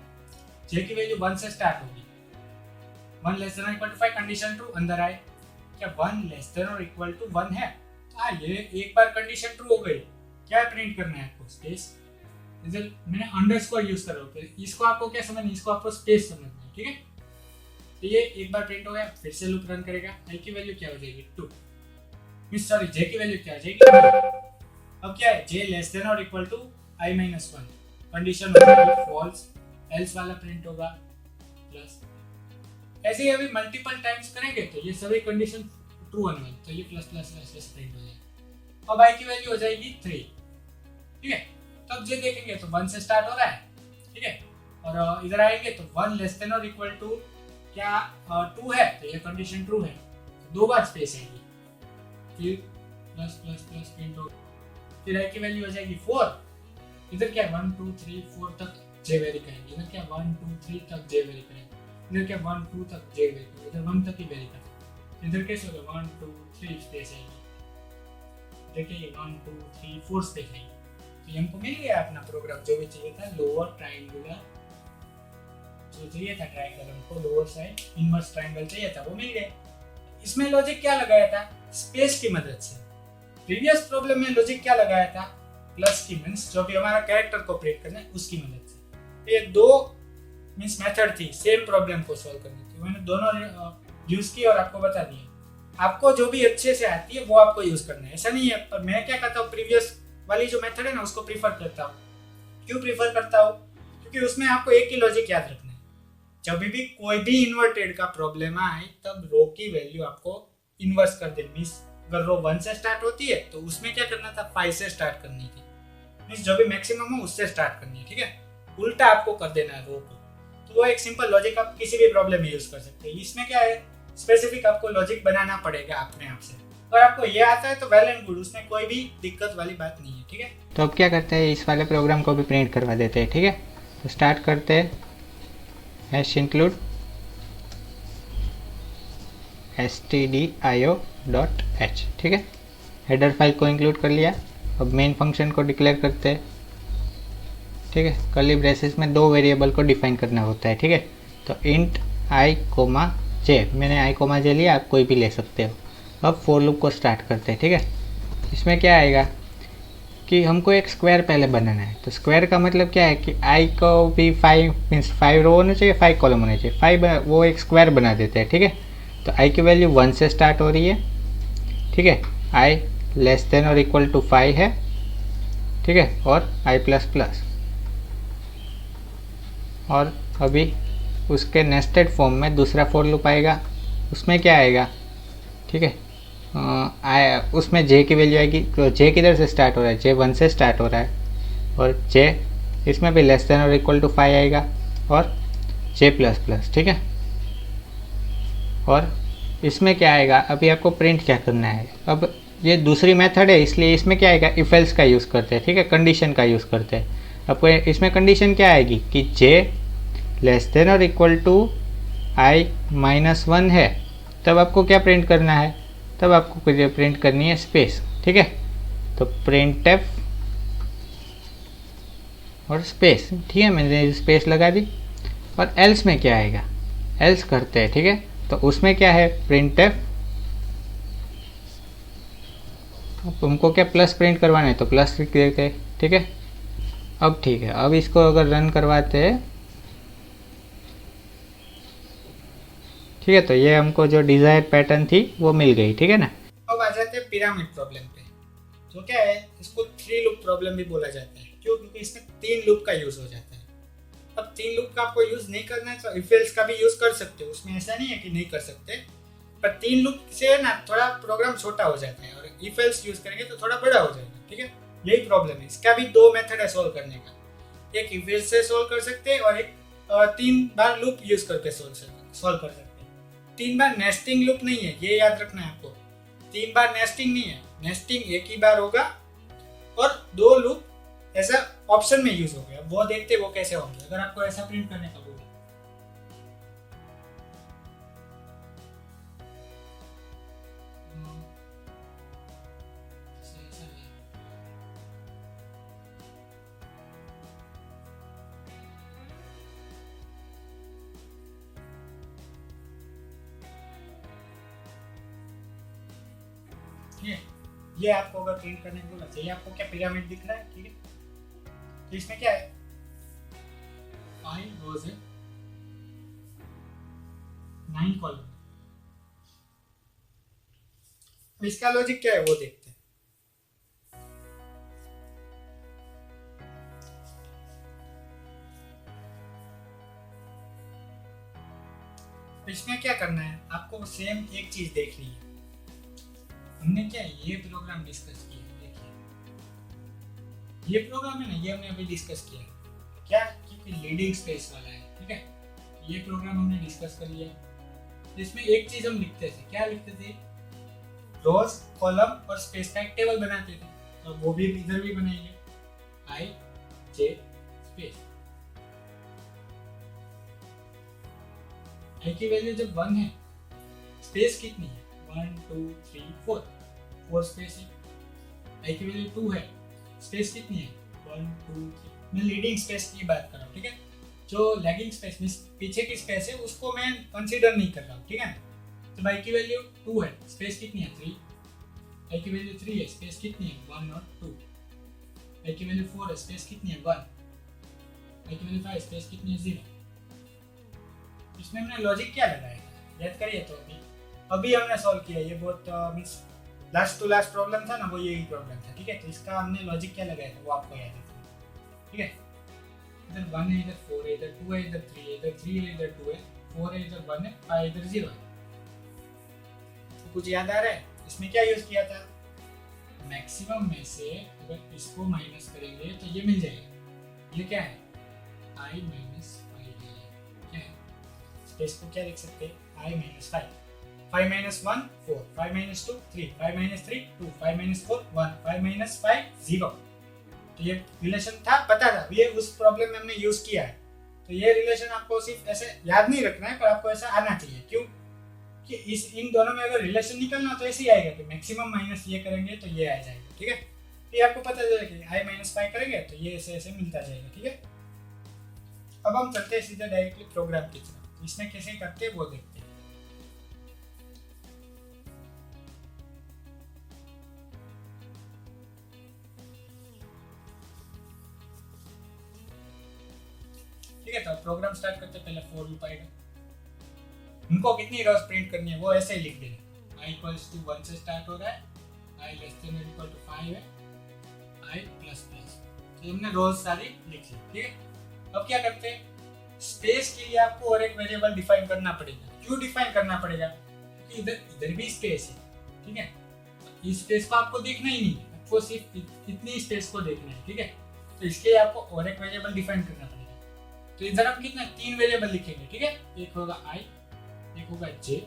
जे की वैल्यू 1 से स्टार्ट होगी। 1 less than equal to 5, condition true, अंदर आए। क्या 1 लेस देन और इक्वल टू 1 है, ये एक बार कंडीशन ट्रू हो गई। क्या प्रिंट करना है आपको, स्पेस। इधर मैंने अंडरस्कोर यूज कर रहा हूँ, इसको आपको क्या समझना, इसको आपको स्पेस समझना है, ठीक है। तो ये एक बार प्रिंट हो गया, फिर से लूप रन करेगा। आई की वैल्यू क्या हो जाएगी 2, सॉरी जे की वैल्यू क्या हो जाएगी 2। अब क्या है, जे लेस देन और equal to I minus 1, condition हो जाएगी फॉल्स, एल्स वाला प्रिंट होगा प्लस। ऐसे ही अभी मल्टीपल टाइम्स करेंगे तो ये सभी कंडीशन ट्रू होने वाली, तो ये प्लस प्लस प्लस प्रिंट हो जाएगा। अब आई की वैल्यू हो जाएगी 3, ठीक है। तब जे देखेंगे तो 1 से स्टार्ट हो रहा है, ठीक है, और इधर आएंगे तो 1 लेस देन और इक्वल टू क्या 2 है, तो ये कंडीशन ट्रू है, तो 2 बार स्पेस आएगी, फिर प्लस प्लस प्लस प्रिंट हो। फिर आई की वैल्यू हो जाएगी 4, इधर क्या 1 2 3 4 तक जे वेरी करेंगे, इधर क्या 1 2 3 तक जे वेरी करेंगे, इधर क्या 1 2 तक जे वेरी करेंगे, इधर 1 तक ही वेरी करेंगे। इधर कैसे होगा 1 2 3 स्पेस आएगी, देखिए 1 2 3 4 स्पेस आएगी। तो हमको मिल गया अपना प्रोग्राम, जो भी चाहिए था, लोअर ट्रायंगुलर जो चाहिए था, ट्रायंगल हमको लोअर साइड इनवर्स ट्रायंगल चाहिए था, वो मिल गया। इसमें लॉजिक क्या लगाया था, स्पेस की मदद से। प्रीवियस प्रॉब्लम में लॉजिक क्या लगाया था, प्लस की मींस जो भी हमारा कैरेक्टर को प्रिंट करना है उसकी मदद से। ये 2 मींस मेथड थी सेम प्रॉब्लम को सॉल्व करने की, मैंने दोनों यूज की और आपको बता दिया। आपको जो भी अच्छे से आती है वो आपको यूज करना है, ऐसा नहीं है। पर मैं क्या करता हूँ, प्रीवियस वाली जो मेथड है ना उसको प्रीफर करता हूँ। क्यों प्रीफर करता हूँ, क्योंकि उसमें आपको एक ही लॉजिक याद रखना है। जब भी कोई भी इन्वर्टेड का प्रॉब्लम आए तब रो की वैल्यू आपको इन्वर्स कर देनी, मींस अगर रो 1 से स्टार्ट होती है तो उसमें क्या करना था, 5 से स्टार्ट करनी थी, मींस जो भी मैक्सिमम हो उससे स्टार्ट करनी है, ठीक है। उल्टा आपको कर देना है रो को। तो वो एक सिंपल लॉजिक आप किसी भी प्रॉब्लम में यूज कर सकते हैं। इसमें क्या है, स्पेसिफिक आपको लॉजिक बनाना पड़ेगा अपने आप से। अगर आपको ये आता है तो वेल एंड गुड, उसमें कोई भी दिक्कत वाली बात नहीं है, ठीक है। तो अब क्या करते हैं, इस वाले प्रोग्राम को भी प्रिंट करवा देते हैं, ठीक है। तो स्टार्ट करते हैं हैश इंक्लूड stdio.h, ठीक है। हेडर फाइल को इंक्लूड कर लिया। अब मेन फंक्शन को डिक्लेयर करते हैं, ठीक है। कर्ली ब्रेसेस में 2 वेरिएबल को डिफाइन करना होता है, ठीक है। तो इंट i, j, मैंने i, j लिया, आप कोई भी ले सकते हो। अब फॉर लूप को स्टार्ट करते हैं, ठीक है। इसमें क्या आएगा कि हमको एक स्क्वायर पहले बनाना है। तो स्क्वायर का मतलब क्या है कि i को भी 5 मीन्स 5 रो होने चाहिए, 5 कॉलम होने चाहिए, 5 वो एक स्क्वायर बना देते हैं, ठीक है। तो i की वैल्यू 1 से स्टार्ट हो रही है, ठीक है। i लेस देन और इक्वल टू 5 है, ठीक है, और i प्लस प्लस। और अभी उसके नेस्टेड फॉर्म में दूसरा फॉर लूप आएगा, उसमें क्या आएगा, ठीक है। उसमें j की वैल्यू आएगी, तो j किधर से स्टार्ट हो रहा है, j 1 से स्टार्ट हो रहा है, और j इसमें भी लेस देन और इक्वल टू 5 आएगा, और j प्लस प्लस, ठीक है। और इसमें क्या आएगा, अभी आपको प्रिंट क्या करना है। अब ये दूसरी मेथड है, इसलिए इसमें क्या आएगा, इफ एल्स का यूज़ करते हैं, ठीक है, कंडीशन का यूज़ करते हैं। आपको इसमें कंडीशन क्या आएगी कि j लेस देन और इक्वल टू i माइनस 1 है, तब आपको क्या प्रिंट करना है, तब आपको प्रिंट करनी है स्पेस, ठीक है। तो प्रिंट एफ और स्पेस, ठीक है, मैंने स्पेस लगा दी। और एल्स में क्या आएगा, एल्स करते हैं, ठीक है। तो उसमें क्या है, प्रिंट एफ, तुमको क्या प्लस प्रिंट करवाना है तो प्लस लिख देते हैं, ठीक है। अब ठीक है, अब इसको अगर रन करवाते हैं, ठीक है, तो ये हमको जो डिजायर पैटर्न थी वो मिल गई, ठीक है ना। अब आ जाते हैं पिरामिड प्रॉब्लम पे। जो क्या है, इसको 3 लूप प्रॉब्लम भी बोला जाता है। क्यों? क्योंकि इसमें 3 लूप का यूज हो जाता है। अब 3 लूप का आपको यूज नहीं करना है तो इफ एल्स का भी यूज कर सकते हो, उसमें ऐसा नहीं है कि नहीं कर सकते, पर 3 लूप से ना थोड़ा प्रोग्राम छोटा हो जाता है, और इफ एल्स यूज करेंगे तो थोड़ा बड़ा हो जाएगा, ठीक है। यही प्रॉब्लम है। इसका भी 2 मेथड है सॉल्व करने का, एक इफ एल्स से सॉल्व कर सकते हैं और एक 3 बार लूप यूज करके सॉल्व कर सकते हैं। 3 बार नेस्टिंग लूप नहीं है, ये याद रखना है आपको। 3 बार नेस्टिंग नहीं है, नेस्टिंग एक ही बार होगा और 2 लूप ऐसा ऑप्शन में यूज हो गया। वो देखते वो कैसे होंगे अगर आपको ऐसा प्रिंट करने का बोला। ये आपको अगर प्रिंट करने को बोला, चाहिए आपको क्या पिरामिड दिख रहा है, ठीक है। तो इसमें क्या है, 5 रोज है, 9 कॉलम। इसका लॉजिक क्या है वो देखते हैं। इसमें क्या करना है, आपको सेम एक चीज देखनी है। हमने क्या है, ये प्रोग्राम डिस्कस किया है, देखिए ये प्रोग्राम है ना, ये हमने अभी डिस्कस किया है। क्या? क्योंकि लीडिंग स्पेस वाला है, ठीक है। ये प्रोग्राम हमने डिस्कस कर लिया। इसमें एक चीज हम लिखते थे, क्या लिखते थे, रोज कॉलम और स्पेस का एक टेबल बनाते थे। तो वो भी इधर भी बनाएंगे, i j स्पेस। i की वैल्यू जब 1 है, स्पेस कितनी है, 1 2 3 4 स्पेस है। i की वैल्यू 2 है, स्पेस कितनी है, 1 2 3। मैं लीडिंग स्पेस की बात कर रहा हूँ, ठीक है। जो लैगिंग स्पेस में पीछे की स्पेस है उसको मैं कंसीडर नहीं कर रहा हूँ, ठीक है। तो i की वैल्यू 2 है, स्पेस कितनी है 3। i की वैल्यू 3 है, स्पेस कितनी है 1 और 2। i की वैल्यू 4 है, स्पेस कितनी है 1। i की वैल्यू 5, स्पेस कितनी है 0। इसमें हमने लॉजिक क्या लगाया था, याद करिए। तो अभी हमने सॉल्व किया, ये बहुत means last to last problem था ना, वो यही प्रॉब्लम था, ठीक है। तो इसका हमने लॉजिक क्या लगाया था वो आपको याद है, ठीक है। इधर 1 है, इधर 4 है, इधर 2 है, इधर 3 है, इधर 3 है, इधर 2 है, 4 है, इधर 1 है, 5 इधर 0 है। तो कुछ याद आ रहा है इसमें क्या यूज किया था, मैक्सिमम में से अगर इसको माइनस करेंगे तो ये मिल जाएगा। ये क्या है, i माइनस 5 क्या है, स्पेस को क्या लिख सकते हैं, i minus 5। 5 minus 1 4, 5 minus 2 3, 5 minus 3 2, 5 minus 4 1, 5 minus 5 0। तो ये रिलेशन था, पता था, ये उस प्रॉब्लम में हमने यूज किया है। तो ये रिलेशन आपको सिर्फ ऐसे याद नहीं रखना है, पर आपको ऐसा आना चाहिए। क्यों कि इन दोनों में अगर रिलेशन निकलना तो ऐसे ही आएगा कि मैक्सिमम माइनस ये करेंगे तो ये आ जाएगा, ठीक है। ये आपको पता चलेगा कि i माइनस 5 करेंगे तो ये ऐसे ऐसे मिलता जाएगा, ठीक है। अब हम चलते हैं सीधा डायरेक्टली प्रोग्राम की तरफ। इसमें कैसे करते हैं वो देखते हैं। ठीक है, तो प्रोग्राम स्टार्ट करते पहले फॉर लूप आएगा। उनको कितनी रोज प्रिंट करनी है वो ऐसे ही लिख देना। i इक्वल्स टू 1 से स्टार्ट हो रहा है, i लेस देन और इक्वल टू 5 है, i प्लस प्लस। तो हमने रोज सारी लिख ली, ठीक है। अब क्या करते हैं, स्पेस के लिए आपको और एक वेरिएबल डिफाइन करना पड़ेगा। क्यों डिफाइन करना पड़ेगा, क्योंकि इधर भी स्पेस है, ठीक है। इस स्पेस को आपको देखना ही नहीं है, आपको सिर्फ इतनी स्पेस को देखना है, ठीक है। तो इसके लिए आपको और एक वेरिएबल डिफाइन करना पड़ेगा। तो इधर हम कितना 3 वेरिएबल लिखेंगे, ठीक है। एक होगा i, एक होगा j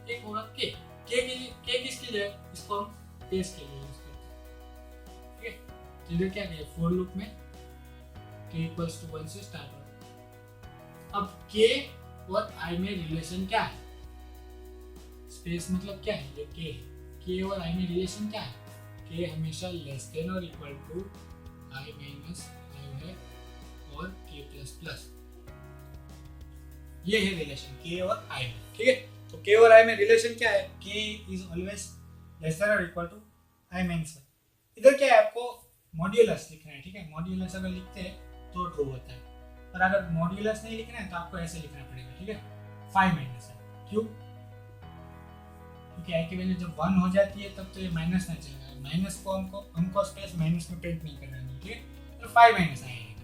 एक होगा के के किसके लिए है? इसको हम स्पेस के लिए यूज करते हैं, ठीक है। तो इधर क्या करें, फॉर लूप में k इक्वल्स टू 1 से स्टार्ट हो। अब k और i में रिलेशन क्या है, स्पेस मतलब क्या है, ये k है, k और i में रिलेशन क्या है, k हमेशा लेस देन और equal to i minus i है और k प्लस प्लस, ये है रिलेशन k और i में, ठीक है। तो k और i में रिलेशन क्या है, k is always less than और equal to i minus i। इधर क्या है, आपको मॉड्यूलस लिखना है, ठीक है। मॉड्यूलस अगर लिखते हैं तो ट्रू होता है, और अगर मॉड्यूलस नहीं लिखना है तो आपको ऐसे लिखना पड़ेगा, ठीक है, 5 माइनस i। क्यों, क्योंकि i की वैल्यू जब 1 हो जाती है तब तो ये माइनस नहीं चलेगा, माइनस को हमको स्पेस माइनस में प्रिंट नहीं करना है, ठीक है। तो 5 माइनस i आएगा,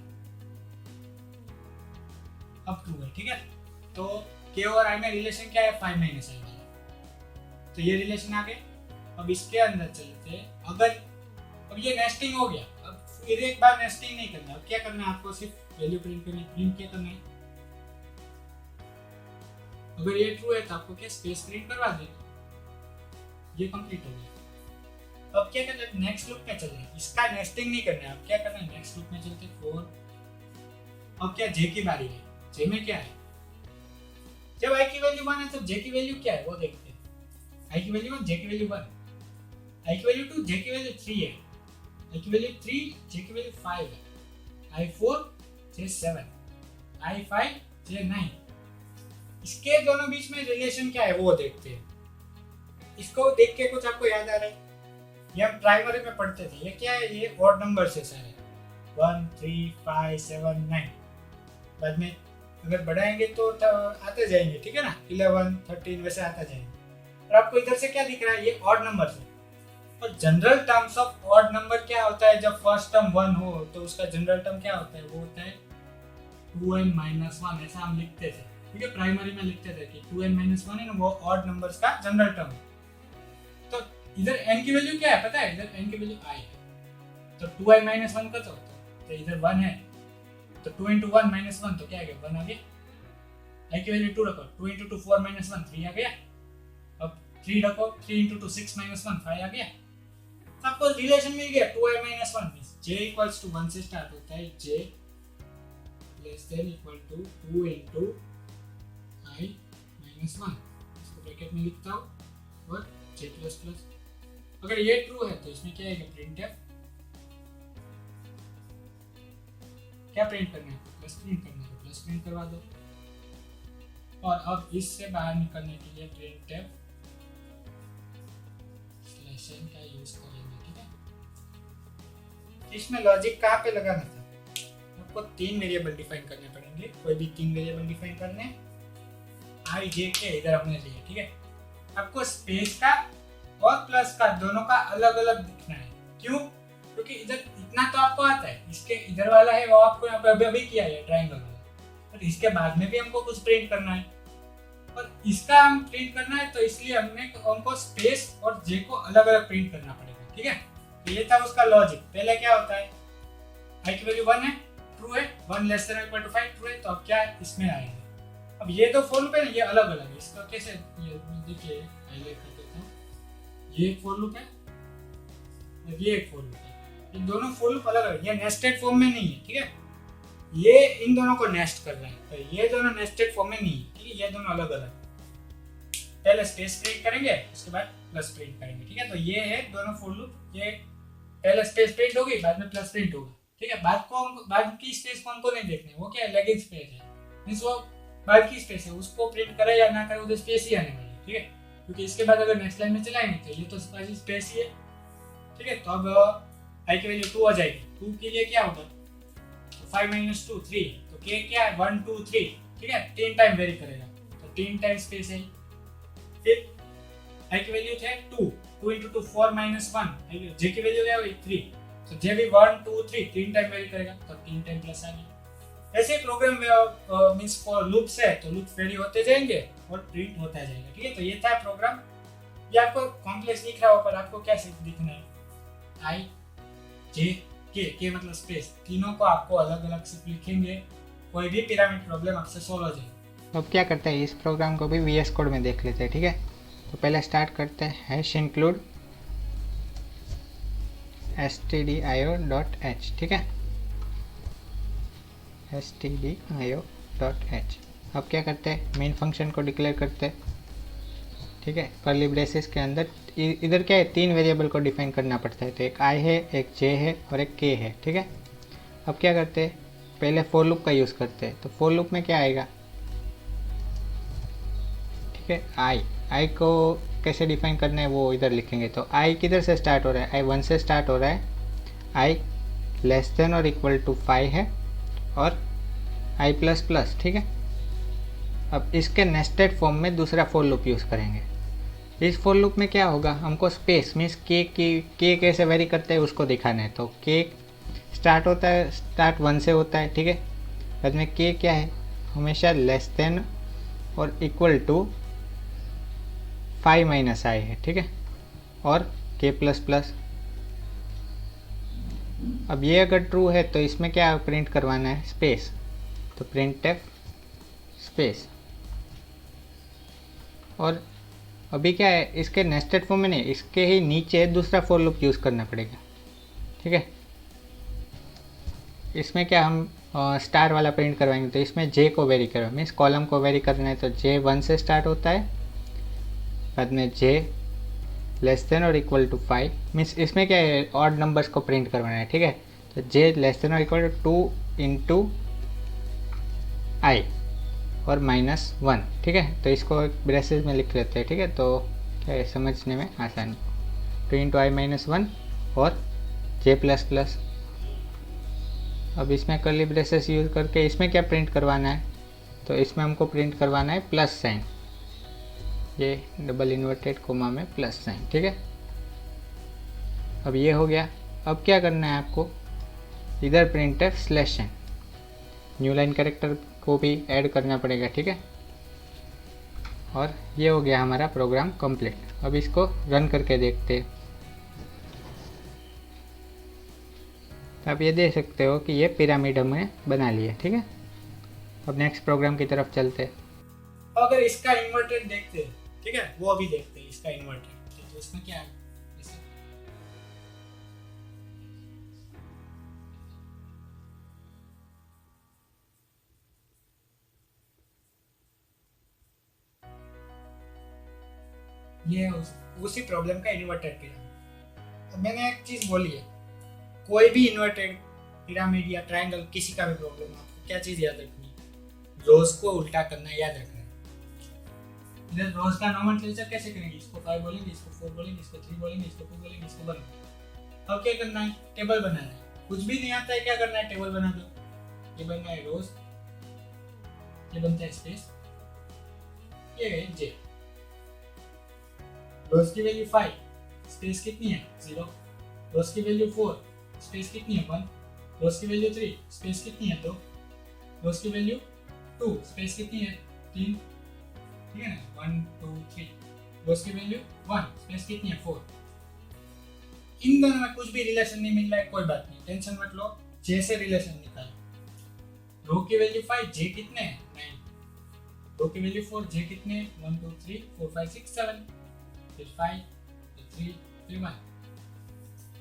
अब ट्रू है, ठीक है। तो k और i में रिलेशन क्या है, 5 माइनस i वाला, तो ये रिलेशन आ गए। अब इसके अंदर चलते हैं, अगर अब ये नेस्टिंग हो गया, अब फिर एक बार नेस्टिंग नहीं करना, अब क्या करना है, आपको सिर्फ वैल्यू प्रिंट करनी, प्रिंट क्या करना है, अगर ये ट्रू है तो आपको क्या स्पेस प्रिंट करवा देना, ये कंप्लीट हो गया। अब क्या करना है, नेक्स्ट लूप में चलना है, इसका नेस्टिंग नहीं करना है, अब क्या करना है, नेक्स्ट लूप में चलते फॉर, अब क्या जे की बारी है, जे में क्या है, जब i की वैल्यू 1 है तो j की वैल्यू क्या है वो देखते हैं, i की वैल्यू 1, j की वैल्यू 1, i की वैल्यू 2, j की वैल्यू 3 है, i की वैल्यू 3, j की वैल्यू 5 है, i 4, j 7, i 5, j 9। इसके दोनों बीच में रिलेशन क्या है वो देखते हैं। इसको देख के कुछ आपको याद आ रहा है, ये हम प्राइमरी में पढ़ते थे, ये क्या है, ये ऑड नंबर है सारे, 1 3 5 7 9, बाद में अगर बढ़ाएंगे तो आते जाएंगे, ठीक है ना, 11 13 वैसे आता जाएंगे। और आपको इधर से क्या दिख रहा है, ये ऑड नंबर है, और general terms of odd number क्या होता है, जब फर्स्ट टर्म 1 हो तो उसका जनरल टर्म क्या होता है, वो होता है 2n - 1, ऐसा हम लिखते थे, ठीक है, प्राइमरी में लिखते थे कि 2n - 1 है ना, वो ऑड नंबर्स का जनरल टर्म है। तो इधर n की वैल्यू क्या है पता है, इधर n की वैल्यू i है, तो 2i - 1 का तो इधर 1 है, तो 2 × 1 - 1 तो क्या आ गया, 1 आ गया। i की वैल्यू 2 रखो, 2 × 2 4 - 1 3 आ गया। अब 3 रखो, 3 × 2 6 - 1 5 आ गया। तो आपको रिलेशन मिल गया, 2i - 1 means j equals to 1 से स्टार्ट होता है, j less than equal to 2 × i - 1, इसको ब्रैकेट में लिखता हूँ, और j प्लस प्लस। अगर ये ट्रू है तो इसमें क्या आएगा, प्रिंटफ, क्या प्रिंट करना है, प्लस प्रिंट करना है, प्लस प्रिंट करवा दो। और अब इससे बाहर निकलने के लिए प्रिंटफ स्लैशन का यूज करेंगे, ठीक है। इसमें लॉजिक कहाँ पे लगाना था, आपको 3 वेरिएबल डिफाइन करने पड़ेंगे, कोई भी 3 वेरिएबल डिफाइन करने, i j के इधर हमने लिए, ठीक है। आपको स्पेस का और प्लस का दोनों का अलग अलग दिखना है, क्यों, क्योंकि इधर इतना तो आपको आता है, इसके इधर वाला है वो आपको यहाँ पे अभी किया है ट्रायंगल वाला, और इसके बाद में भी हमको कुछ प्रिंट करना है, और इसका हम प्रिंट करना है, तो इसलिए हमको स्पेस और जे को अलग अलग प्रिंट करना पड़ेगा, ठीक है। तो ये था उसका लॉजिक। पहले क्या होता है, i की वैल्यू 1 है, ट्रू है, 1 less than equal to 5 true है, तो अब क्या है, इसमें आएंगे। अब ये तो फॉर लूप है, ये अलग अलग है, इसका कैसे, ये देखिए हाईलाइट कर देता हूँ, ये एक फॉर लूप है और ये एक फॉर लूप है, ये दोनों फॉर लूप अलग अलग, ये नेस्टेड फॉर्म में नहीं है, ठीक है, ये इन दोनों को नेस्ट कर रहे हैं, तो ये दोनों नेस्टेड फॉर्म में नहीं है, ठीक है, ये दोनों अलग अलग। पहले स्पेस प्रिंट करेंगे, उसके बाद प्लस प्रिंट करेंगे, ठीक है। तो ये है दोनों फॉर लूप, ये पहले स्पेस प्रिंट होगी, बाद में प्लस प्रिंट होगा, ठीक है। बाद की स्पेस को हमको नहीं देखनी है, वो क्या है, लेगिंग स्पेस है, मींस वो बाद की स्पेस है, उसको प्रिंट करे या ना करे उधर स्पेस ही आने वाली है, ठीक है, क्योंकि इसके बाद अगर नेक्स्ट लाइन में चलाएंगे तो ये तो स्पेस ही है, ठीक है। तो अब i की वैल्यू 2 आ जाएगी, 2 के लिए क्या होगा, 5 - 2 3, तो k क्या है, 1 2 3, ठीक है, 3 टाइम वेरी करेगा, तो 3 टाइम स्पेस है। फिर i की वैल्यू है 2, 2 × 2 4 - 1, j की वैल्यू क्या होगी 3, तो j भी 1 2 3 3 टाइम वेरी करेगा, तो 3 टाइम प्लस आ गया। ऐसे प्रोग्राम मींस फॉर लूप्स है, तो लूप वेरी होते जाएंगे और प्रिंट होता जाएगा, ठीक है। तो ये था प्रोग्राम, ये आपको कॉम्प्लेक्स दिख रहा हो, पर आपको क्या दिखना है, i j k मतलब स्पेस, तीनों को आपको अलग अलग से लिखेंगे, कोई भी पिरामिड प्रॉब्लम आपसे सॉल्व हो जाएगी। अब क्या करते हैं, इस प्रोग्राम को भी VS कोड में देख लेते हैं, ठीक है। तो पहले स्टार्ट करते हैं हैश इंक्लूड stdio.h, ठीक है, stdio.h। अब क्या करते हैं, मेन फंक्शन को डिक्लेयर करते हैं, ठीक है। कर्ली ब्रेसेस के अंदर इधर क्या है, 3 वेरिएबल को डिफाइन करना पड़ता है, तो एक i है, एक j है और एक k है, ठीक है। अब क्या करते हैं, पहले फॉर लूप का यूज़ करते हैं। तो फॉर लूप में क्या आएगा, ठीक है, i को कैसे डिफाइन करना है वो इधर लिखेंगे। तो i किधर से स्टार्ट हो रहा है, i 1 से स्टार्ट हो रहा है, i लेस देन और इक्वल टू 5 है और i प्लस प्लस, ठीक है। अब इसके नेस्टेड फॉर्म में दूसरा फॉर लूप यूज़ करेंगे। इस फॉर लूप में क्या होगा, हमको स्पेस मीन्स के कैसे वेरी करते हैं उसको दिखाना है। तो के स्टार्ट होता है, स्टार्ट 1 से होता है, ठीक है। बाद में के क्या है, हमेशा लेस देन और इक्वल टू 5 माइनस आई है, ठीक है, और के प्लस प्लस। अब ये अगर ट्रू है तो इसमें क्या प्रिंट करवाना है, स्पेस। तो प्रिंट एफ स्पेस। और अभी क्या है, इसके नेस्टेड फॉर्म में नहीं, इसके ही नीचे दूसरा फॉर लूप यूज़ करना पड़ेगा, ठीक है। इसमें क्या हम स्टार वाला प्रिंट करवाएंगे, तो इसमें जे को वेरी करवा मीन्स कॉलम को वेरी करना है। तो जे 1 से स्टार्ट होता है, बाद में जे लेस देन और इक्वल टू 5 मीन्स इसमें क्या है, ऑड नंबर्स को प्रिंट करवाना है, ठीक है। तो जे लेस देन और इक्वल टू 2 इंटू आई और -1, ठीक है। तो इसको ब्रेसेस में लिख लेते हैं, ठीक है, तो क्या है समझने में आसानी। 2 इंटू आई -1 और जे प्लस प्लस। अब इसमें कर्ली ब्रेसेस यूज़ करके इसमें क्या प्रिंट करवाना है, तो इसमें हमको प्रिंट करवाना है प्लस साइन, ये डबल इन्वर्टेड कोमा में प्लस साइन, ठीक है। अब ये हो गया। अब क्या करना है आपको, इधर प्रिंट है slash n, new line character को भी ऐड करना पड़ेगा, ठीक है। और ये हो गया हमारा प्रोग्राम कंप्लीट। अब इसको रन करके देखते हैं। आप ये देख सकते हो कि ये पिरामिड हमने बना लिया, ठीक है। अब नेक्स्ट प्रोग्राम की तरफ चलते हैं। अगर इसका इन्वर्टेड देखते हैं, ठीक है, वो अभी देखते हैं इसका इन्वर्टेड। तो इसमें क्या है, ये उसी प्रॉब्लम का इन्वर्टेड पिरामिड। अब मैंने एक चीज बोली है, कोई भी इन्वर्टेड पिरामिड या ट्रायंगल किसी का भी प्रॉब्लम, आपको क्या चीज याद रखनी, रोज को उल्टा करना याद रखना है। इधर रोज का नोमेनक्लेचर कैसे करेंगे, इसको 5 बोलेंगे, इसको 4 बोलेंगे, इसको 3 बोलेंगे, इसको 2 बोलेंगे, इसको 1। अब क्या करना है, टेबल बनाना है। कुछ भी नहीं आता है, क्या करना है, टेबल बना दो। ये बनना है रोज, ये बनता है स्पेस, ये है जे। रोज की वैल्यू 5, स्पेस कितनी है 0। रोज की वैल्यू 4, स्पेस कितनी है 1। रोज की वैल्यू 3, स्पेस कितनी है 2। रोज की वैल्यू 2, स्पेस कितनी है 3, ठीक है ना, 1 2 3। रोज की वैल्यू 1, स्पेस कितनी है 4। इन दोनों में कुछ भी रिलेशन नहीं मिल रहा है, कोई बात नहीं, टेंशन मत लो, जे से रिलेशन निकालो। रो की वैल्यू 5, जे कितने हैं 9। रो की वैल्यू 4, जे कितने हैं 1 2 3 4 5 6 7, फिर 5 फिर 3 फिर 1।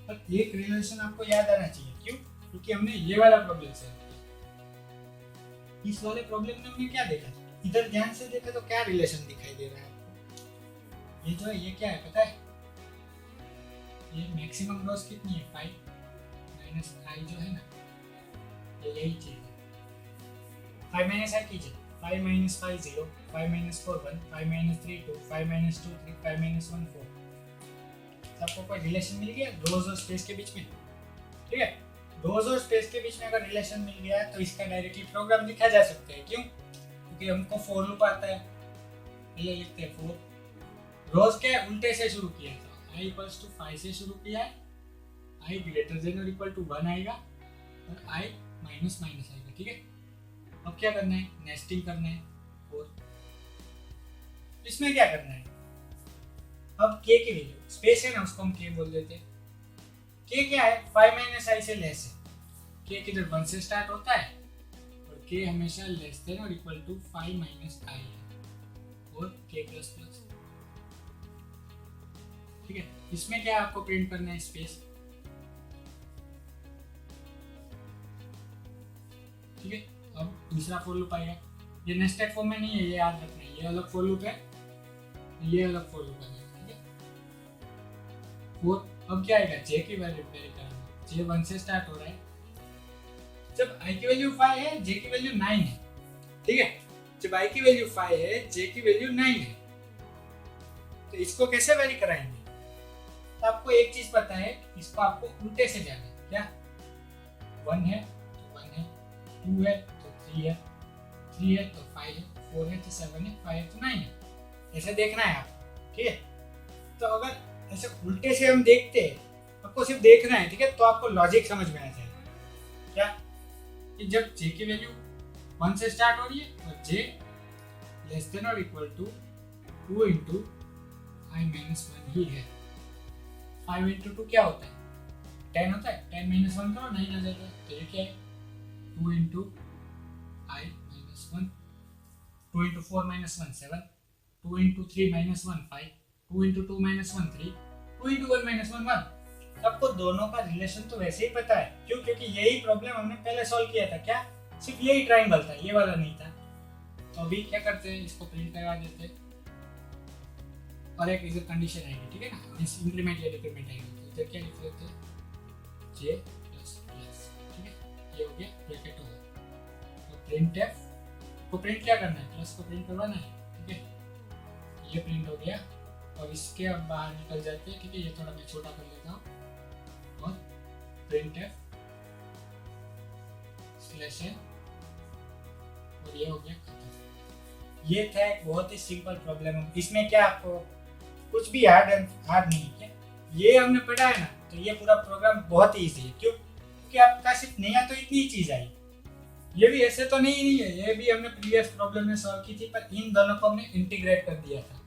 पर एक रिलेशन आपको याद आना चाहिए, क्यों, क्योंकि हमने ये वाला प्रॉब्लम सॉल्व किया। इस वाले प्रॉब्लम में हमने क्या देखा, इधर ध्यान से देखा तो क्या रिलेशन दिखाई दे रहा है आपको। ये जो है, ये क्या है पता है, ये मैक्सिमम लॉस कितनी है 5 माइनस आई जो है ना, ये यही चीज है। 5 माइनस आई कीजिए, 5 minus 5 0, 5 minus 4 1, 5 minus 3 2, 5 minus 2 3, 5 minus 1 4। सबको कोई रिलेशन मिल गया रोज और स्पेस के बीच में, ठीक है। रोज और स्पेस के बीच में अगर रिलेशन मिल गया तो इसका डायरेक्टली प्रोग्राम लिखा जा सकता है, क्यों, क्योंकि हमको फॉर लूप आता है। पहले लिखते हैं फॉर रोज के उल्टे से शुरू किया, तो i इक्वल्स टू 5 से शुरू किया है, i ग्रेटर देन और इक्वल टू 1 आएगा और i माइनस माइनस आएगा, ठीक है। अब क्या करना है, नेस्टिंग करना है। और इसमें क्या करना है, अब k की वैल्यू, स्पेस है ना उसको हम k बोल देते हैं। k क्या है, 5 माइनस आई से लेस है। k किधर 1 से स्टार्ट होता है और k हमेशा लेस देन और इक्वल टू 5 माइनस आई है और k प्लस प्लस। ठीक है, इसमें क्या आपको प्रिंट करना है, स्पेस। ठीक है, अब दूसरा फॉर लूप आएगा, ये नेस्टेड फॉर्म में नहीं है, ये याद रखना है, ये अलग फॉर लूप है, ये अलग फॉर लूप है। ठीक है, वो अब क्या आएगा, जे की वैल्यू वेरी करेंगे, जे 1 से स्टार्ट हो रहा है, जब i की वैल्यू 5 है, j की वैल्यू 9 है। ठीक है, जब i की वैल्यू 5 है, j की वैल्यू 9 है, तो इसको कैसे वेरी कराएंगे? तो आपको एक चीज पता है, इसको आपको उल्टे से जाना है, क्या 1 है तो 1 है, 2 है तो 3 है, 3 है तो 5 है, 4 है तो 7 है, 5 है तो 9 है, ऐसे देखना है आपको। ठीक है, तो अगर ऐसे उल्टे से हम देखते हैं, आपको सिर्फ देखना है, ठीक है, तो आपको लॉजिक समझ में आ जाएगा। क्या कि जब j की वैल्यू 1 से स्टार्ट हो रही है और j लेस देन और equal to 2 into i minus 1 ही है। 5 इंटू 2 क्या होता है, 10 होता है, 10 माइनस 1 करो 9 आ जाता है, तो ये क्या है 2 into i minus 1, 2 into 4 minus 1 7, 2 into 3 minus 1 5, 2 into 2 minus 1 3, 2 into 1 minus 1 1। आपको दोनों का रिलेशन तो वैसे ही पता है, क्यों? क्योंकि यही प्रॉब्लम हमने पहले सॉल्व किया था। क्या सिर्फ यही ट्रायंगल था, ये वाला नहीं था। तो अभी क्या करते हैं, इसको प्रिंट करवा देते हैं और एक इधर कंडीशन आएगी, ठीक है ना, इस इंक्रीमेंट या डिक्रीमेंट आएगी, तो इधर क्या लिख लेते हैं j प्लस प्लस। ठीक है, ये हो गया ब्रैकेट होगा, तो प्रिंट एफ को प्रिंट क्या करना है, प्लस को प्रिंट करवाना है। ठीक है, ये प्रिंट हो गया और इसके अब बाहर निकल जाते हैं। ठीक है, ये थोड़ा मैं छोटा कर लेता हूँ और प्रिंट एफ स्लैश एन, और ये हो गया खत्म। ये था एक बहुत ही सिंपल प्रॉब्लम। इसमें क्या आपको कुछ भी हार्ड नहीं है, क्या ये हमने पढ़ा है ना, तो ये पूरा प्रोग्राम बहुत ही ईजी है। क्यों? क्योंकि आपका सिर्फ नया तो इतनी ही चीज आई, ये भी ऐसे तो नहीं है, ये भी हमने प्रीवियस प्रॉब्लम में सॉल्व की थी, पर इन दोनों को हमने इंटीग्रेट कर दिया था।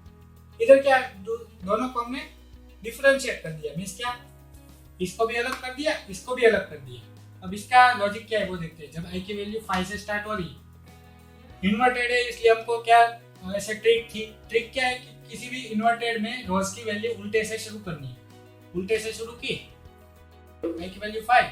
इधर क्या दोनों को हमने डिफरेंशिएट कर दिया, मींस क्या, इसको भी अलग कर दिया, इसको भी अलग कर दिया। अब इसका लॉजिक क्या है वो देखते हैं। जब i की वैल्यू 5 से स्टार्ट हो रही, इन्वर्टेड है, इसलिए हमको क्या ऐसे ट्रिक थी। ट्रिक क्या है कि किसी भी इन्वर्टेड में रोज की वैल्यू उल्टे से शुरू करनी है। उल्टे से शुरू की, i की वैल्यू 5,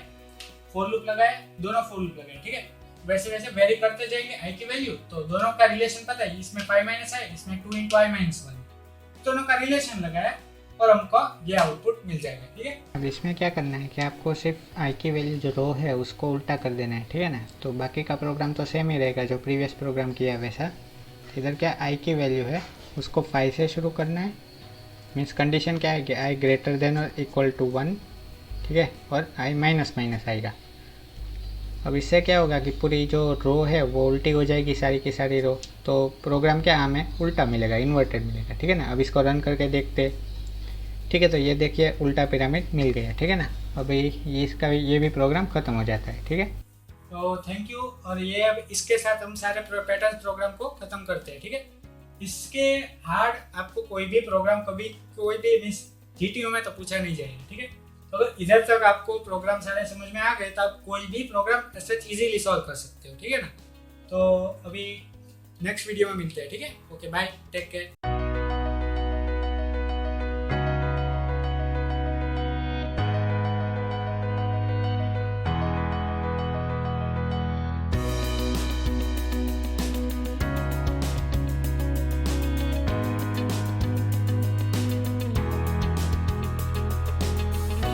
फॉर लूप लगाए, दोनों फॉर लूप लगाए। ठीक है, वैसे वैसे वेरी करते जाएंगे i की वैल्यू, तो दोनों का रिलेशन पता है, इसमें 5 माइनस है, इसमें 2 इंटू i माइनस 1, दोनों का रिलेशन लगाया और हमको ये आउटपुट मिल जाएगा। ठीक है, अब इसमें क्या करना है कि आपको सिर्फ i की वैल्यू जो रो है उसको उल्टा कर देना है, ठीक है ना। तो बाकी का प्रोग्राम तो सेम ही रहेगा जो प्रीवियस प्रोग्राम किया वैसा। इधर क्या i की वैल्यू है उसको 5 से शुरू करना है, मीन्स कंडीशन क्या है कि i ग्रेटर देन और इक्वल टू 1, ठीक है, और i माइनस माइनस आएगा। अब इससे क्या होगा कि पूरी जो रो है वो उल्टी हो जाएगी, सारी की सारी रो, तो प्रोग्राम क्या हमें उल्टा मिलेगा, इन्वर्टेड मिलेगा। ठीक है ना, अब इसको रन करके देखते। ठीक है, तो ये देखिए उल्टा पिरामिड मिल गया। ठीक है ना, अभी ये भी प्रोग्राम खत्म हो जाता है। ठीक है, तो थैंक यू। और ये अब इसके साथ हम सारे पैटर्न प्रोग्राम को खत्म करते हैं। ठीक है, इसके हार्ड आपको कोई भी प्रोग्राम कभी कोई भी मीन्स जीटीयू में तो पूछा नहीं जाएगा। ठीक है, तो अगर इधर तक आपको प्रोग्राम सारे समझ में आ गए तो आप कोई भी प्रोग्राम ऐसे इजीली सॉल्व कर सकते हो। ठीक है ना, तो अभी नेक्स्ट वीडियो में मिलते हैं। ठीक है, ओके बाय, टेक केयर।